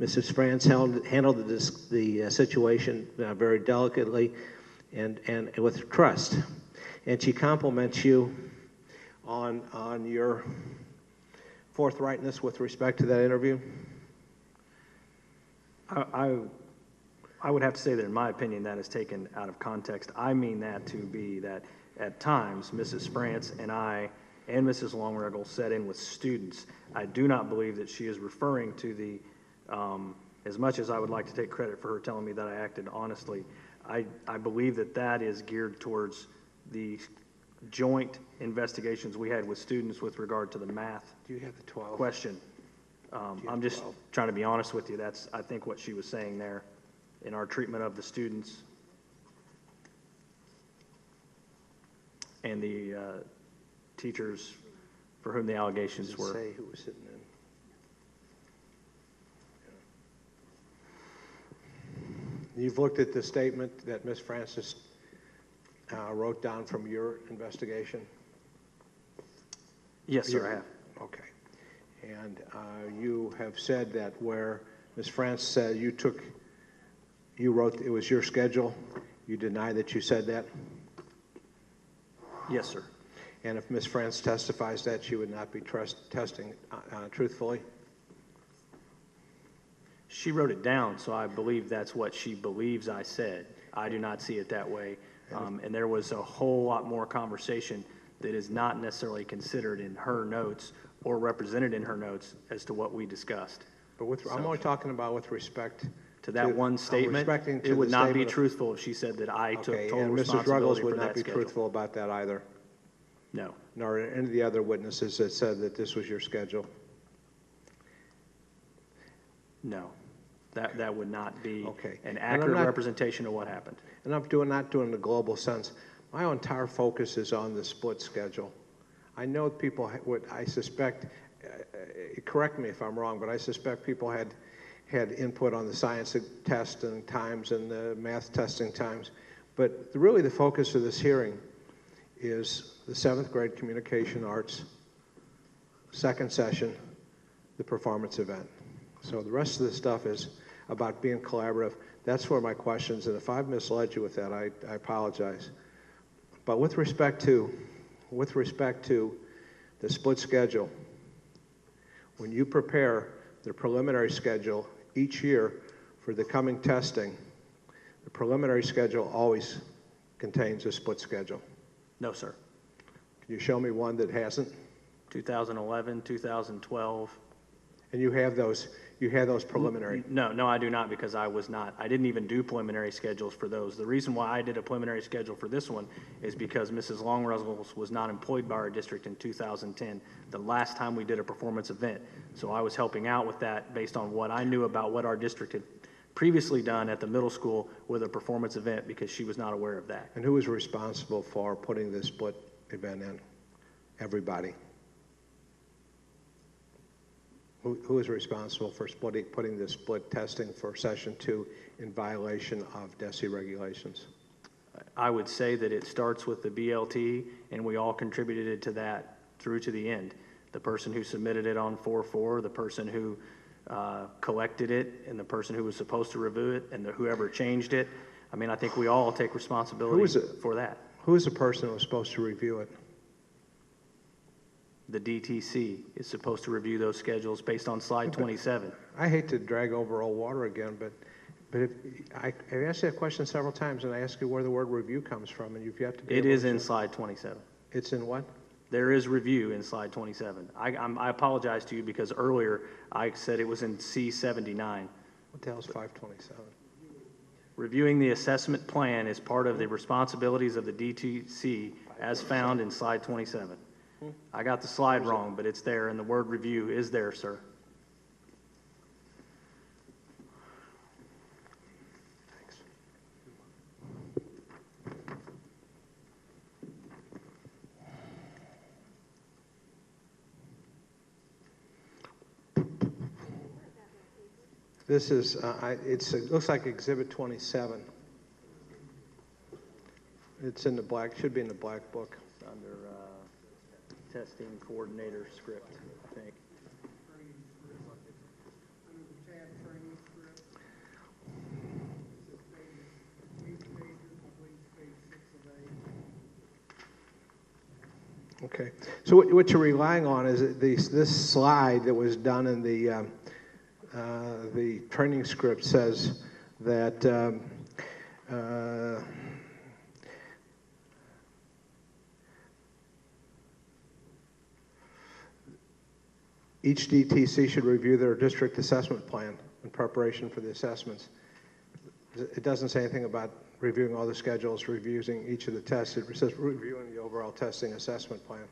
Mrs. France handled the situation very delicately and with trust. And she compliments you on your forthrightness with respect to that interview. I would have to say that, in my opinion, that is taken out of context. I mean that to be that at times Mrs. France and I and Mrs. Longreggle sat in with students. I do not believe that she is referring to the, as much as I would like to take credit for her telling me that I acted honestly, I believe that that is geared towards the joint investigations we had with students with regard to the math Do you have the 12? question. I'm just trying to be honest with you. That's, I think, what she was saying there in our treatment of the students and the teachers for whom the allegations Does it were. say who was sitting in? You've looked at the statement that Ms. Francis wrote down from your investigation? Yes, sir, I have. Okay. And you have said that where Ms. France said you wrote, it was your schedule, you deny that you said that? Yes, sir. And if Ms. France testifies that, she would not be testing truthfully? She wrote it down, so I believe that's what she believes I said. I do not see it that way. And there was a whole lot more conversation that is not necessarily considered in her notes or represented in her notes as to what we discussed. But I'm only talking about with respect to that one statement. It would not be truthful if she said that I took total responsibility for that schedule. And Mrs. Ruggles would not be truthful about that either? No. Nor any of the other witnesses that said that this was your schedule? No. That would not be Okay. an accurate representation of what happened. And I'm not doing the global sense. My entire focus is on the split schedule. I know people I suspect, correct me if I'm wrong, but I suspect people had input on the science testing times and the math testing times. But really the focus of this hearing is the 7th grade communication arts, second session, the performance event. So the rest of the stuff is about being collaborative. That's where my questions, and if I've misled you with that, I apologize. But with respect to the split schedule, when you prepare the preliminary schedule each year for the coming testing, the preliminary schedule always contains a split schedule. No, sir. Can you show me one that hasn't? 2011, 2012. And you have those preliminary? No, I do not, because I didn't even do preliminary schedules for those. The reason why I did a preliminary schedule for this one is because Mrs. Longruggles was not employed by our district in 2010, the last time we did a performance event. So I was helping out with that based on what I knew about what our district had previously done at the middle school with a performance event, because she was not aware of that. And who was responsible for putting this split event in? Everybody. Who is responsible for putting this split testing for session 2 in violation of Desi regulations? I would say that it starts with the BLT, and we all contributed to that through to the end. The person who submitted it on 4/4, the person who collected it, and the person who was supposed to review it, and whoever changed it. I mean, I think we all take responsibility for that. Who's the person who was supposed to review it? The DTC is supposed to review those schedules based on slide 27. I hate to drag over old water again, but if I've asked you that question several times, and I ask you where the word review comes from, and you've yet to be It able is to in say- slide 27. It's in what? There is review in slide 27. I apologize to you because earlier I said it was in C79. What the hell is 527? Reviewing the assessment plan is part of the responsibilities of the DTC as found in slide 27. I got the slide wrong, but it's there, and the word review is there, sir. Thanks. This is, it looks like Exhibit 27. It's in the black, should be in the black book. It's under testing coordinator script, I think. Under the tab training script, it says page, 8 pages, I believe it's page 6 of 8. Okay. So what you're relying on is this slide that was done in the training script says that each DTC should review their district assessment plan in preparation for the assessments. It doesn't say anything about reviewing all the schedules, reviewing each of the tests. It says reviewing the overall testing assessment plan.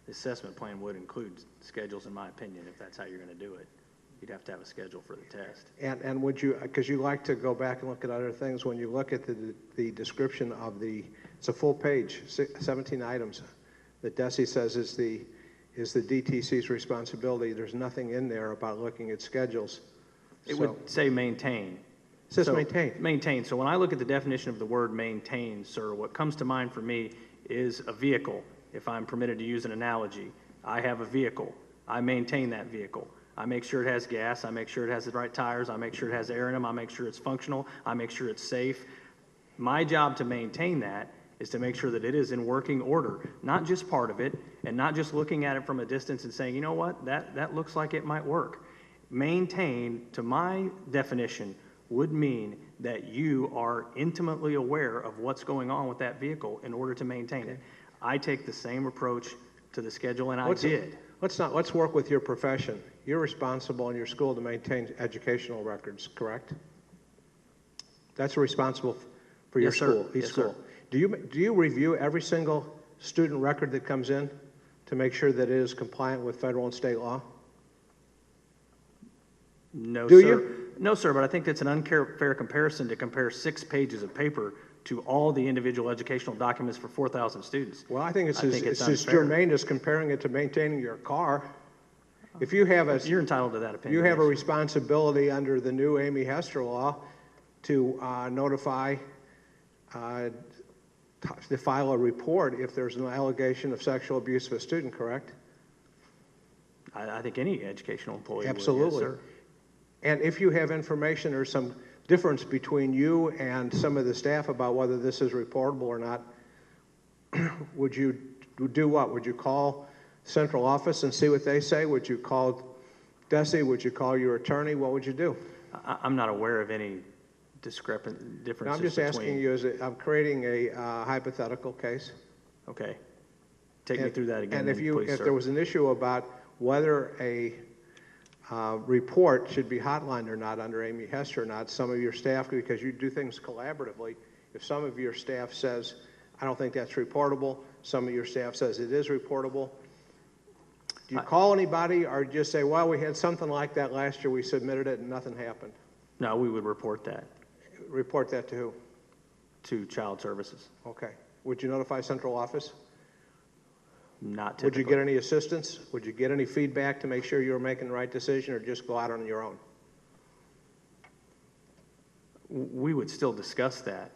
The assessment plan would include schedules, in my opinion, if that's how you're going to do it. You'd have to have a schedule for the test. And would you, because you like to go back and look at other things, when you look at the description of it's a full page, 17 items, that Desi says is the DTC's responsibility. There's nothing in there about looking at schedules. It would say maintain. It says So, maintain. Maintain. So when I look at the definition of the word maintain, sir, what comes to mind for me is a vehicle. If I'm permitted to use an analogy, I have a vehicle. I maintain that vehicle. I make sure it has gas. I make sure it has the right tires. I make sure it has air in them. I make sure it's functional. I make sure it's safe. My job to maintain that is to make sure that it is in working order, not just part of it, and not just looking at it from a distance and saying, you know what, that looks like it might work. Maintain, to my definition, would mean that you are intimately aware of what's going on with that vehicle in order to maintain it. I take the same approach to the schedule, and I did. Let's work with your profession. You're responsible in your school to maintain educational records, correct? That's responsible for your Yes, sir. school, each Yes, school. sir. Do you review every single student record that comes in to make sure that it is compliant with federal and state law? No, Do sir. you? No, sir, but I think that's an unfair comparison to compare 6 pages of paper to all the individual educational documents for 4,000 students. Well, I think it's as unfair. germane as comparing it to maintaining your car. If you have You're entitled to that opinion. you have a yes. responsibility under the new Amy Hester law to notify, to file a report if there's an allegation of sexual abuse of a student, correct? I think any educational employee Absolutely. would, yes, sir. And if you have information or some difference between you and some of the staff about whether this is reportable or not, would you do what? Would you call central office and see what they say? Would you call Desi? Would you call your attorney? What would you do? I'm not aware of any differences No, I'm just asking you, I'm creating a hypothetical case. Okay. Take me through that again, And then, please, if sir. there was an issue about whether a report should be hotlined or not under Amy Hester or not, some of your staff, because you do things collaboratively, if some of your staff says, I don't think that's reportable, some of your staff says it is reportable, do you call anybody or just say, well, we had something like that last year, we submitted it and nothing happened? No, we would report that Report that to who? to Child Services. Okay. Would you notify central office? Not Would typically. you get any assistance? Would you get any feedback to make sure you were making the right decision, or just go out on your own? We would still discuss that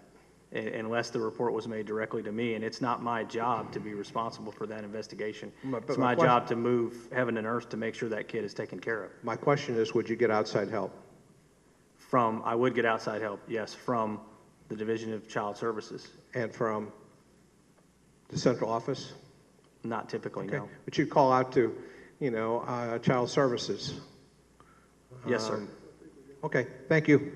unless the report was made directly to me, and it's not my job to be responsible for that investigation. But It's my my question- job to move heaven and earth to make sure that kid is taken care of. My question is, would you get outside help? I would get outside help, yes, from the Division of Child Services. And from the central office? Not typically, Okay, no. but you call out to, child services? Yes, sir. Okay, thank you.